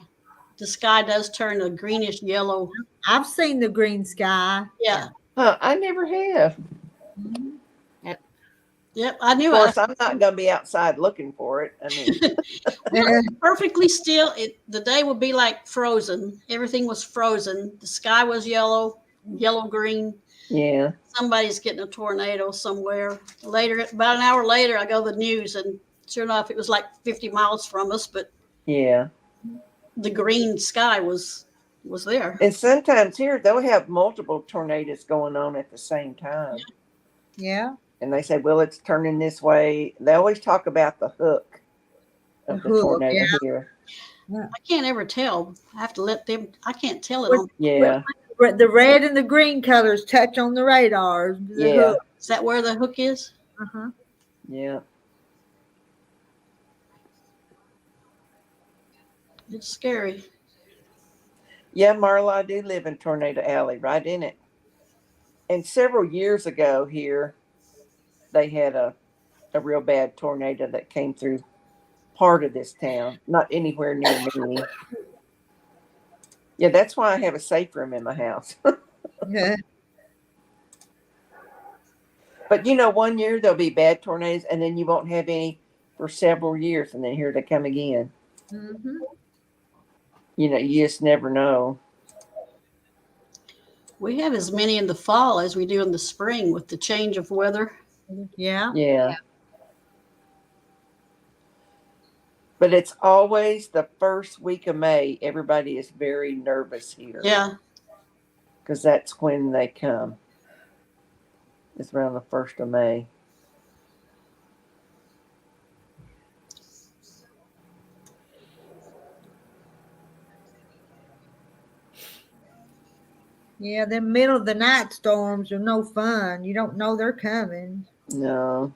The sky does turn a greenish yellow. I've seen the green sky. Yeah. Huh, I never have. Yep, I knew Of it. course, I'm not going to be outside looking for it. I mean, Perfectly still. The day would be like frozen. Everything was frozen. The sky was yellow green. yeah. Somebody's getting a tornado somewhere. Later, about an hour later, I go to the news, and sure enough, it was like 50 miles from us, but Yeah. the green sky was there. And sometimes here they'll have multiple tornadoes going on at the same time. Yeah. And they say, well, it's turning this way. They always talk about the hook of the tornado here. I can't ever tell. I have to let them. I can't tell it. Yeah. The red and the green colors touch on the radar. The Yeah. hook. Is that where the hook is? Uh-huh. Yeah. It's scary. Yeah, Marla, I do live in Tornado Alley, right in it. And several years ago here, they had a real bad tornado that came through part of this town, not anywhere near me. Yeah, that's why I have a safe room in my house. Yeah. But 1 year there'll be bad tornadoes, and then you won't have any for several years, and then here they come again. Mm-hmm. You just never know. We have as many in the fall as we do in the spring with the change of weather. Yeah. Yeah. But it's always the first week of May. Everybody is very nervous here. Yeah. Because that's when they come. It's around the 1st of May. Yeah, the middle of the night storms are no fun. You don't know they're coming. No.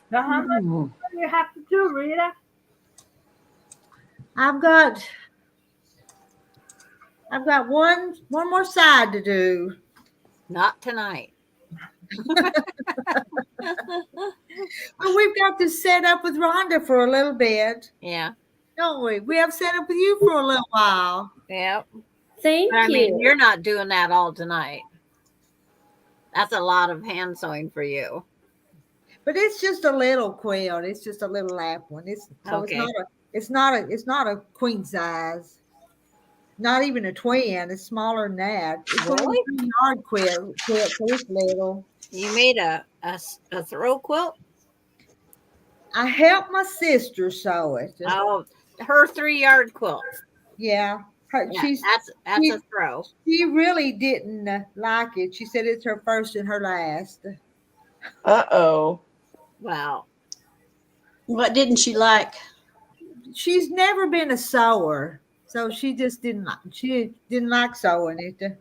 Now, how much do you have to do, Rita? I've got one more side to do. Not tonight. Well, we've got to set up with Rhonda for a little bit, Yeah. don't we? We have set up with you for a little while. Yep. Thank I you. mean, you're not doing that all tonight. That's a lot of hand sewing for you. But it's just a little quilt. It's just a little lap one. Okay. It's not a queen size. Not even a twin. It's smaller than that. It's a Really? 3-yard quilt, so it's little. You made a throw quilt? I helped my sister sew it. Oh, her 3-yard quilt. Yeah. Yeah, that's a throw. She really didn't like it. She said it's her first and her last. Uh-oh. Wow. What didn't she like? She's never been a sewer, so she just didn't like sewing it.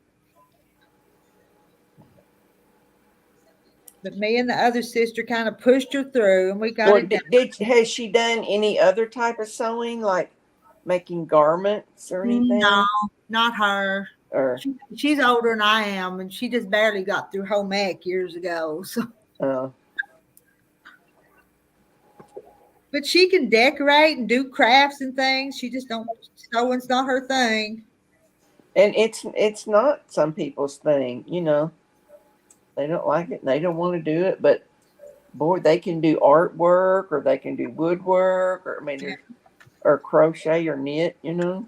But me and the other sister kind of pushed her through, and we got Well, it done. has she done any other type of sewing, like making garments or anything? No, not her. Or She's older than I am, and she just barely got through home ec years ago. So, but she can decorate and do crafts and things. She just don't. Sewing's not her thing. and it's not some people's thing, you know. They don't like it and they don't want to do it, but boy, they can do artwork or they can do woodwork or crochet or knit, you know.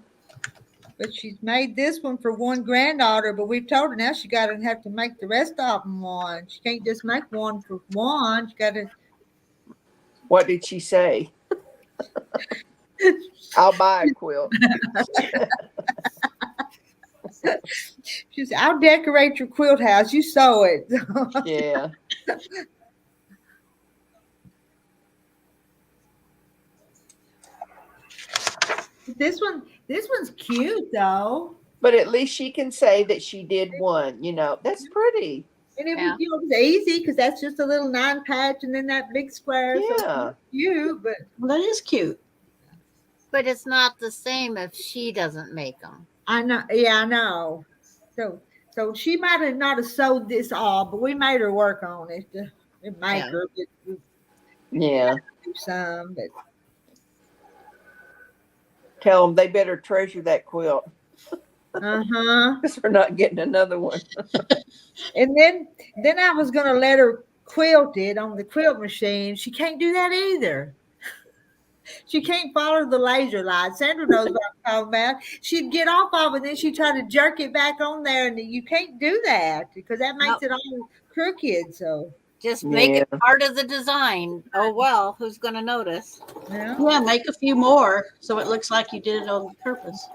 But she's made this one for one granddaughter, but we've told her now she got to have to make the rest of them one. She can't just make one for one. She got to. What did she say? I'll buy a quilt. She said, "I'll decorate your quilt house. You sew it." Yeah. This one's cute though. But at least she can say that she did one, you know. That's pretty. And it was easy because that's just a little 9-patch and then that big square. Yeah. So it's cute, but Well, that is cute. But it's not the same if she doesn't make them. I know. Yeah, I know. So she might have not have sewed this all, but we made her work on it. It make her Yeah. do some, but Tell them they better treasure that quilt. uh-huh. Because we're not getting another one. And then I was gonna let her quilt it on the quilt machine. She can't do that either. She can't follow the laser line. Sandra knows what I'm talking about. She'd get off of it, and then she'd try to jerk it back on there, and you can't do that because that makes it all crooked. So just make it part of the design. Oh well, who's going to notice? Yeah, make a few more so it looks like you did it on purpose.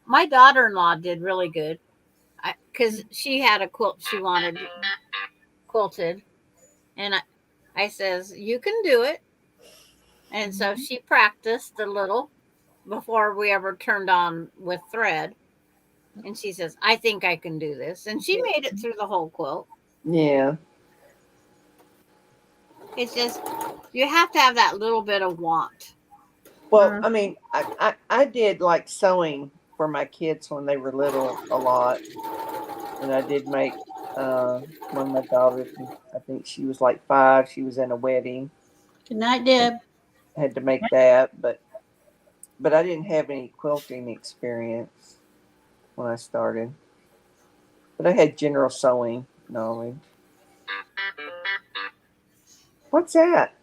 My daughter-in-law did really good because she had a quilt she wanted quilted, and I says, you can do it. And so she practiced a little before we ever turned on with thread. And she says, I think I can do this. And she made it through the whole quilt. Yeah. It's just, you have to have that little bit of want. Well, I mean, I did like sewing for my kids when they were little a lot. And I did make one of my daughters, I think she was like 5. She was in a wedding. Good night, Deb. I had to make that, but I didn't have any quilting experience when I started. But I had general sewing knowledge. What's that?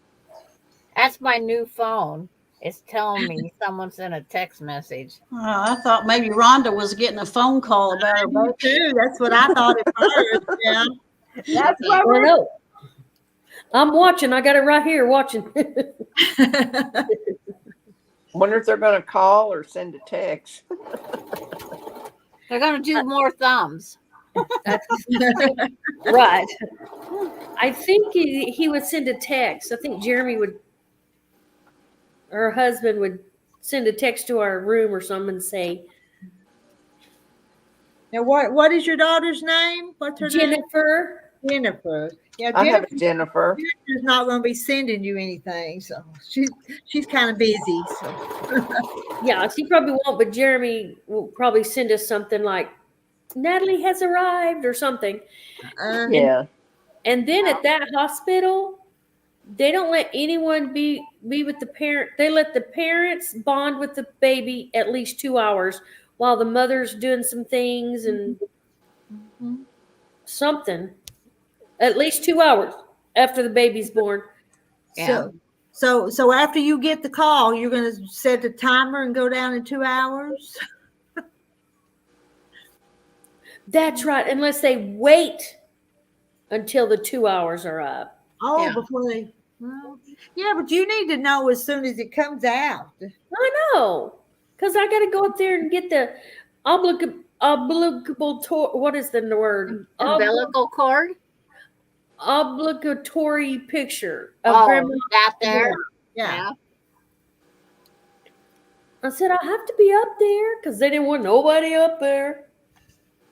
That's my new phone. It's telling me someone sent a text message. I thought maybe Rhonda was getting a phone call about her Me baby. too. That's what I thought at first. Yeah. That's why Well, no. I'm watching. I got it right here watching. Wonder if they're going to call or send a text. They're going to do more thumbs. Right. I think he would send a text. I think Jeremy would, her husband would send a text to our room or something and say, Now, what is your daughter's name? What's her Jennifer. name? Jennifer. Yeah, I have a Jennifer. Jennifer's not going to be sending you anything, so she's kind of busy. So. Yeah, she probably won't, but Jeremy will probably send us something like, Natalie has arrived or something. Yeah. And then at that hospital, they don't let anyone be with the parent. They let the parents bond with the baby at least 2 hours while the mother's doing some things and something. At least 2 hours after the baby's born. Yeah. So after you get the call, you're going to set the timer and go down in 2 hours? That's right, unless they wait until the 2 hours are up. Oh, Yeah. before they. Well, yeah, but you need to know as soon as it comes out. I know, because I got to go up there and get the obligable. What is the word? Umbilical cord? Obligatory picture of Oh, grandma. that there? Yeah. I said I have to be up there because they didn't want nobody up there.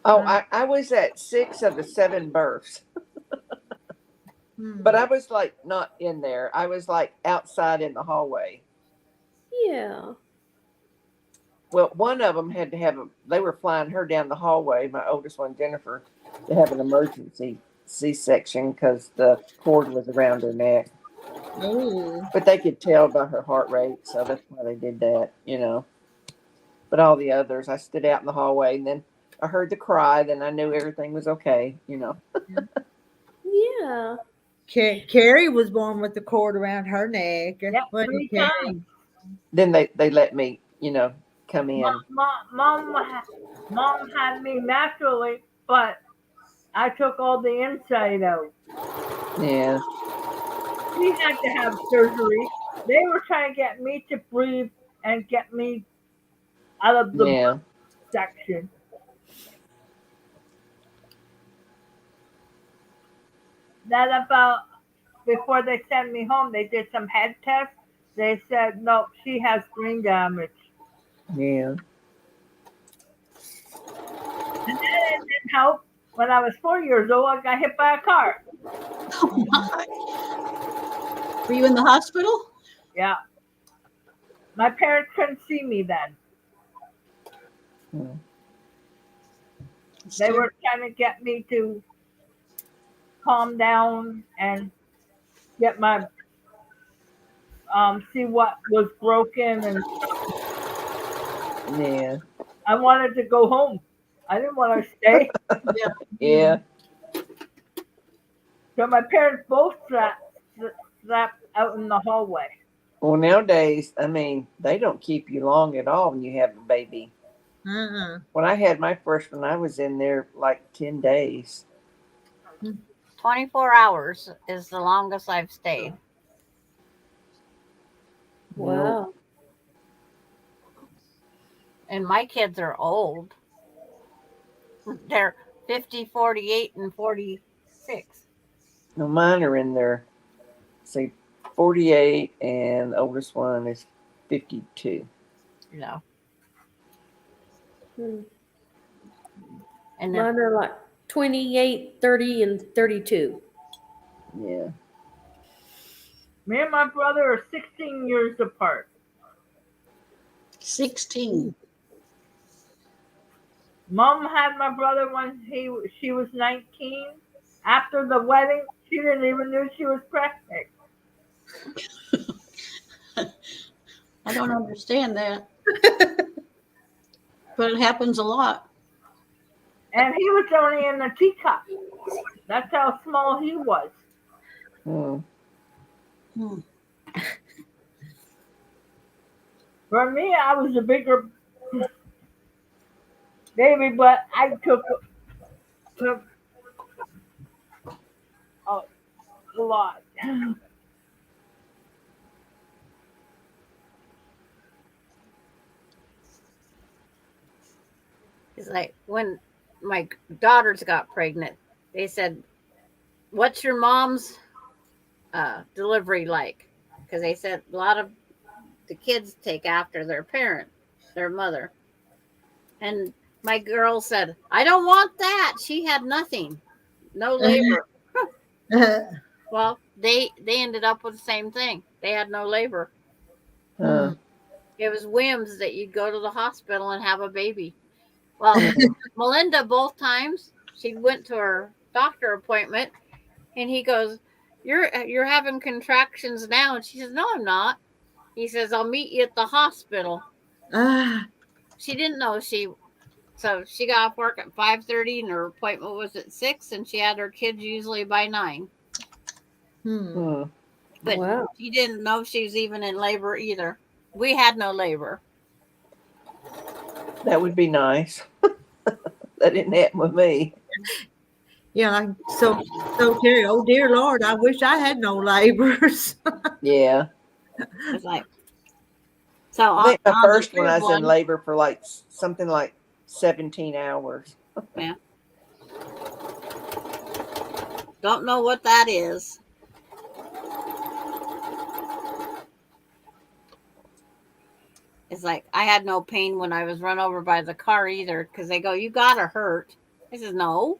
Oh, I was at 6 of the 7 births, but I was like not in there. I was like outside in the hallway. Yeah. Well, one of them had to have they were flying her down the hallway, my oldest one, Jennifer, to have an emergency C-section because the cord was around her neck. Ooh. But they could tell by her heart rate, so that's why they did that, But all the others, I stood out in the hallway, and then I heard the cry, then I knew everything was okay, Yeah. Carrie was born with the cord around her neck. Yep, Wasn't 3 Carrie? times. Then they let me, come in. Mom had me naturally, but I took all the inside out. Yeah. She had to have surgery. They were trying to get me to breathe and get me out of the section. That about before they sent me home, they did some head tests. They said, no, she has brain damage. Yeah. And then it didn't help. When I was 4 years old, I got hit by a car. Oh my. Were you in the hospital? Yeah. My parents couldn't see me then. They were trying to get me to calm down and get my see what was broken, and Yeah. I wanted to go home. I didn't want to stay. Yeah. So my parents both slept out in the hallway. Well, nowadays, they don't keep you long at all when you have a baby. When I had my first one, I was in there like 10 days. 24 hours is the longest I've stayed. Wow. And my kids are old. They're 50, 48, and 46. No, mine are in there, say 48, and the oldest one is 52. And Mine are like 28, 30, and 32. Yeah. Me and my brother are 16 years apart. 16. Mom had my brother when she was 19. After the wedding, she didn't even know she was pregnant. I don't understand that. But it happens a lot. And he was only in the teacup. That's how small he was. For me, I was a bigger baby, but I took a lot. It's like when my daughters got pregnant, they said, "What's your mom's delivery like?" Because they said a lot of the kids take after their parent, their mother. And my girl said, "I don't want that. She had nothing, no labor." Well, they ended up with the same thing. They had no labor. It was whims that you'd go to the hospital and have a baby. Well, Melinda, both times she went to her doctor appointment, and he goes, "You're having contractions now," and she says, "No, I'm not." He says, "I'll meet you at the hospital." She didn't know so she got off work at 5:30, and her appointment was at 6, and she had her kids usually by 9. But Wow. she didn't know she was even in labor either. We had no labor. That would be nice. That didn't happen with me. Yeah, so Terry, oh dear Lord, I wish I had no labors. Yeah. It's like, so I think on my the first one, I third was in labor for like something like 17 hours. Yeah. Don't know what that is. It's like I had no pain when I was run over by the car either, because they go, "You gotta hurt." I says, "No."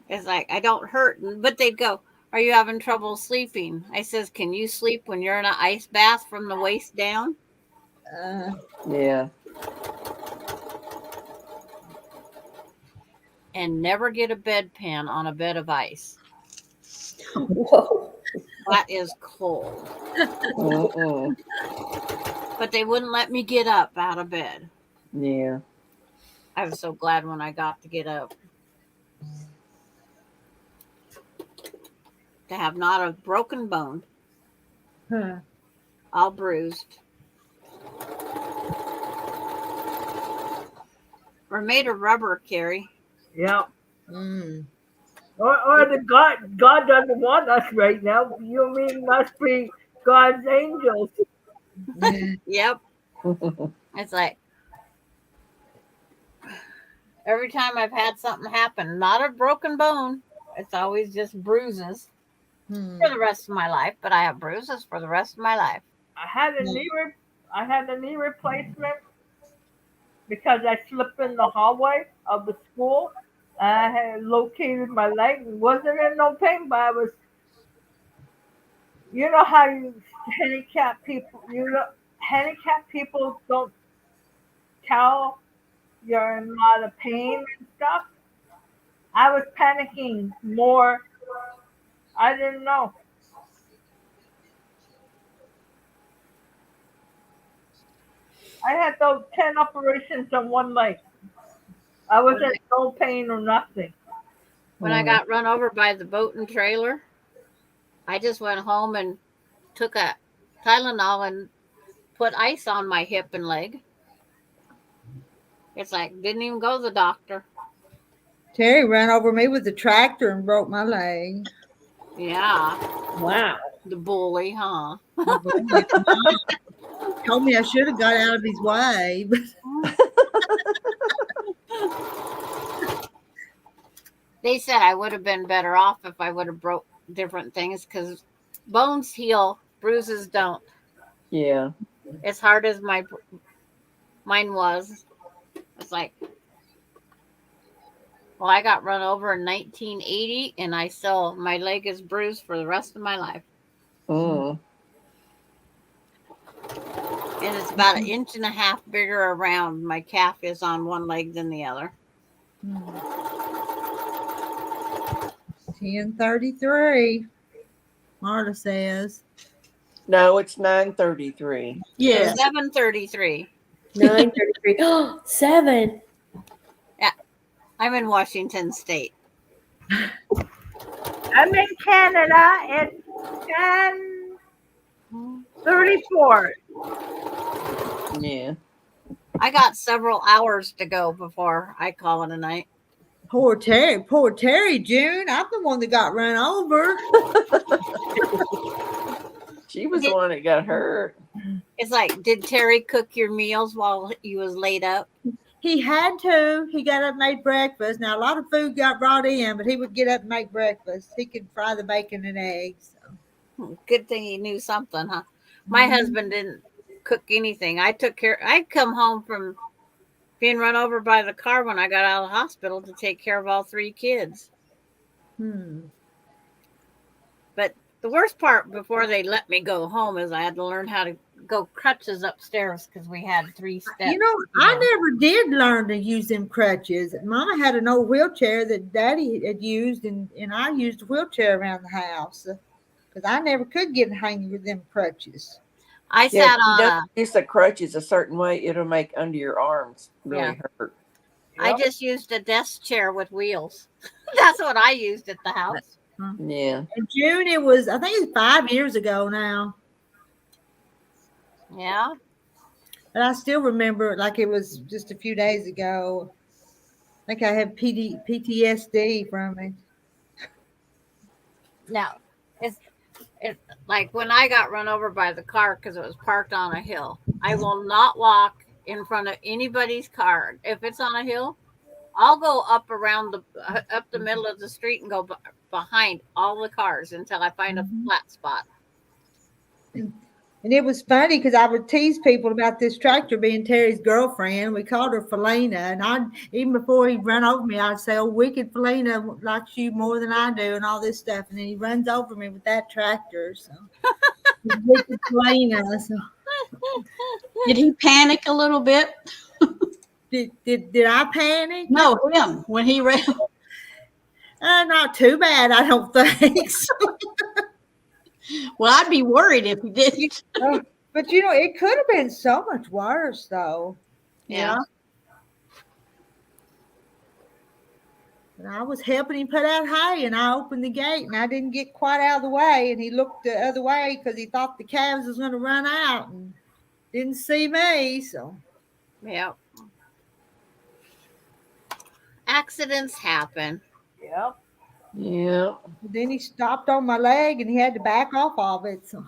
It's like I don't hurt, but they'd go, "Are you having trouble sleeping?" I says, "Can you sleep when you're in an ice bath from the waist down?" Yeah. And never get a bedpan on a bed of ice. Whoa. That is cold. But they wouldn't let me get up out of bed. Yeah. I was so glad when I got to get up. To have not a broken bone. All bruised. We're made of rubber, Carrie. Yeah. Or the God doesn't want us right now. You mean must be God's angels. Yep. It's like every time I've had something happen, not a broken bone, it's always just bruises for the rest of my life. But I have bruises for the rest of my life. I had a knee replacement because I slipped in the hallway of the school. I had located my leg. Wasn't in no pain, but I was. You know how handicapped people don't tell you're in a lot of pain and stuff. I was panicking more. I didn't know. I had those 10 operations on one leg. I was in no pain or nothing. When I got run over by the boat and trailer, I just went home and took a Tylenol and put ice on my hip and leg. It's like, didn't even go to the doctor. Terry ran over me with the tractor and broke my leg. Yeah. Wow. The bully, huh? Told me I should have got out of his way. They said I would have been better off if I would have broke different things, because bones heal, bruises don't. Yeah. As hard as mine was. It's like, well, I got run over in 1980, and my leg is bruised for the rest of my life. And it's about 1.5 inches bigger around. My calf is on one leg than the other. 10:33. Marta says. No, it's 9:33. Yeah. 7:33. 9:33. 7. Yeah. I'm in Washington State. I'm in Canada. It's 34. Yeah. I got several hours to go before I call it a night. Poor Terry, June. I'm the one that got run over. She was the one that got hurt. It's like, did Terry cook your meals while you was laid up? He had to. He got up and made breakfast. Now, a lot of food got brought in, but he would get up and make breakfast. He could fry the bacon and eggs. So. Good thing he knew something, huh? My husband didn't cook anything. I'd come home from being run over by the car when I got out of the hospital to take care of all 3 kids. But the worst part before they let me go home is I had to learn how to go crutches upstairs because we had 3 steps. You know, I never did learn to use them crutches. Mama had an old wheelchair that Daddy had used, and I used a wheelchair around the house because I never could get hanging with them crutches. I sat on don't use the crutches a certain way, it'll make under your arms really hurt. I just used a desk chair with wheels. That's what I used at the house. Yeah. In June, it was, I think it's 5 years ago now. Yeah. But I still remember it like it was just a few days ago. I think I have PTSD from it. No, it's like when I got run over by the car because it was parked on a hill. I will not walk in front of anybody's car. If it's on a hill, I'll go up the middle of the street and go behind all the cars until I find a flat spot. And it was funny because I would tease people about this tractor being Terry's girlfriend. We called her Felina. And even before he'd run over me, I'd say, oh, wicked Felina likes you more than I do and all this stuff. And then he runs over me with that tractor. So wicked Felina. So. Did he panic a little bit? Did I panic? No, him when he ran. Not too bad, I don't think. So. Well, I'd be worried if he didn't. But you know, it could have been so much worse, though. Yeah. And I was helping him put out hay, and I opened the gate, and I didn't get quite out of the way, and he looked the other way because he thought the calves was going to run out, and didn't see me. So. Yeah. Accidents happen. Yep. Yeah. Then he stopped on my leg and he had to back off of it. So.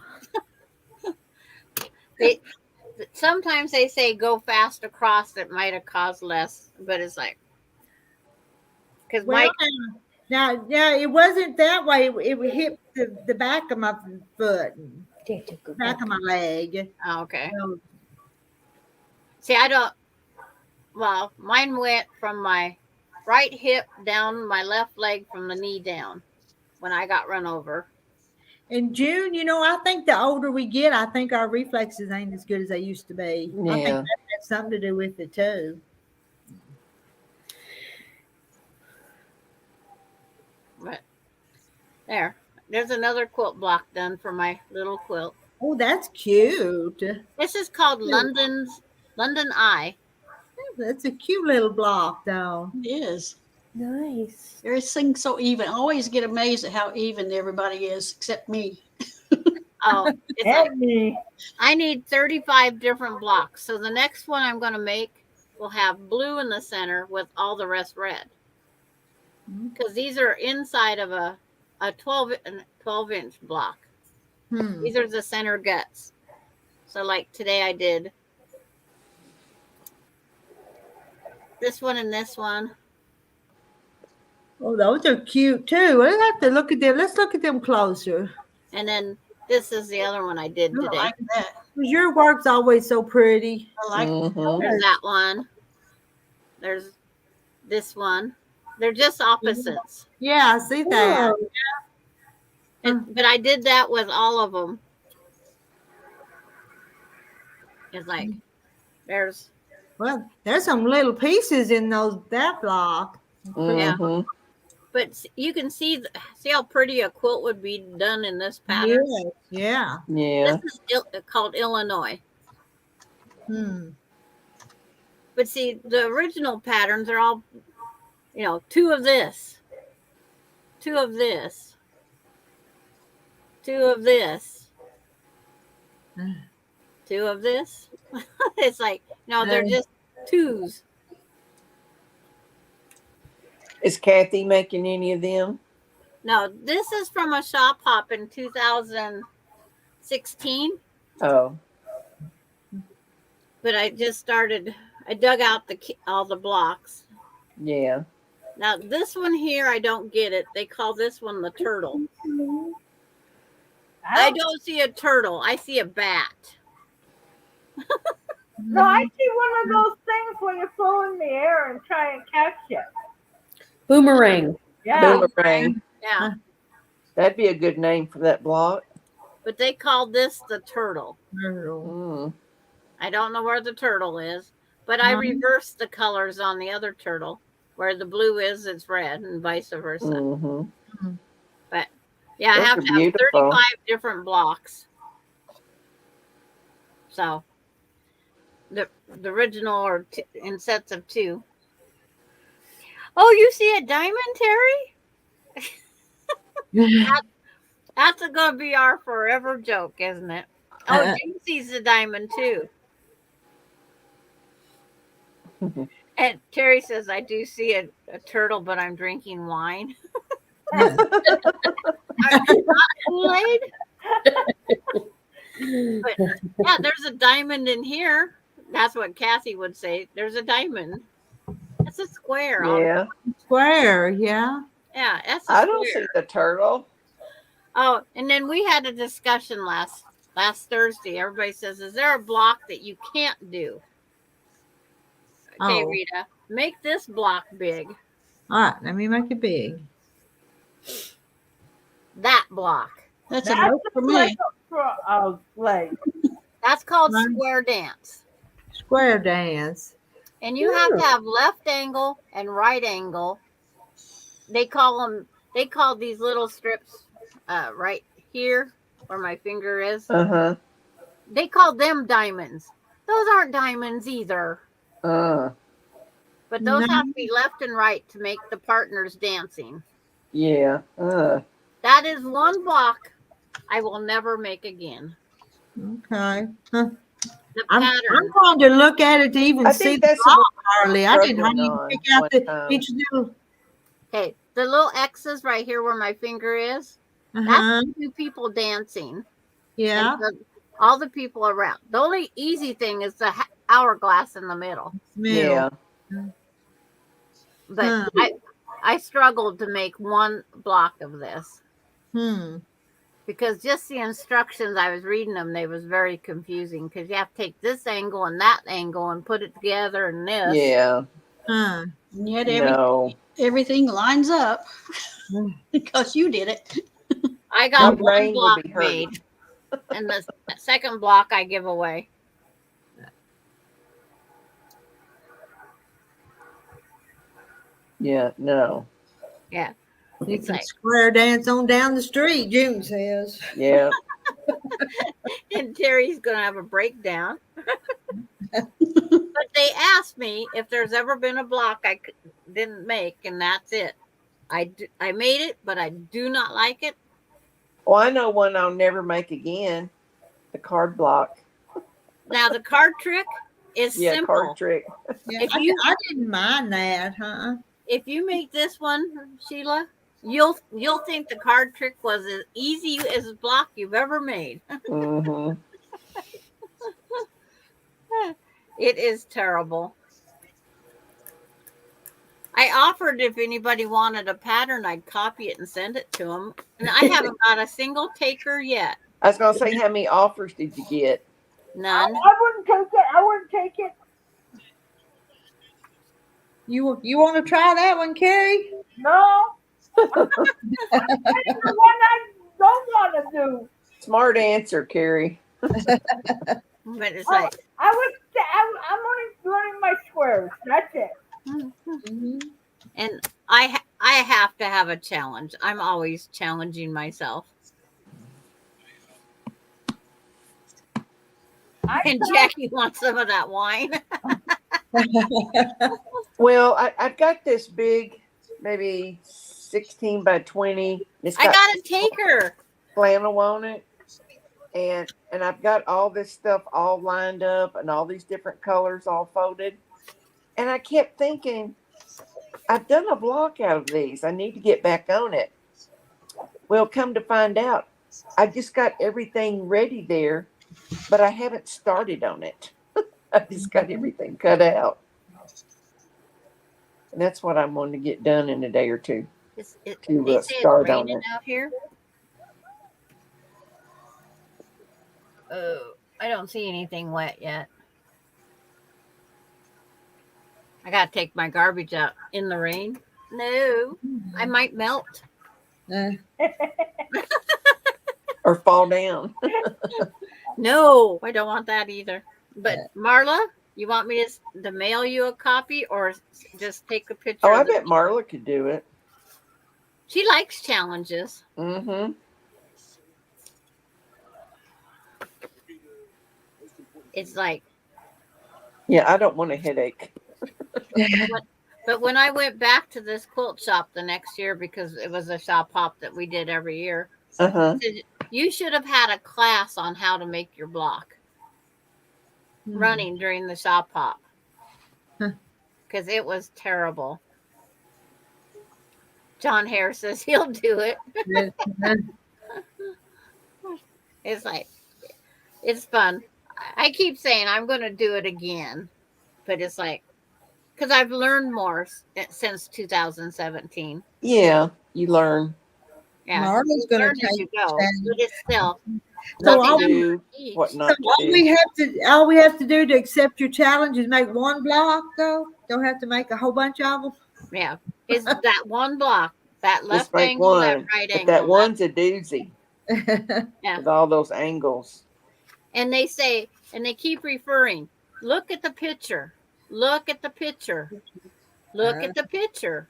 Sometimes they say go fast across, it might have caused less, but it's like because now it wasn't that way. It hit the back of my foot, back of my leg. Oh, okay. See, I don't. Well, mine went from my right hip down my left leg from the knee down when I got run over. In June, you know, I think the older we get, I think our reflexes ain't as good as they used to be. Yeah. I think that has something to do with it too. But there's another quilt block done for my little quilt. Oh, that's cute. This is called London Eye. That's a cute little block, though. It is. Nice. Everything's so even. I always get amazed at how even everybody is, except me. Oh, I need 35 different blocks. So the next one I'm going to make will have blue in the center with all the rest red. Because these are inside of a 12-inch block. These are the center guts. So like today I did this one and this one. Oh, those are cute too. We'll have to look at them. Let's look at them closer. And then this is the other one I did today. I like that. Your work's always so pretty. I like There's that one. There's this one. They're just opposites. Yeah, I see that. But I did that with all of them. It's like there's some little pieces in that block. Yeah. But you can see how pretty a quilt would be done in this pattern. Yeah. This is called Illinois. But see, the original patterns are all, two of this, two of this, two of this, 2 of this. It's like, no, they're just 2s. Is Kathy making any of them? No, this is from a shop hop in 2016. Oh, But I just started. I dug out all the blocks. yeah. Now this one here, I don't get it. They call this one the turtle. I don't see a turtle. I see a bat. No, I see one of those things where you flow in the air and try and catch it. Boomerang. Yeah. Boomerang. Yeah, That'd be a good name for that block. but they call this the turtle. Mm. I don't know where the turtle is, but I reversed the colors on the other turtle. Where the blue is, it's red, and vice versa. Mm-hmm. But yeah, I Those have are to have beautiful. 35 different blocks. So the original are in sets of 2. Oh, you see a diamond, Terry? That's going to be our forever joke, isn't it? Oh, Jim sees the diamond too. And Terry says, I do see a turtle, but I'm drinking wine. I'm not Kool-Aid. But yeah, there's a diamond in here. That's what Kathy would say. There's a diamond. That's a square. Yeah. Square, yeah. Yeah, that's a I square. don't see the turtle. Oh, and then we had a discussion last Thursday. Everybody says, is there a block that you can't do? Okay, Oh. Rita, make this block big. All right, let me make it big. That block. That's a note for me. Like, That's called Right. square dance. Square dance. And you have to have left angle and right angle. They call these little strips right here where my finger is. Uh-huh. They call them diamonds. Those aren't diamonds either. But those have to be left and right to make the partners dancing. Yeah. That is one block I will never make again. Okay. Huh. The I'm pattern. trying to look at it to even I see think the that's block, what Harley. I didn't struggling even on pick out one the time. each little. Okay, the little X's right here where my finger is, Uh-huh. that's 2 people dancing. Yeah. And all the people around. The only easy thing is the hourglass in the middle. Middle. Yeah. But I struggled to make one block of this because just the instructions I was reading them, they was very confusing because you have to take this angle and that angle and put it together and this. Yeah. Huh. And yet No. everything lines up because you did it. I got My one brain would block be hurting. made, and the second block I give away. Yeah. No. Yeah. You It's can like, square dance on down the street, June says. Yeah. and Terry's gonna have a breakdown. But they asked me if there's ever been a block I didn't make, and that's it. I made it, but I do not like it. Well, I know one I'll never make again. The card block. Now the card trick is Yeah, simple. card trick. Yeah, If you- I didn't mind that, huh? If you make this one, Sheila, you'll think the card trick was as easy as a block you've ever made. Mm-hmm. It is terrible. I offered if anybody wanted a pattern, I'd copy it and send it to them. And I haven't got a single taker yet. I was gonna say, how many offers did you get? None. I wouldn't take it. I wouldn't take it. You want to try that one, Carrie? No. That's the one I don't want to do. Smart answer, Carrie. But it's like, I'm only learning my squares. That's it. and I have to have a challenge. I'm always challenging myself. And Jackie wants some of that wine. Well, I've got this big, maybe 16 by 20. It's I got a taker. flannel on it. and I've got all this stuff all lined up and all these different colors all folded. And I kept thinking, I've done a block out of these. I need to get back on it. Well, come to find out, I just got everything ready there, but I haven't started on it. I just got everything cut out. And that's what I'm going to get done in a day or two. They say To it's start on raining it. out here. Oh, I don't see anything wet yet. I gotta take my garbage out in the rain. No, I might melt. Or fall down. No, I don't want that either. But Marla, you want me to mail you a copy or just take a picture? Oh, I of the bet Marla could do it. She likes challenges. Mm-hmm. It's like, Yeah, I don't want a headache. but when I went back to this quilt shop the next year, because it was a shop hop that we did every year, Uh-huh. said, you should have had a class on how to make your block running during the shop hop, because it was terrible. John Hare says he'll do it. It's like, it's fun. I keep saying I'm going to do it again, but it's like, because I've learned more since 2017. Yeah, you learn. Yeah, Marla's you gonna learn as take you the go, challenge. but it's still So What all to nothing we, do, to what teach. not to all do. we have to do to accept your challenge is make one block, though. Don't have to make a whole bunch of them. Yeah, it's that one block, that Just left make angle, that one. right But angle. that one's a doozy Yeah, with all those angles. and they say, and they keep referring. Look at the picture. Look at the picture. Look at the picture.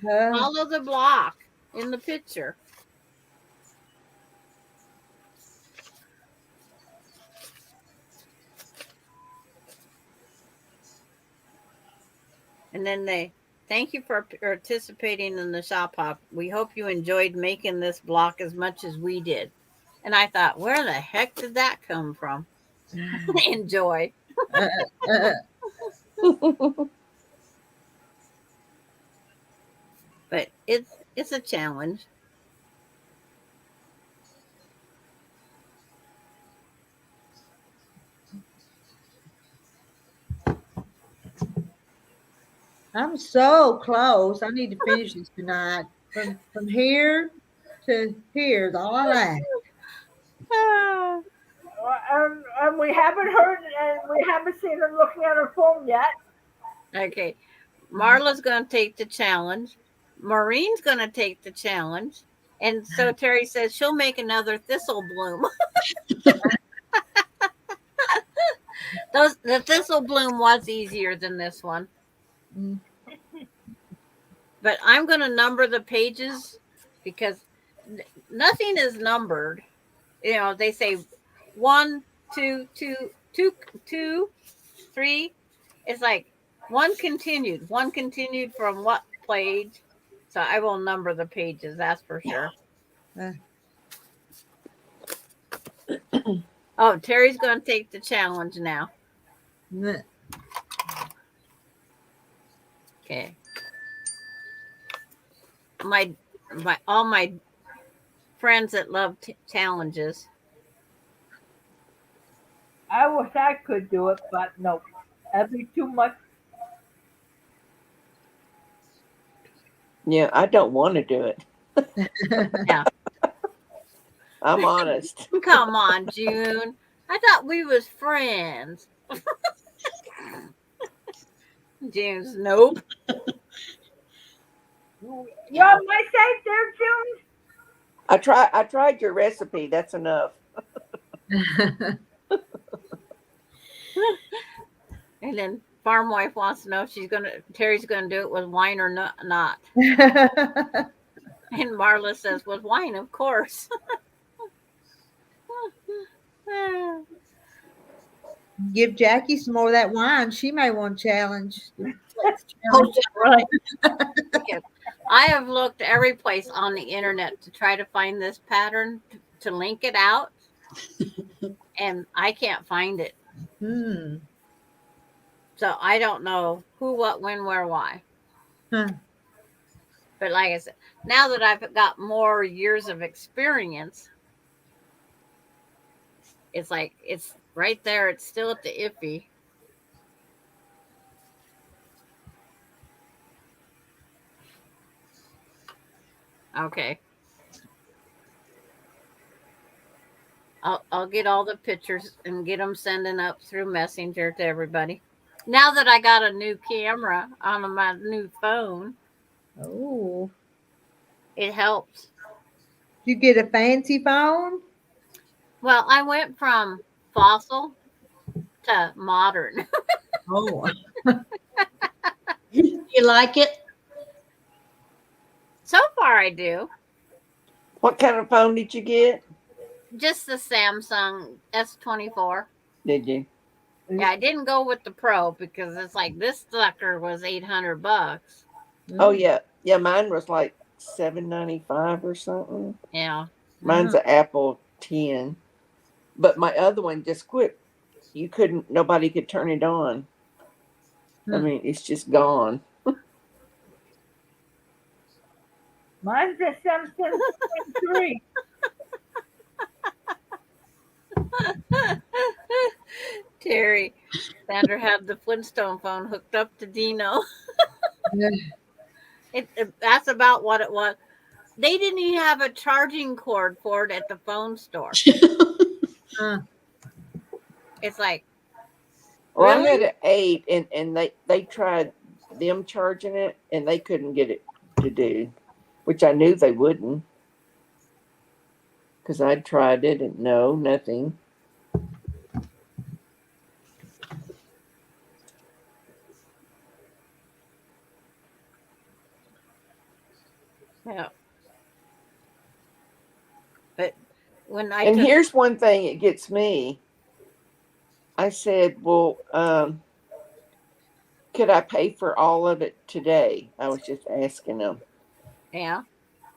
Follow the block in the picture. And then they thank you for participating in the shop hop. We hope you enjoyed making this block as much as we did. And I thought, where the heck did that come from? Enjoy. But it's a challenge. I'm so close. I need to finish this tonight. From here to here is all I like. And we haven't heard and we haven't seen her looking at her phone yet. Okay. Marla's going to take the challenge. Maureen's going to take the challenge. And so Terry says she'll make another thistle bloom. The thistle bloom was easier than this one. But I'm going to number the pages because nothing is numbered. You know, they say 1, 2, 2, 2, 2, 3. It's like one continued from what page. So I will number the pages, that's for sure. Oh, Terry's going to take the challenge now. Okay. All my friends that love challenges. I wish I could do it, but no, that'd be too much. Yeah, I don't want to do it. Yeah. I'm honest. Come on, June. I thought we was friends. June's nope. You're on my side there, June? I tried your recipe. That's enough. And then farm wife wants to know if Terry's gonna do it with wine or not. And Marla says, with wine, of course. Give Jackie some more of that wine. She may want to challenge. Oh, right. Okay. I have looked every place on the internet to try to find this pattern to link it out. and I can't find it. Hmm. So I don't know who, what, when, where, why. Huh. But like I said, now that I've got more years of experience, it's like it's right there. It's still at the iffy. Okay. I'll get all the pictures and get them sending up through Messenger to everybody. Now that I got a new camera on my new phone, Oh, it helps. you get a fancy phone? Well, I went from fossil to modern. Oh, You like it? So far, I do. What kind of phone did you get? Just the Samsung S24. Did you? Yeah, I didn't go with the Pro because it's like this sucker was $800. Oh yeah, yeah. Mine was like $795 or something. Yeah. Mine's an Apple 10, but my other one just quit. You couldn't. Nobody could turn it on. I mean, it's just gone. Mine's a Samsung 3. Terry, Sandra had the Flintstone phone hooked up to Dino. That's about what it was. They didn't even have a charging cord for it at the phone store. It's like, Well, really? I had an 8, and they tried them charging it, and they couldn't get it to do, which I knew they wouldn't, because I'd tried it, and no, nothing. Yeah. But when I And took, here's one thing it gets me. I said, well, could I pay for all of it today? I was just asking them. yeah,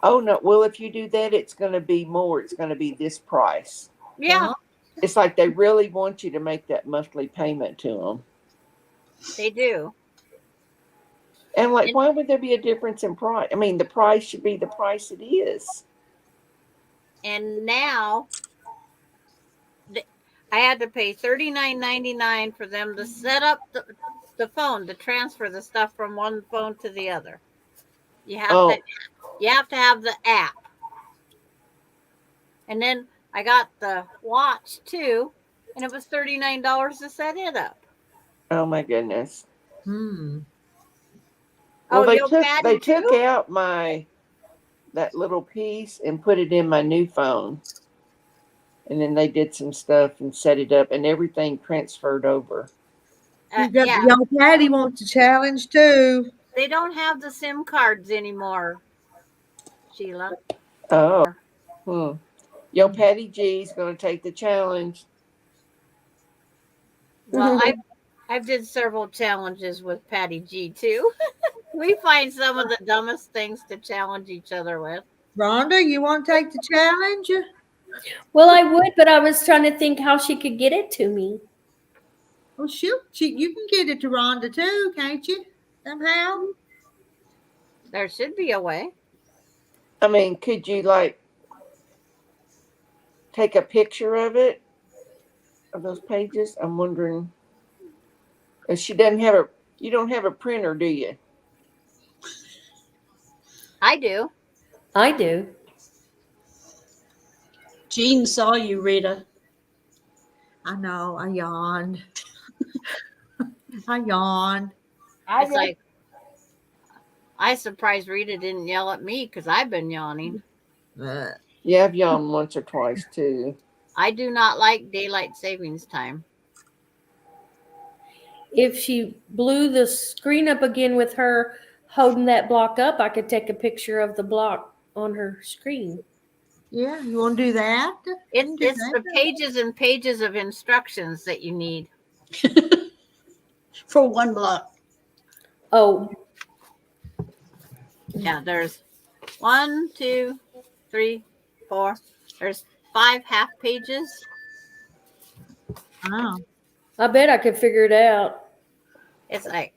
Oh, no. Well, if you do that, it's going to be more. It's going to be this price. yeah, It's like they really want you to make that monthly payment to them. they do. And I'm like, why would there be a difference in price? I mean, the price should be the price it is. And now I had to pay $39.99 for them to set up the phone to transfer the stuff from one phone to the other. You have to have the app. And then I got the watch too, and it was $39 to set it up. Oh my goodness. Oh, Well, Yo Patty they took too? out that little piece and put it in my new phone. And then they did some stuff and set it up, and everything transferred over. Yeah. Young Patty wants a challenge too. They don't have the SIM cards anymore, Sheila. Oh. Yo, Patty G's going to take the challenge. Well, I've did several challenges with Patty G too. We find some of the dumbest things to challenge each other with. Rhonda, you want to take the challenge? Well, I would, but I was trying to think how she could get it to me. Well, shoot, you can get it to Rhonda too, can't you? Somehow. There should be a way. I mean, could you take a picture of it, of those pages? I'm wondering. She doesn't have you don't have a printer, do you? I do. I do. Jean saw you, Rita. I know. I yawned. I yawned. It's like, I surprised Rita didn't yell at me because I've been yawning. Yeah, I've yawned once or twice too. I do not like daylight savings time. If she blew the screen up again with her holding that block up, I could take a picture of the block on her screen. Yeah, you want to do that? It's the pages and pages of instructions that you need. For one block. Oh. Yeah, there's 1, 2, 3, 4. There's 5 half pages. Oh. I bet I could figure it out. It's like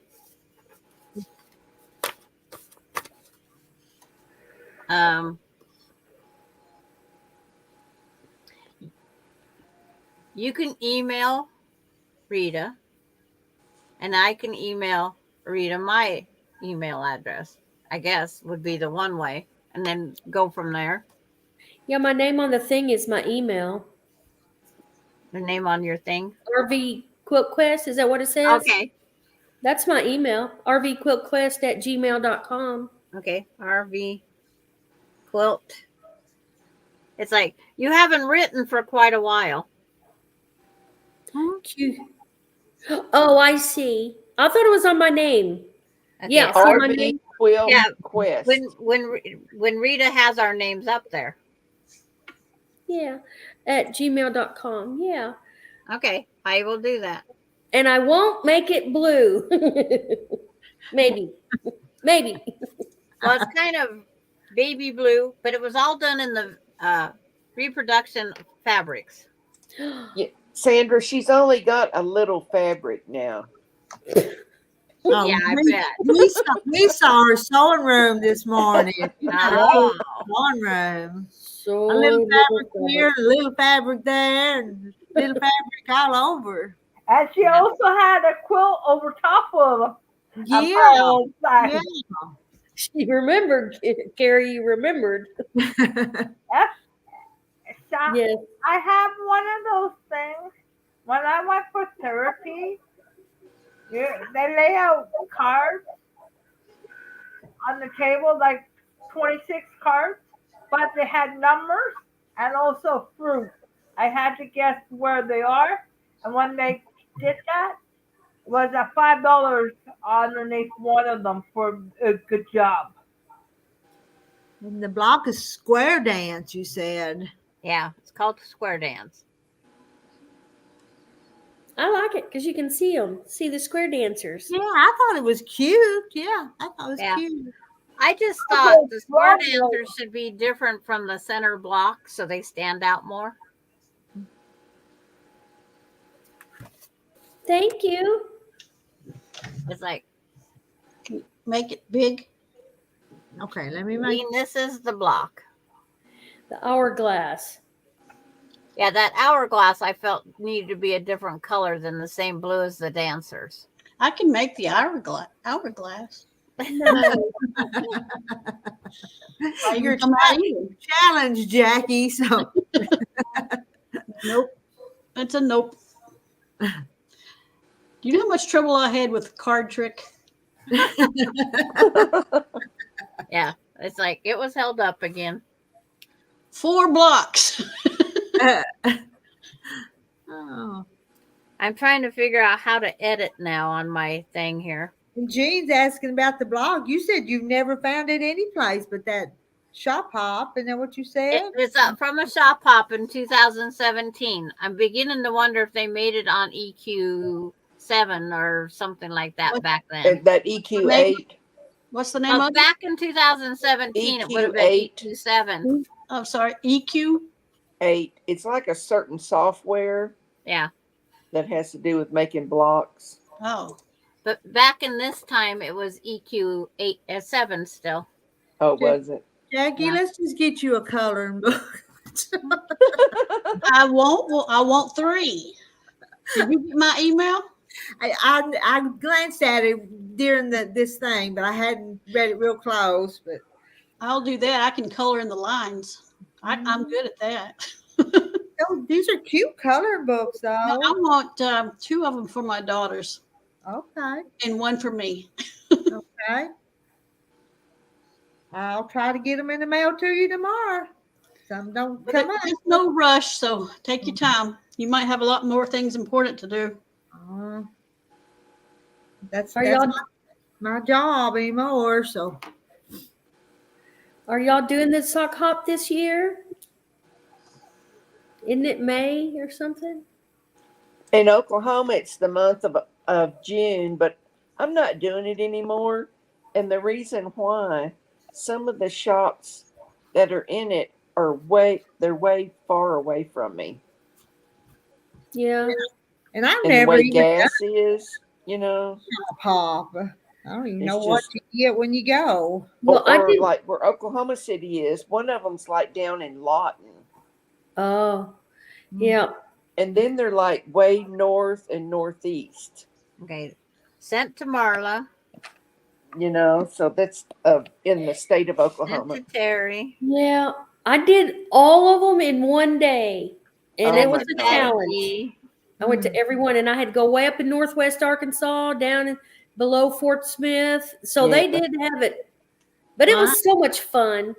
you can email Rita, and I can email Rita my email address, I guess would be the one way, and then go from there. Yeah, my name on the thing is my email. The name on your thing. RV Quilt Quest, is that what it says? Okay. That's my email. rvquiltquest@gmail.com. Okay. RV Quilt. It's like you haven't written for quite a while. Oh, I see. I thought it was on my name. Okay. Yeah, see my name? RV Quilt Yeah, Quest. when Rita has our names up there. Yeah, at gmail.com. Yeah. Okay, I will do that. And I won't make it blue. Maybe. Maybe. Well, it's kind of baby blue, but it was all done in the reproduction fabrics. Yeah, Sandra, she's only got a little fabric now. Oh, Yeah, I we, bet. we saw her sewing room this morning. Oh. Sewing room. So A little fabric here, a little fabric there, and little fabric all over. And she also had a quilt over top of Yeah. her own side. Yeah. She remembered, Carrie, you remembered. So Yes. I have one of those things. When I went for therapy, they lay out cards on the table, like 26 cards, but they had numbers and also fruit. I had to guess where they are, and when they did that, it was a $5 underneath one of them for a good job. And the block is square dance, you said. Yeah, it's called square dance. I like it because you can see them, see the square dancers. Yeah, I thought it was cute. Yeah, I thought it was Yeah. cute. I just thought the square dancers should be different from the center block so they stand out more. Thank you. It's like, Make it big. Okay, let me make. this is the block. The hourglass. Yeah, that hourglass I felt needed to be a different color than the same blue as the dancers. I can make the hourglass. No. You're Come out even. challenged, Jackie. So Nope. It's a nope. You know how much trouble I had with the card trick? Yeah, it's like it was held up again. 4 blocks. oh. I'm trying to figure out how to edit now on my thing here. And Jean's asking about the blog. You said you've never found it any place but that shop hop. Isn't that what you said? It was from a shop hop in 2017. I'm beginning to wonder if they made it on EQ7 or something like that back then. That EQ8. What's the name of it? Back in 2017, it would have been EQ8. EQ7. Oh, sorry. EQ. 8. It's like a certain software Yeah. that has to do with making blocks. Oh. But back in this time, it was EQ7 still. Oh, was it? Jackie, let's just get you a coloring book. I want 3. Did you get my email? I glanced at it during this thing, but I hadn't read it real close. But I'll do that. I can color in the lines. I'm good at that. oh, these are cute coloring books, though. I want 2 of them for my daughters Okay, and 1 for me. okay. I'll try to get them in the mail to you tomorrow. Some don't come up. There's no rush, so take your time. You might have a lot more things important to do. That's Are y'all- my job anymore. So Are y'all doing the sock hop this year? Isn't it May or something? In Oklahoma, it's the month of June, but I'm not doing it anymore. And the reason why, some of the shops that are in it are they're way far away from me. Yeah. And I've And the never way even done gas is, you know. pop. I don't even It's know what just- you get when you go. Well, I or did. like where Oklahoma City is, one of them's like down in Lawton. Oh, yeah. And then they're like way north and northeast, Okay. Sent to Marla. you know. So that's in the state of Sent Oklahoma. to Terry. Yeah. I did all of them in one day, and Oh it my was a God. challenge. I went to every one, and I had to go way up in Northwest Arkansas, down in below Fort Smith. So they Yeah. did have it, but it was so much fun.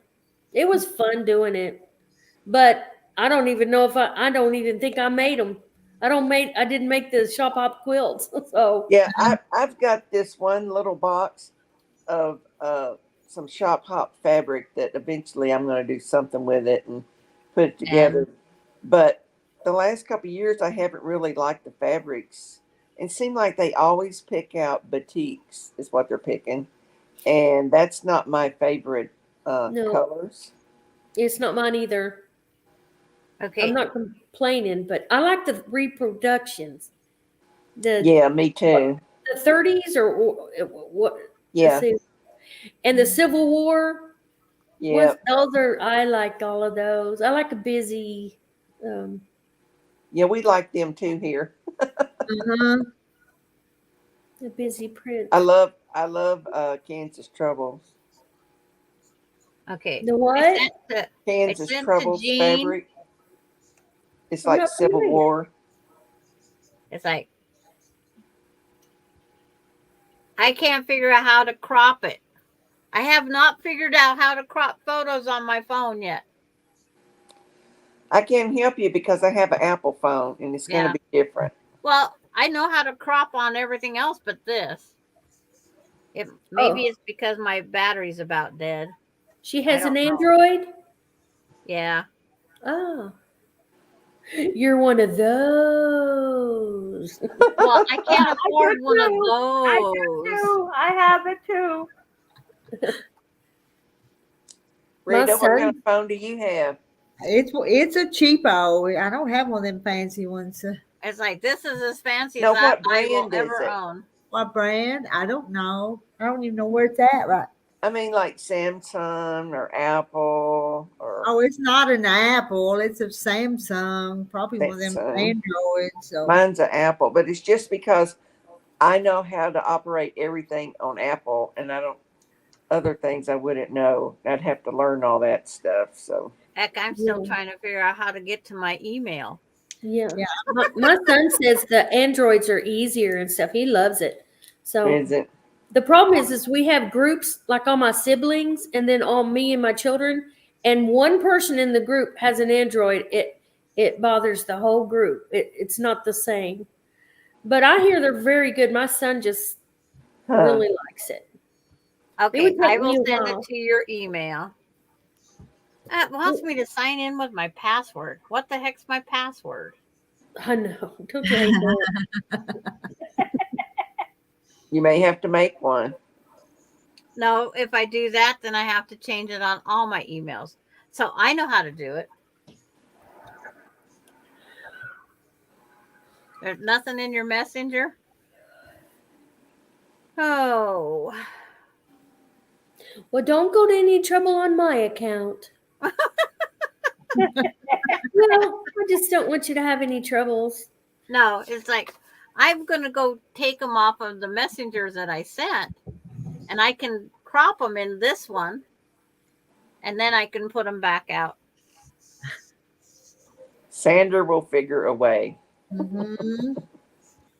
It was fun doing it, but I don't even know if I don't even think I made them. I didn't make the shop hop quilts. So Yeah, I've got this one little box of some shop hop fabric that eventually I'm going to do something with it and put it together. But the last couple of years, I haven't really liked the fabrics. It seemed like they always pick out batiks is what they're picking, and that's not my favorite No. colors. it's not mine either. Okay. I'm not complaining, but I like the reproductions. Yeah, me too. The 30s or what? Yeah, And the Civil War. yeah, I like all of those. I like a busy. yeah. We like them too here. A busy print. I love Kansas Troubles. Okay. The what? I sent to Kansas sent to Troubles Jean. fabric. It's I'm like not Civil familiar. War. It's like I can't figure out how to crop it. I have not figured out how to crop photos on my phone yet. I can't help you because I have an Apple phone and it's going Yeah. to be different. Well, I know how to crop on everything else but this. Maybe it's because my battery's about dead. She has I an don't know. Android. Yeah. Oh, you're one of those. Well, I can't afford one of I do those. too. I have it too. Rita, what son- kind of phone do you have? It's a cheapo. I don't have one of them fancy ones. It's like this is as fancy Now, as what I will brand is ever it? own. What brand? I don't know. I don't even know where it's at. Right? I mean, like Samsung or Apple or Oh, it's not an Apple. It's a Samsung. Probably one of them Samsung. Androids. So mine's an Apple, but it's just because I know how to operate everything on Apple and I don't, other things I wouldn't know. I'd have to learn all that stuff. So, Heck, I'm still trying to figure out how to get to my email. Yeah. My son says the Androids are easier and stuff. He loves it. So is it? the problem is we have groups like all my siblings and then all me and my children, and one person in the group has an Android. It bothers the whole group. It's not the same. But I hear they're very good. My son just really likes it. Okay, would take I me will a send while. it to your email. It wants me to sign in with my password. What the heck's my password? I know. Don't you hate that? You may have to make one. No, if I do that, then I have to change it on all my emails. So I know how to do it. There's nothing in your messenger? Oh. Well, don't go to any trouble on my account. Well, I just don't want you to have any troubles. No, it's like I'm going to go take them off of the messengers that I sent, and I can crop them in this one, and then I can put them back out. Sandra will figure a way.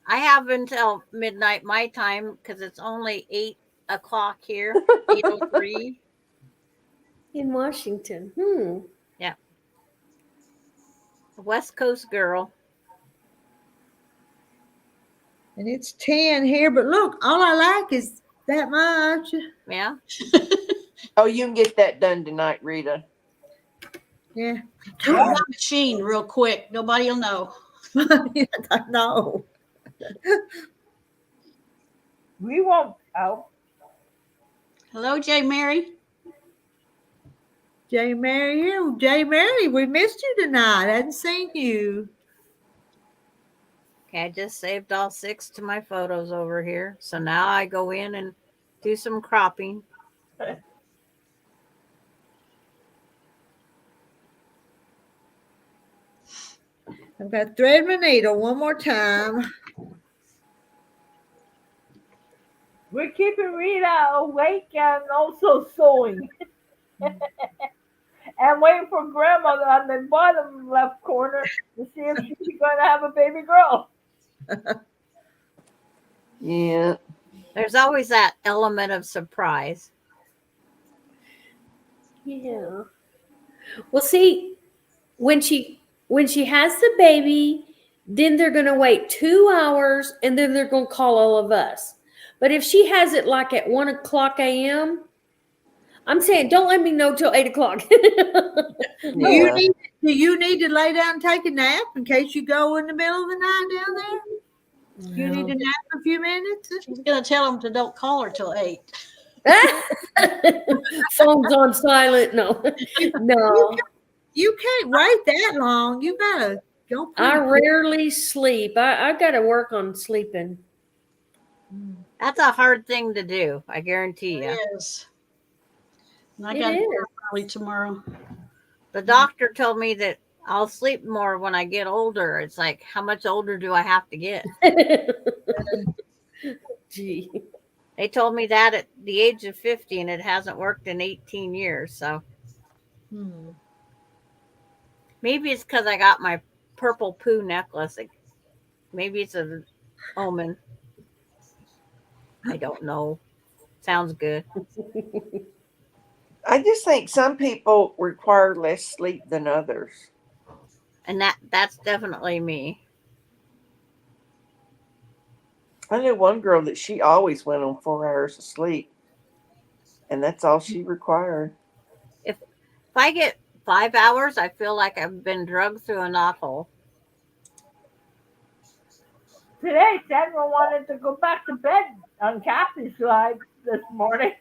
I have until midnight my time because it's only 8 o'clock here, 8:03. In Washington. Yeah. West Coast girl. and it's 10 here, but look, all I like is that much. Yeah. Oh, you can get that done tonight, Rita. Yeah. Do it on machine real quick. Nobody will know. I know. We won't. Oh, Hello, J. Mary. J. Mary here. J. Mary, we missed you tonight. I hadn't seen you. Okay, I just saved all 6 to my photos over here. So now I go in and do some cropping. I've got to thread my needle one more time. We're keeping Rita awake and also sewing. And waiting for grandmother on the bottom left corner to see if she's going to have a baby girl. Yeah. There's always that element of surprise. Yeah. Well, see, when she has the baby, then they're going to wait 2 hours and then they're going to call all of us. But if she has it like at 1:00 a.m., I'm saying don't let me know till 8 o'clock. Yeah. Do you need to lay down and take a nap in case you go in the middle of the night down there? You need to nap for a few minutes? She's gonna tell them to don't call her till 8. Phone's on silent. No, no. You can't wait that long. You gotta go. I pretty rarely sleep. I got to work on sleeping. That's a hard thing to do, I guarantee you. It is. And I It gotta is. go early tomorrow. The doctor told me that I'll sleep more when I get older. It's like, how much older do I have to get? Gee. They told me that at the age of 50, and it hasn't worked in 18 years. So maybe it's because I got my purple poo necklace. Maybe it's an omen. I don't know. Sounds good. I just think some people require less sleep than others. And that's definitely me. I knew one girl that she always went on 4 hours of sleep, and that's all she required. If I get 5 hours, I feel like I've been drugged through a knothole. Today, Sandra wanted to go back to bed on Kathy's side this morning.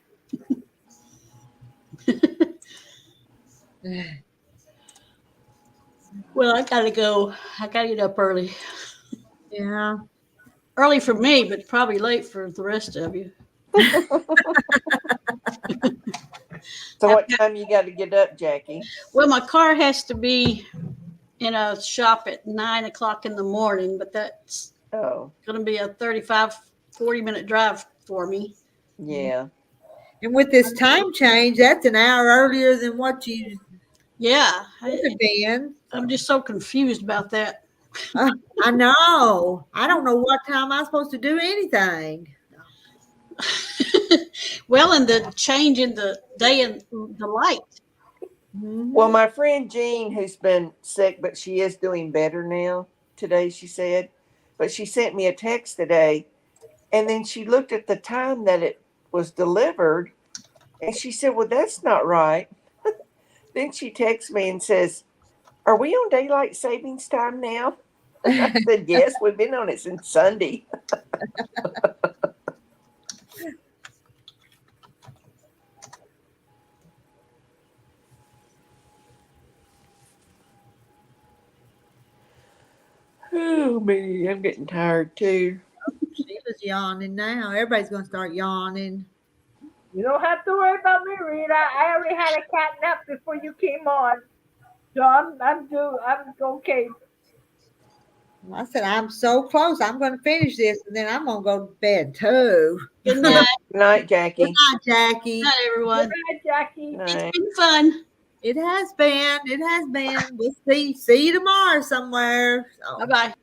Well, I gotta go. I gotta get up early. Yeah. Early for me, but probably late for the rest of you. So what time you got to get up, Jackie? Well, my car has to be in a shop at 9 o'clock in the morning, but that's Oh, going to be a 40-minute drive for me. yeah. And with this time change, that's an hour earlier than what you Yeah, should have been. I'm just so confused about that. I know. I don't know what time I'm supposed to do anything. Well, and the change in the day and the light. Well, my friend Jean, who's been sick, but she is doing better now today, she said. But she sent me a text today, and then she looked at the time that it was delivered, and she said, well, that's not right. Then she texts me and says, are we on daylight savings time now? And I said, yes, we've been on it since Sunday. Oh, me, I'm getting tired too. Sheila's yawning now. Everybody's going to start yawning. You don't have to worry about me, Rita. I already had a cat nap before you came on. So I'm okay. I said, I'm so close. I'm going to finish this, and then I'm going to go to bed too. Good night. Good night, Jackie. Good night, Jackie. Good night, everyone. Good night, Jackie. Good night. It's been fun. It has been. It has been. We'll see you tomorrow somewhere. So. Bye-bye.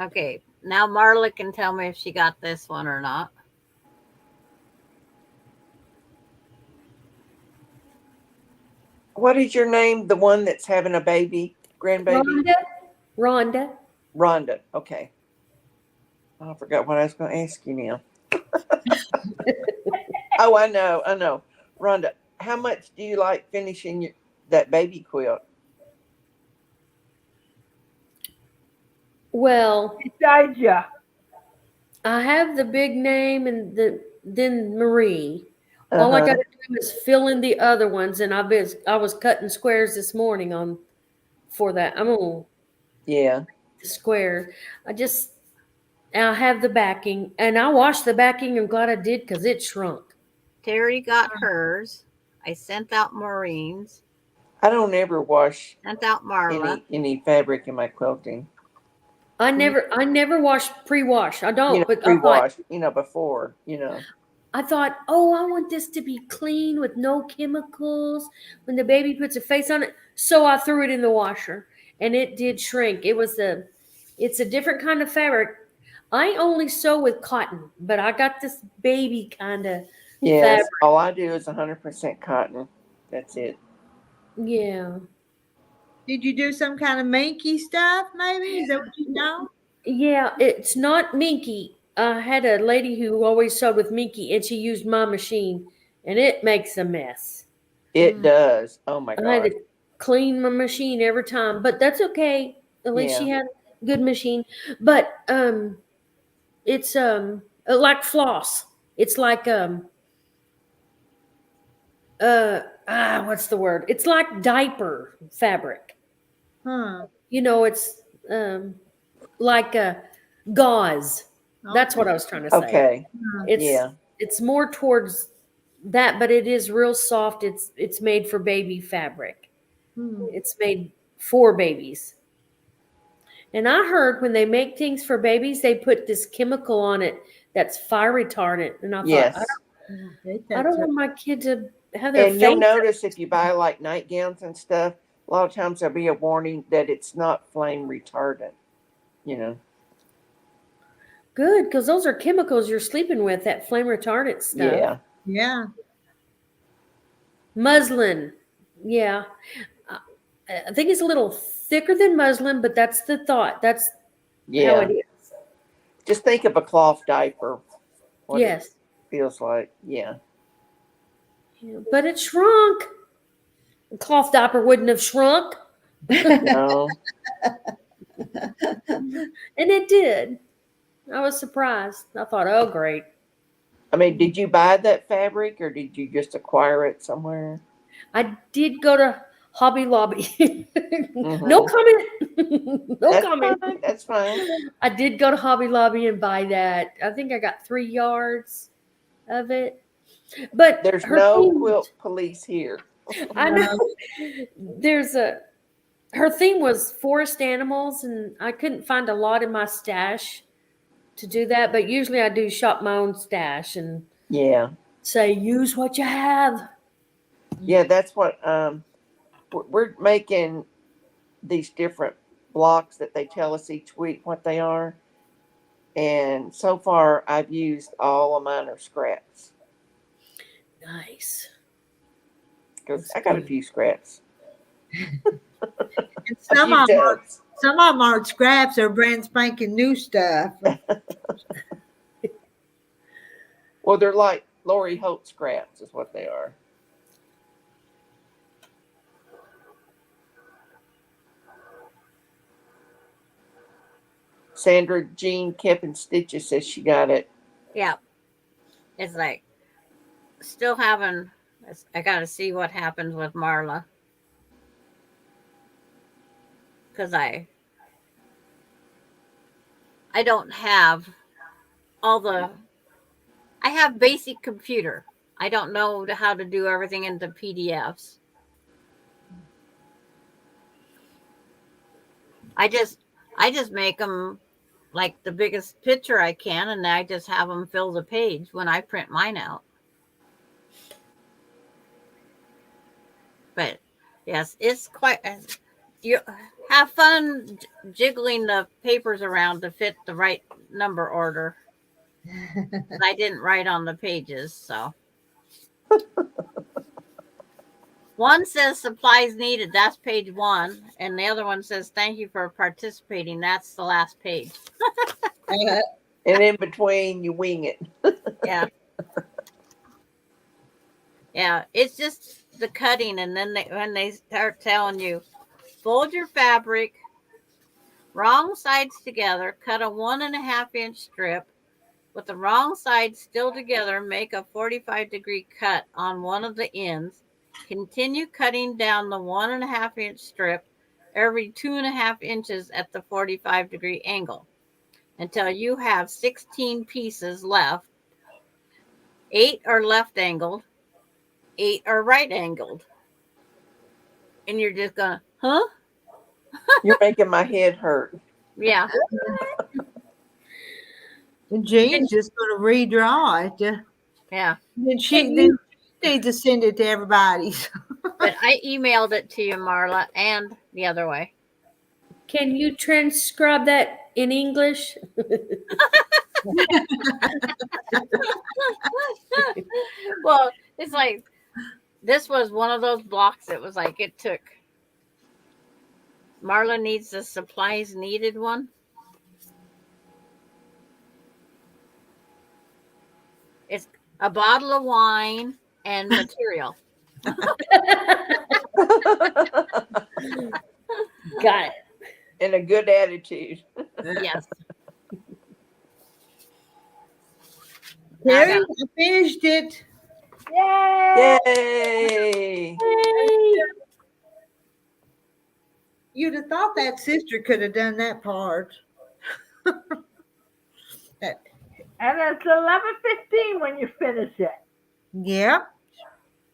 Okay, now Marla can tell me if she got this one or not. What is your name? The one that's having a baby, grandbaby? Rhonda. Rhonda. Okay. I forgot what I was going to ask you now. Oh, I know. Rhonda, how much do you like finishing that baby quilt? Well, Besides ya. I have the big name and then Marie. All I Uh-huh. got to do was filling the other ones, and I was cutting squares this morning for that. I'm on Yeah. the square. I have the backing, and I washed the backing. I'm glad I did because it shrunk. Terry got hers. I sent out Maureen's. I don't ever wash Sent out Marla. any fabric in my quilting. I never wash pre-wash. I don't, but pre-wash, before, I thought, oh, I want this to be clean with no chemicals when the baby puts a face on it. So I threw it in the washer, and it did shrink. It's a different kind of fabric. I only sew with cotton, but I got this baby kind of Yes, fabric. all I do is 100% cotton. That's it. Yeah. Did you do some kind of minky stuff? Maybe is that what you know? Yeah, it's not minky. I had a lady who always sewed with minky, and she used my machine, and it makes a mess. It does. Oh my I had God. to clean my machine every time, but that's okay. At least she had a good machine. But it's like floss. It's like what's the word? It's like diaper fabric. Huh. It's like a gauze. That's what I was trying to say. Okay. It's more towards that, but it is real soft. It's made for baby fabric. It's made for babies. And I heard when they make things for babies, they put this chemical on it that's fire retardant. And I thought, I don't want my kid to have their And you'll notice if you buy like nightgowns and stuff, a lot of times there'll be a warning that it's not flame retardant. Good, because those are chemicals you're sleeping with, that flame retardant stuff. Yeah. Muslin. Yeah. I think it's a little thicker than muslin, but that's the thought. That's how it is. Just think of a cloth diaper. What Yes. it feels like. Yeah. But it shrunk. A cloth diaper wouldn't have shrunk. No. And it did. I was surprised. I thought, oh, great. I mean, did you buy that fabric or did you just acquire it somewhere? I did go to Hobby Lobby. No comment. No comment. Fine. That's fine. I did go to Hobby Lobby and buy that. I think I got 3 yards of it. But There's her no theme- quilt police here. I know. Her theme was forest animals, and I couldn't find a lot in my stash to do that. But usually I do shop my own stash and say, use what you have. Yeah, that's what we're making these different blocks that they tell us each week what they are. And so far I've used all of mine are scraps. Nice. Because I got a few scraps. And some of them are scraps or brand spanking new stuff. Well, they're like Lori Holt scraps is what they are. Sandra Jean Kevin Stitches says she got it. Yeah. It's like still having, I got to see what happens with Marla. Because I don't have I have basic computer. I don't know how to do everything into PDFs. I just make them like the biggest picture I can, and I just have them fill the page when I print mine out. But yes, it's quite. You have fun jiggling the papers around to fit the right number order. I didn't write on the pages, so. One says supplies needed. That's page 1. And the other one says thank you for participating. That's the last page. And in between, you wing it. Yeah. Yeah. It's just the cutting. And then when they start telling you, fold your fabric, wrong sides together, cut a 1.5-inch strip With the wrong side still together, make a 45-degree cut on one of the ends. Continue cutting down the 1.5-inch strip every 2.5 inches at the 45-degree angle until you have 16 pieces left. 8 are left angled, 8 are right angled. And you're just gonna, huh? You're making my head hurt. Yeah. And Jean's just going to redraw it. Yeah. Then she needs to send it to everybody. But I emailed it to you, Marla, and the other way. Can you transcribe that in English? Well, it's like this was one of those blocks. It was like it took. Marla needs the supplies needed one. It's a bottle of wine and material. Got it. And a good attitude. Yes. Terry, I finished it. Yay! Yay! You'd have thought that sister could have done that part. And it's 11:15 when you finish it. Yeah.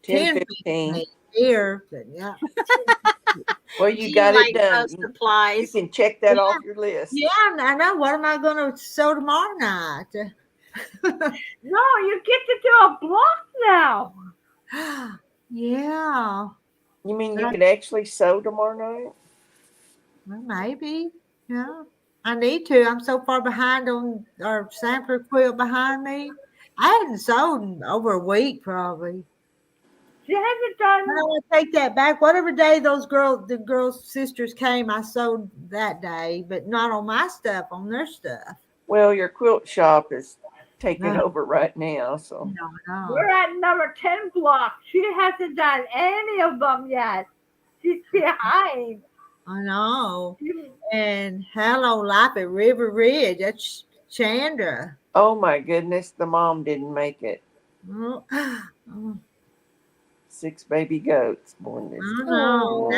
10:15. Here, but yeah. Well, you She got likes it done. those supplies. You can check that off your list. Yeah, I know. What am I going to sew tomorrow night? No, you get to do a block now. Yeah. You mean you could actually sew tomorrow night? Well, maybe. Yeah. I need to. I'm so far behind on our sampler quilt behind me. I hadn't sewed in over a week probably. She hasn't done. I don't want to take that back. Whatever day the girls' sisters came, I sewed that day, but not on my stuff, on their stuff. Well, your quilt shop is taking No. over right now, so. No. We're at number 10 block. She hasn't done any of them yet. She's behind. I know. And Hello Life at River Ridge. That's Chandra. Oh my goodness, the mom didn't make it. Oh, 6 baby goats born this. I know.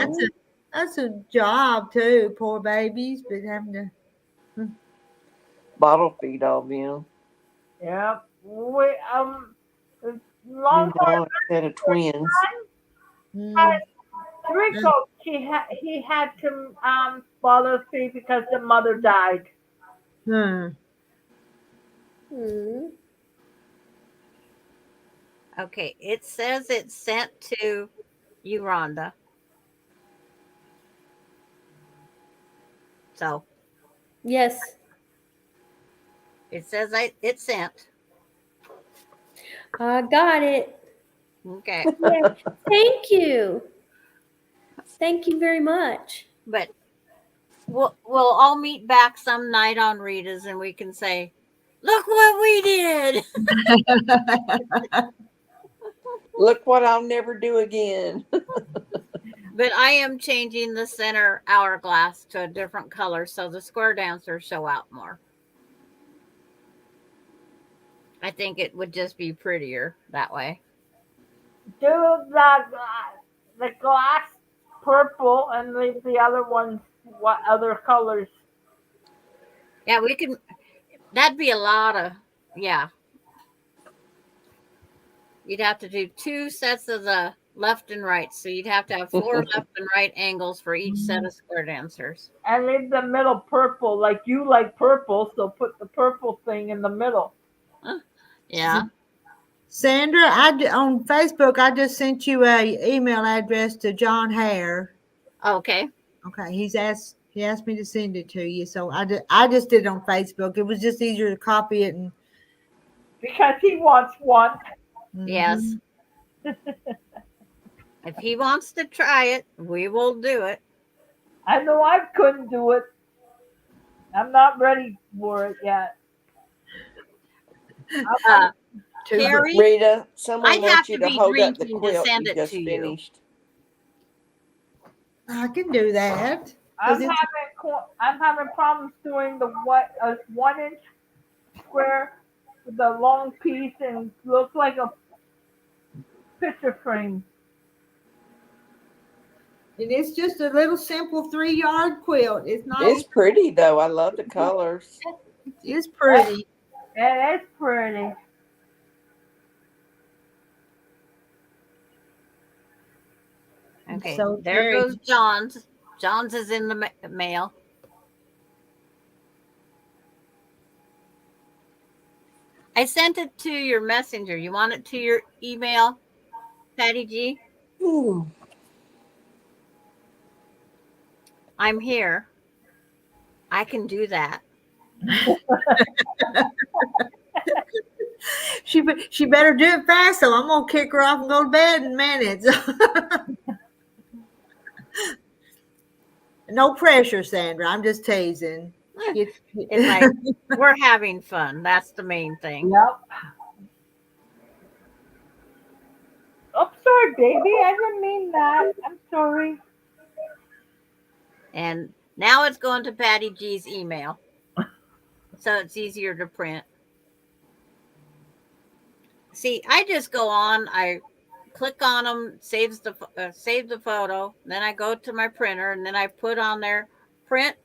That's a job too. Poor babies, but having to. Bottle feed all them. Yep. You Longhorn know, instead of twins. had 3 goats. He had to bottle feed because the mother died. Hmm. Okay, it says it's sent to you, Rhonda. So Yes. it says it's sent. I got it. Okay. Yeah. Thank you. Thank you very much. But we'll all meet back some night on Rita's and we can say, look what we did. Look what I'll never do again. But I am changing the center hourglass to a different color so the square dancers show out more. I think it would just be prettier that way. Do the glass purple and leave the other ones what other colors. Yeah, we can. That'd be a lot of, yeah. You'd have to do 2 sets of the left and right. So you'd have to have 4 left and right angles for each set of square dancers. And leave the middle purple, like you like purple, so put the purple thing in the middle. Yeah. Sandra, on Facebook, I just sent you a email address to John Hare. Okay. Okay, he asked me to send it to you, so I just did it on Facebook. It was just easier to copy it and. Because he wants one. Yes. If he wants to try it, we will do it. I know I couldn't do it. I'm not ready for it yet. Carrie, Rita, someone I'd have wants you to to be hold up the drinking to quilt send you it just to you. finished. I can do that. I'm having problems doing the 1 inch square the long piece and looks like a picture frame. And it's just a little simple 3-yard quilt. It's nice. It's pretty though. I love the colors. It's pretty. Yeah, it's pretty. Okay, So there very- goes John's. John's is in the mail. I sent it to your messenger. You want it to your email, Patty G? Ooh. I'm here. I can do that. She better do it fast, so I'm gonna kick her off and go to bed in minutes. No pressure, Sandra. I'm just teasing. It's like we're having fun. That's the main thing. Yep. I'm sorry, baby. I didn't mean that. I'm sorry. And now it's going to Patty G's email. So it's easier to print. See, I just go on, I click on them, save the photo, then I go to my printer, and then I put on there, print,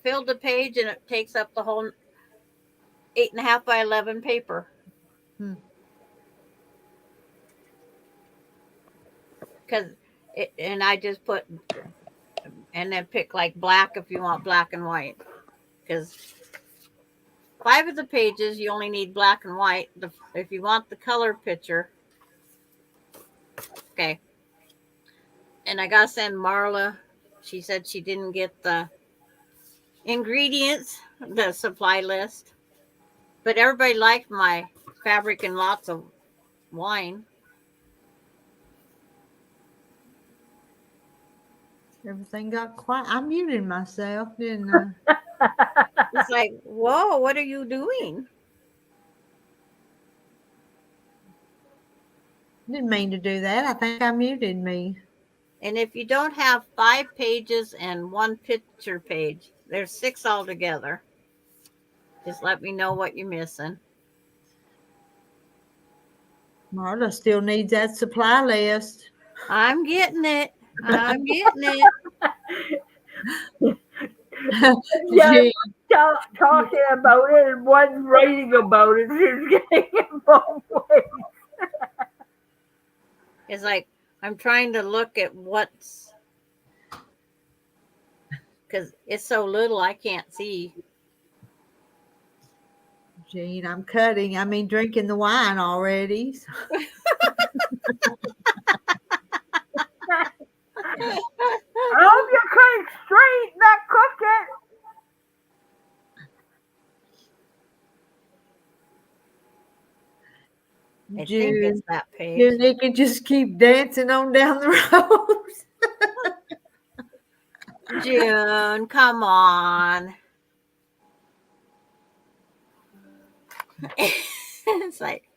fill the page, and it takes up the whole 8.5 by 11 paper. And I just put, and then pick like black if you want black and white, because 5 of the pages you only need black and white. If you want the color picture, okay. And I gotta send Marla. She said she didn't get the ingredients, the supply list, but everybody liked my fabric and lots of wine. Everything got quiet. I muted myself, didn't I? It's like, whoa, what are you doing? Didn't mean to do that. I think I muted me. And if you don't have 5 pages and 1 picture page, there's 6 altogether. Just let me know what you're missing. Marla still needs that supply list. I'm getting it. I'm getting it. Yeah, talking about it and one writing about it. She's getting it both ways. It's like I'm trying to look at what's, because it's so little I can't see. Jean, I'm drinking the wine already. I hope you're cutting straight, not crooked. I think it's that page. June, they can just keep dancing on down the road. June, come on. It's like,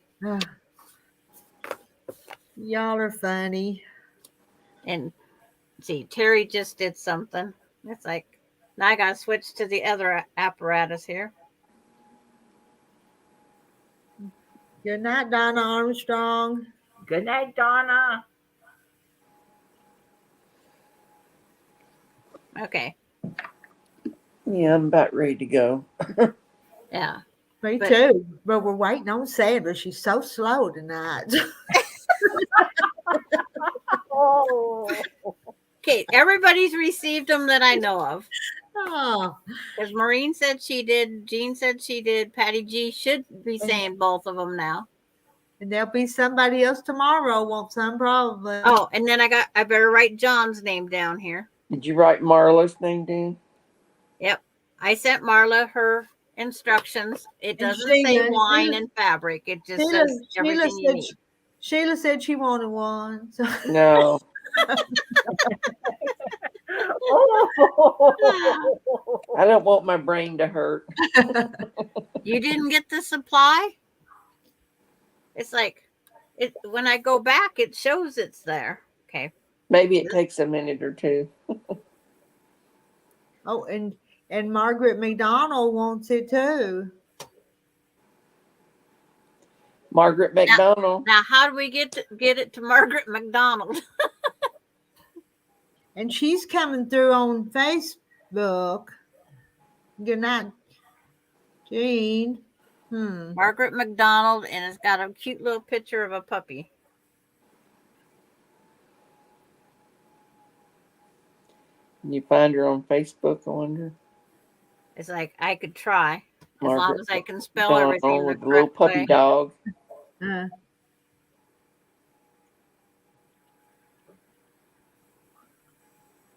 y'all are funny. And see, Terry just did something. It's like, now I gotta switch to the other apparatus here. Good night, Donna Armstrong. Good night, Donna. Okay. Yeah, I'm about ready to go. Yeah. Me too. But we're waiting on Sandra. She's so slow tonight. Oh. Okay, everybody's received them that I know of. Oh. Because Maureen said she did, Jean said she did, Patty G should be saying both of them now. And there'll be somebody else tomorrow, won't some probably. Oh, and then I better write John's name down here. Did you write Marla's name down? Yep. I sent Marla her instructions. It doesn't say Sheila- wine and fabric. It just says everything you need. Sheila said she wanted one. So. No. I don't want my brain to hurt. You didn't get the supply? It's like, when I go back, it shows it's there. Okay. Maybe it takes a minute or two. Oh, and Margaret McDonald wants it too. Margaret McDonald. Now, how do we get it to Margaret McDonald? And she's coming through on Facebook. Good night, Jean. Margaret McDonald, and it's got a cute little picture of a puppy. Can you find her on Facebook, I wonder? It's like I could try as long Margaret as I can spell McDonald everything the with the little correct puppy way. dog.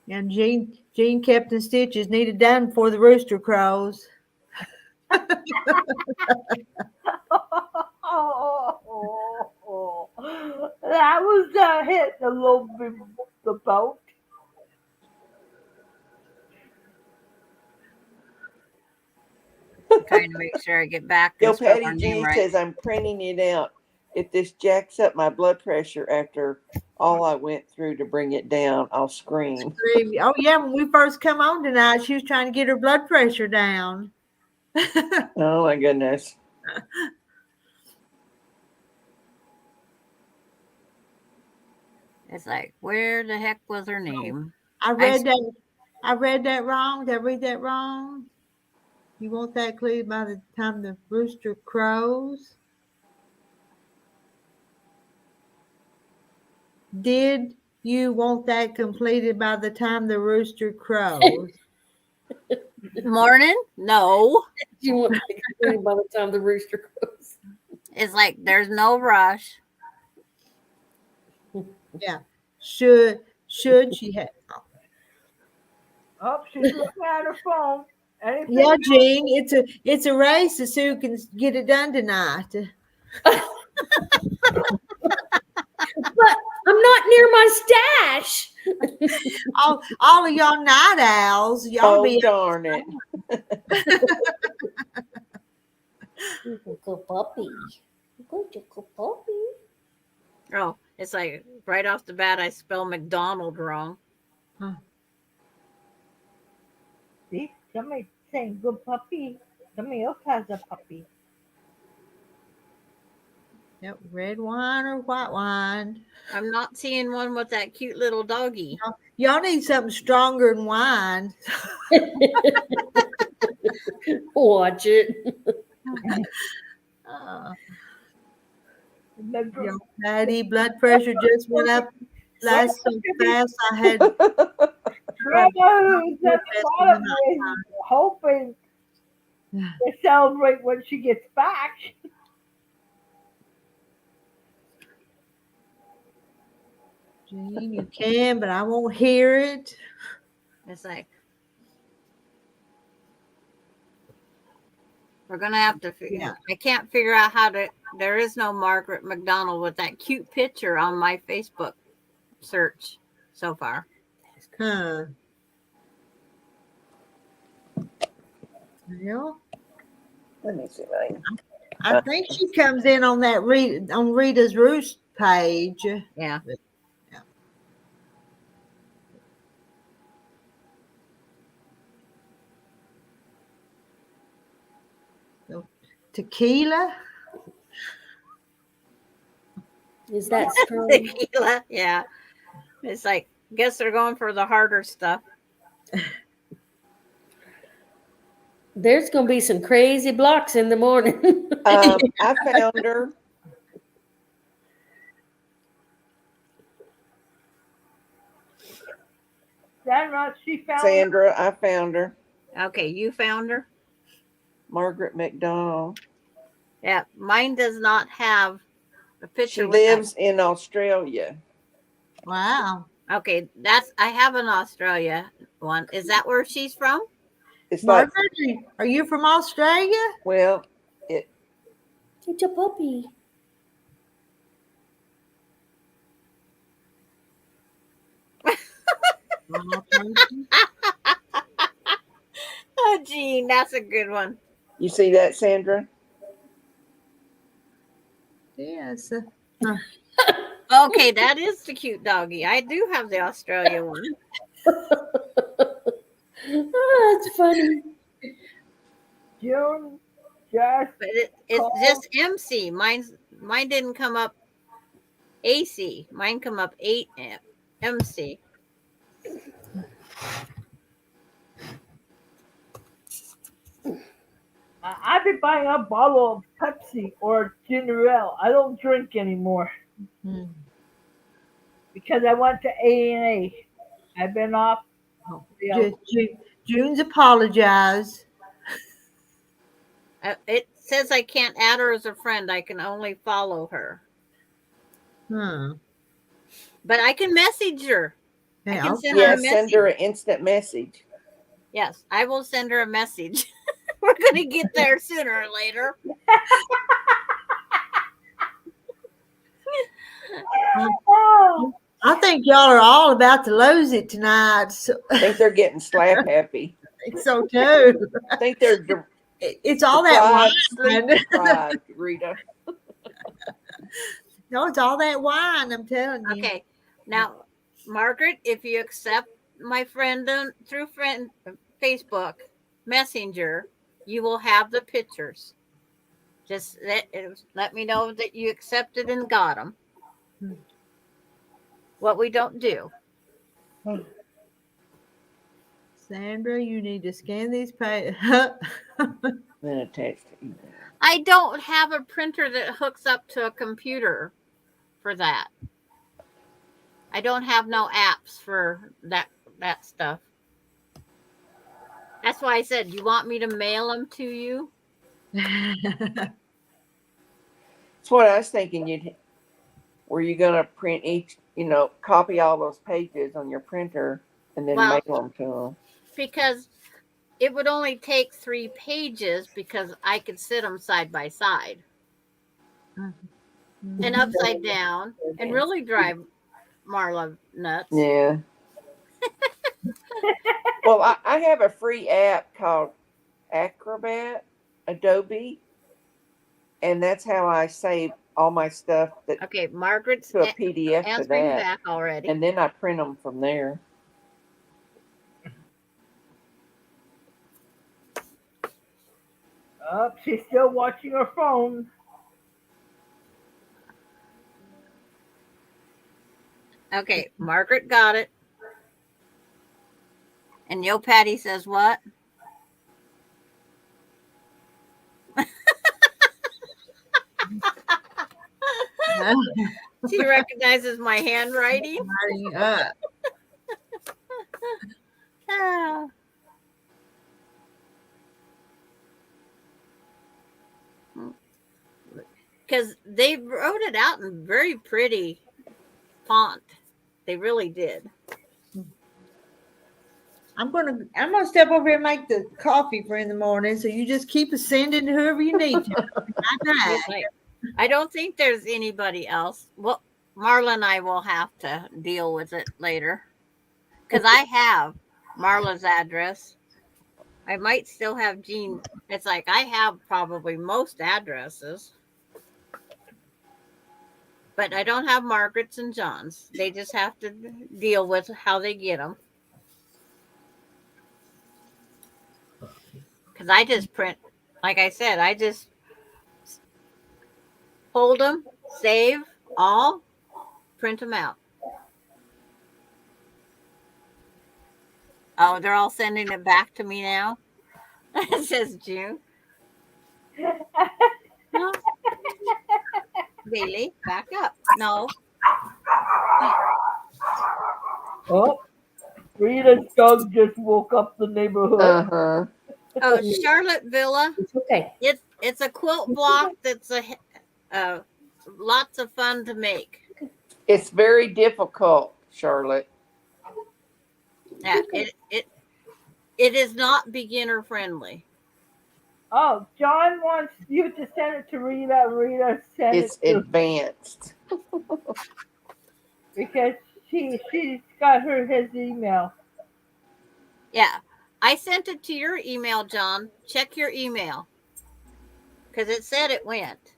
And Jean Captain Stitches needed done before the rooster crows. That was hit a little bit the boat. Trying to make sure I get back. Yo, and spell Patty her G name right. says I'm printing it out. If this jacks up my blood pressure after all I went through to bring it down, I'll scream. Oh yeah, when we first come on tonight, she was trying to get her blood pressure down. Oh my goodness. It's like, where the heck was her name? I read that wrong. Did I read that wrong? You want that clear by the time the rooster crows? Did you want that completed by the time the rooster crows? Morning? No. You want to completed by the time the rooster crows. It's like there's no rush. Yeah. Should she have? Oh, she's looking at her phone. Anything Yeah, Jean, it's a race to see who can get it done tonight. But I'm not near my stash. all of y'all night owls, y'all Oh, be darn it. Good puppy. Good puppy. Oh, it's like right off the bat, I spell McDonald wrong. See, somebody saying good puppy. Somebody else has a puppy. Yep, red wine or white wine. I'm not seeing one with that cute little doggy. Y'all need something stronger than wine. Watch it. Yo, Patty, blood pressure just went up last so fast. I had Grandma who's at the bottom is hoping to celebrate when she gets back. Jean, you can, but I won't hear it. It's like we're gonna have to figure. Yeah. I can't figure out how to. There is no Margaret McDonald with that cute picture on my Facebook search so far. Huh. Well, Let me see if I think she comes in on that on Rita's Roost page. Yeah. So, tequila. Is that strong? Tequila. Yeah. It's like, guess they're going for the harder stuff. There's going to be some crazy blocks in the morning. I found her. Sandra, she found Sandra, I found her. Okay, you found her? Margaret McDonald. Yeah, mine does not have a picture. She with that. lives in Australia. Wow. Okay, I have an Australia one. Is that where she's from? It's like, Margaret, are you from Australia? well, It's a puppy. Oh, Jean, that's a good one. you see that, Sandra? Yes. Okay, that is the cute doggy. I do have the Australia one. Oh, that's funny. June Just But it's call. just MC. Mine didn't come up AC. Mine come up 8 MC. I've been buying a bottle of Pepsi or ginger ale. I don't drink anymore because I went to A&A. I've been off. June's apologize. It says I can't add her as a friend. I can only follow her. But I can message her. I can send her a message. Send her an instant message. Yes, I will send her a message. We're going to get there sooner or later. I think y'all are all about to lose it tonight. So. I think they're getting slap happy. I think so too. I think they're. It's all that wine, Rita. No, it's all that wine. I'm telling you. Okay, now, Margaret, if you accept my friend through Facebook Messenger, you will have the pictures. Just let me know that you accepted and got them. What we don't do. Sandra, you need to scan these pages. Then attach to email. I don't have a printer that hooks up to a computer for that. I don't have no apps for that stuff. That's why I said, you want me to mail them to you? That's what I was thinking. Were you going to print each, copy all those pages on your printer and then mail them to them? Because it would only take 3 pages because I could sit them side by side and upside down and really drive Marla nuts. Yeah. Well, I have a free app called Acrobat, Adobe, and that's how I save all my stuff Okay, Margaret's to a PDF for answering that. back already. And then I print them from there. She's still watching her phone. Okay, Margaret got it. And Yo Patty says what? She recognizes my handwriting. Because they wrote it out in very pretty font. They really did. I'm gonna step over here and make the coffee for in the morning. So you just keep sending to whoever you need to. I don't think there's anybody else. Well, Marla and I will have to deal with it later. Because I have Marla's address. I might still have Jean. It's like I have probably most addresses. But I don't have Margaret's and John's. They just have to deal with how they get them. Because I just print, like I said, I just hold them, save all, print them out. Oh, they're all sending it back to me now? It says June. No. Bailey, back up. No. Oh, Rita's dog just woke up the neighborhood. Uh-huh. Oh, Charlotte Villa. It's okay. It's a quilt block that's lots of fun to make. It's very difficult, Charlotte. Yeah, it is not beginner friendly. Oh, John wants you to send it to Rita. Rita sent It's it to advanced. because she's got his email. Yeah, I sent it to your email, John. Check your email because it said it went.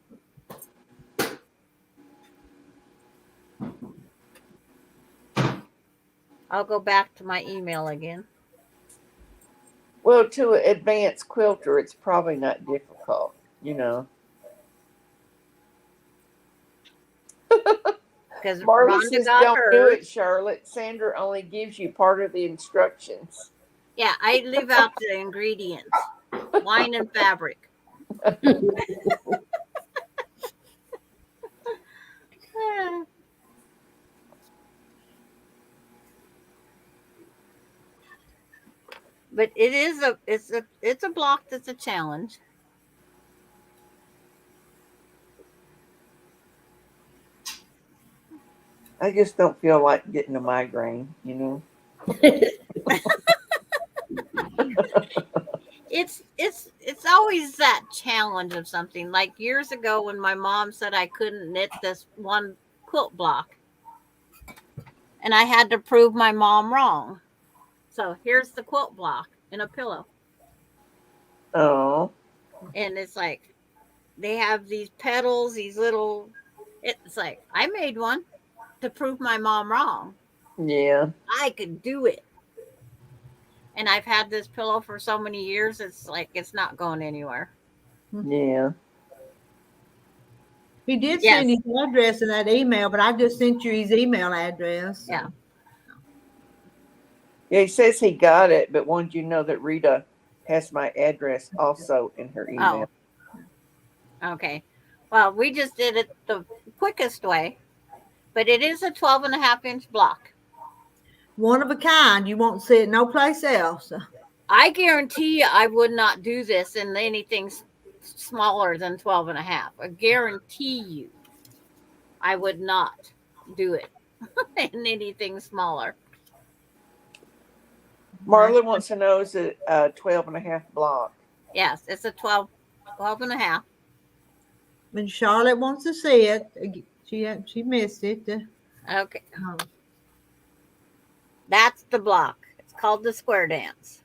I'll go back to my email again. Well, to an advanced quilter, it's probably not difficult. you know. Because Marley Rhonda says, got don't do hers. it, Charlotte. Sandra only gives you part of the instructions. Yeah, I leave out the ingredients. Wine and fabric. But it's a block that's a challenge. I just don't feel like getting a migraine, you know. It's always that challenge of something. Like years ago when my mom said I couldn't knit this one quilt block. And I had to prove my mom wrong. So here's the quilt block and a pillow. Oh. And it's like they have these petals, these little, it's like I made one to prove my mom wrong. Yeah. I could do it. And I've had this pillow for so many years, it's like it's not going anywhere. Yeah. He did Yes. send his address in that email, but I just sent you his email address. Yeah. Yeah, he says he got it, but wanted you to know that Rita has my address also in her email. Oh. Okay. Well, we just did it the quickest way, but it is a 12.5-inch block. One of a kind. You won't see it no place else. I guarantee you I would not do this in anything smaller than 12.5. I guarantee you I would not do it in anything smaller. Marla wants to know, is it a 12.5 block? Yes, it's a 12.5. When Charlotte wants to see it, she missed it. Okay. That's the block. It's called the square dance.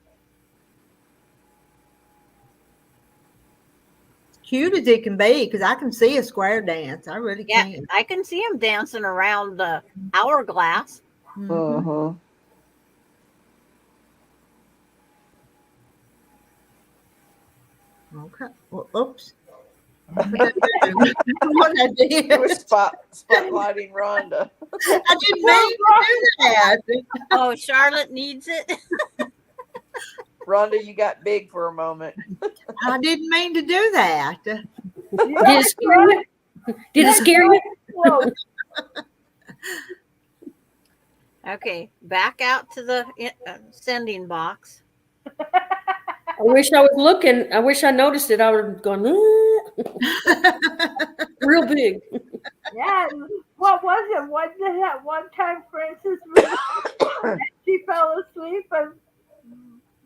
Cute as it can be, because I can see a square dance. I really Yeah, can. I can see him dancing around the hourglass. Mm-hmm. Okay. Well, oops. What I did. It was spotlighting Rhonda. I didn't mean to do that. Oh, Charlotte needs it. Rhonda, you got big for a moment. I didn't mean to do that. Did it scare you? Did it scare you? Okay, back out to the sending box. I wish I was looking. I wish I noticed it. I would have gone real big. Yeah. What was it? What did that one time Francis she fell asleep and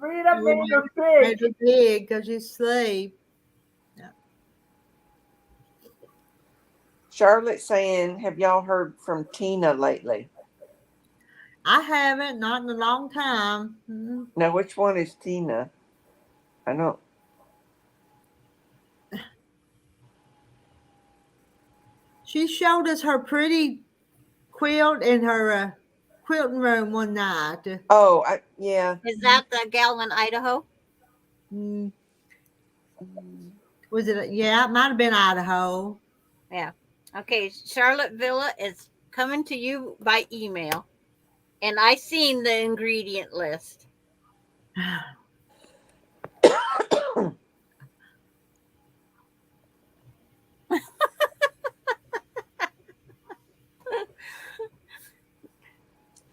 Rita made her big. Made her big because you sleep. Charlotte's saying, have y'all heard from Tina lately? I haven't, not in a long time. Mhm. Now, which one is Tina? I know. She showed us her pretty quilt in her quilting room one night. Oh, yeah. Is that the gal in Idaho? Mm. Was it? Yeah, it might have been Idaho. Yeah. Okay, Charlotte Villa is coming to you by email. And I seen the ingredient list.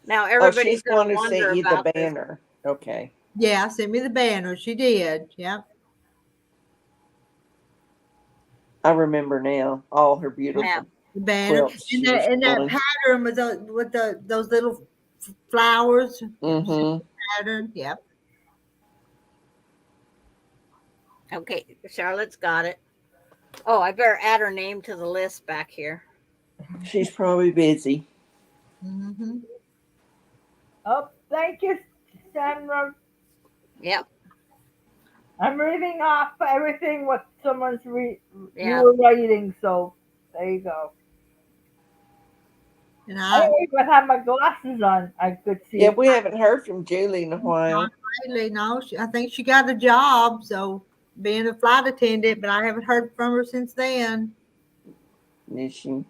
Now everybody's she's going going to to send wonder you the about this. banner. Okay. Yeah, send me the banner. She did. Yeah. I remember now all her beautiful Yeah. The banner. quilts she was And that pulling. pattern with those little flowers Mm-hmm. pattern. Yep. Okay, Charlotte's got it. Oh, I better add her name to the list back here. She's probably busy. Mm-hmm. Oh, thank you, Sandra. Yep. I'm reading off everything what someone's you Yeah. were writing, so there you go. And I don't even have my glasses on. I could see. Yeah, we haven't heard from Julie in a while. Lately, no, I think she got a job, so being a flight attendant, but I haven't heard from her since then. Is she?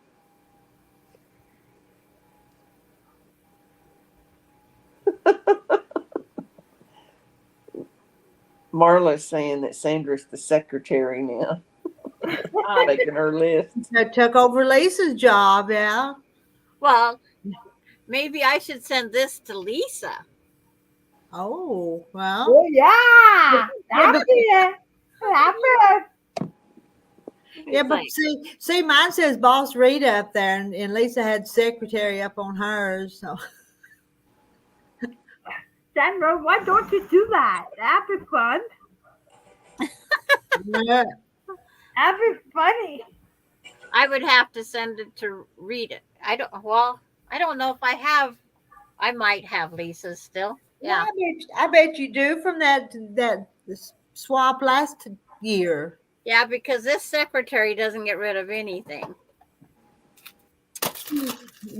Marla's saying that Sandra's the secretary now, making her list. I took over Lisa's job, yeah. Well, maybe I should send this to Lisa. Oh, well. Oh yeah, Yeah, but- that's Yeah, but see, mine says Boss Rita up there, and Lisa had secretary up on hers. So Sandra, why don't you do that? That'd be fun. yeah. That'd be funny. I would have to send it to Rita. I don't know if I have. I might have Lisa's still. Yeah. I bet you do from that swap last year. Yeah, because this secretary doesn't get rid of anything.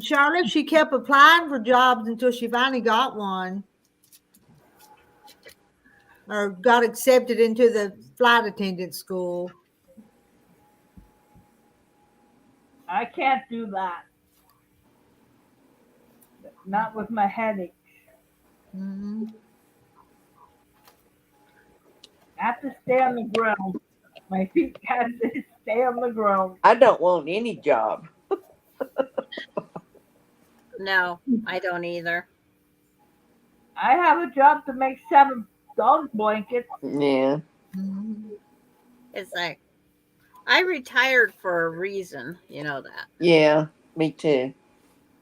Charlotte, she kept applying for jobs until she finally got one. Or got accepted into the flight attendant school. I can't do that. Not with my headache. Mm-hmm. I have to stay on the ground. My feet have to stay on the ground. I don't want any job. No, I don't either. I have a job to make 7 dog blankets. Yeah. It's like I retired for a reason. You know that. Yeah, me too.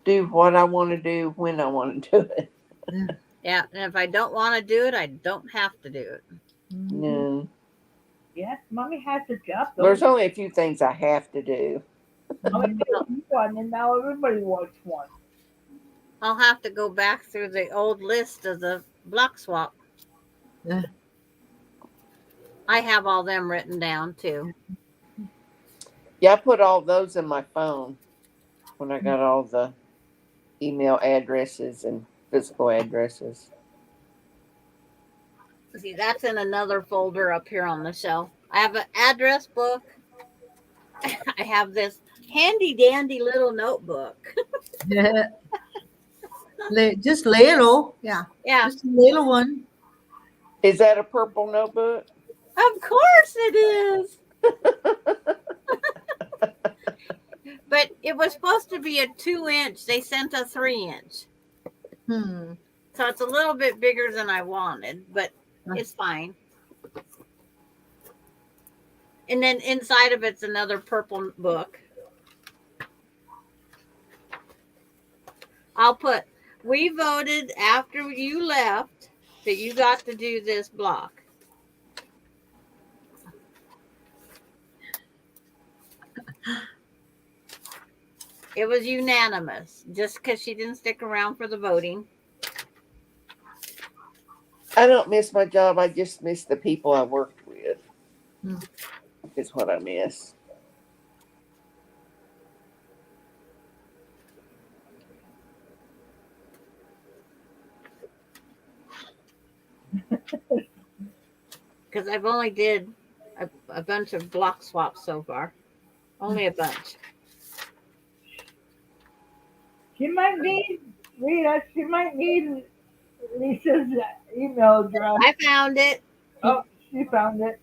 Do what I want to do when I want to do it. Yeah, and if I don't want to do it, I don't have to do it. No. Yes, mommy has a job. There's only a few things I have to do. Mommy did one, and now everybody wants one. I'll have to go back through the old list of the block swap. Yeah. I have all them written down too. Yeah, I put all those in my phone when I got all the email addresses and physical addresses. See, that's in another folder up here on the shelf. I have an address book. I have this handy dandy little notebook. Yeah. Just little, yeah. Yeah, Just a little one. Is that a purple notebook? of course it is. But it was supposed to be a 2-inch. They sent a 3-inch. So it's a little bit bigger than I wanted, but it's fine. And then inside of it's another purple book. I'll put, we voted after you left that you got to do this block. It was unanimous, just because she didn't stick around for the voting. I don't miss my job. I just miss the people I worked with. Is what I miss. Because I've only did a bunch of block swaps so far. Only a bunch. She might need Rita. She might need Lisa's email address. I found it. Oh, she found it.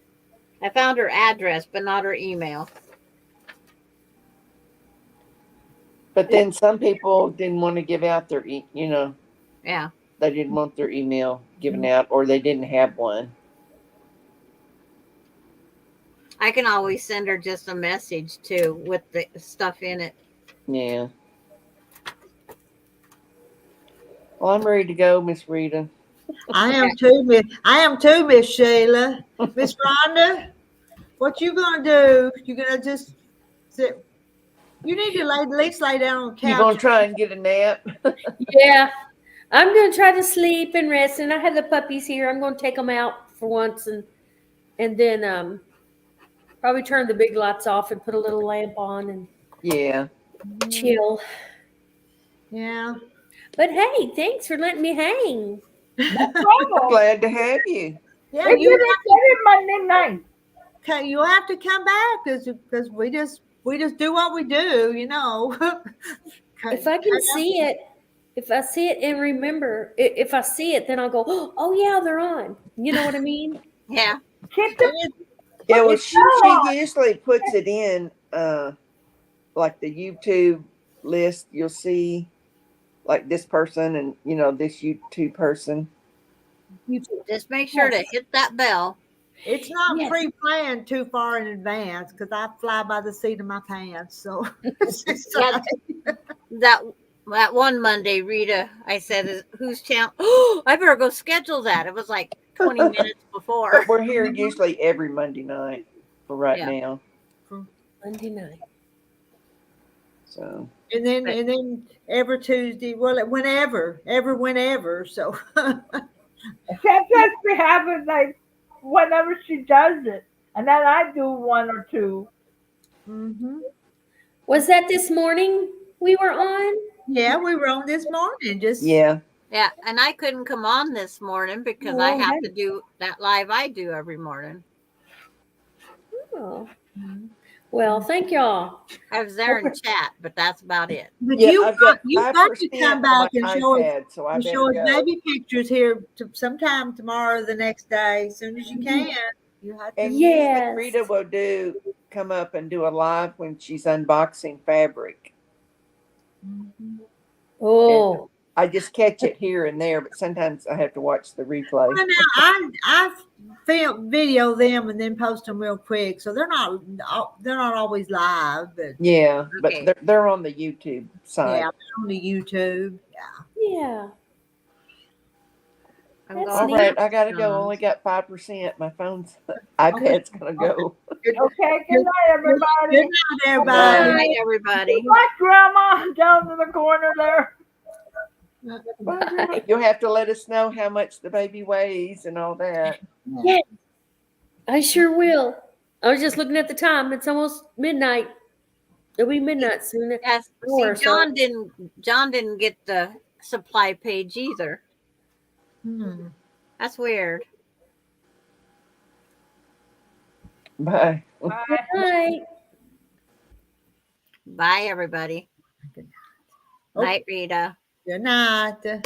I found her address, but not her email. But then some people didn't want to give out their, Yeah. they didn't want their email given out, or they didn't have one. I can always send her just a message too with the stuff in it. Yeah. Well, I'm ready to go, Miss Rita. I am too, Miss Sheila. Miss Rhonda, what you gonna do? You gonna just sit? You need to at least lay down on the couch. You gonna try and get a nap? Yeah, I'm gonna try to sleep and rest. And I have the puppies here. I'm gonna take them out for once, and then probably turn the big lights off and put a little lamp on and Yeah. chill. Yeah. But hey, thanks for letting me hang. No problem. Glad to have you. Yeah, They did it Monday night. okay, you'll have to come back because we just do what we do, you know. If I can see it, if I see it and remember, if I see it, then I'll go, oh yeah, they're on. You know what I mean? Yeah. Keep the Yeah, well, It's she on. usually puts it in like the YouTube list. You'll see like this person and this YouTube person. Just make sure to hit that bell. It's not Yes. pre-planned too far in advance because I fly by the seat of my pants. So Yeah, that one Monday, Rita, I said, "Whose channel?" Oh, I better go schedule that. It was like 20 minutes before. But we're here usually every Monday night for right Yeah. now. Monday night. So and then every Tuesday, well, whenever. So Sometimes we have it like whenever she does it, and then I do one or two. mhm. Was that this morning we were on? Yeah, we were on this morning. Just yeah, Yeah, and I couldn't come on this morning because I have to do that live I do every morning. Oh. Well, thank y'all. I was there in chat, but that's about it. But yeah. you I've got you 5% got to come on back my and show us. iPad, so I better Show us go. baby pictures here sometime tomorrow or the next day, as soon as you can. You have to. And Yes. usually Rita will come up and do a live when she's unboxing fabric. Mhm. Oh, I just catch it here and there, but sometimes I have to watch the replay. Well, now I video them and then post them real quick, so they're not always live, but Yeah, but Okay. they're on the YouTube side. yeah, on the YouTube. yeah. I'm That's All going. right, I gotta go. Only got 5%. My phone's iPad's gonna go. Okay, good night, everybody. Good night, everybody. Bye, everybody. Bye, Grandma, down in the corner there. Bye. You'll have to let us know how much the baby weighs and all that. Yeah, I sure will. I was just looking at the time. It's almost midnight. It'll be midnight soon. Yes. Or See, so. John didn't get the supply page either. Hmm. That's weird. Bye. Bye. Night. Bye, everybody. Good Night, Rita. Good night.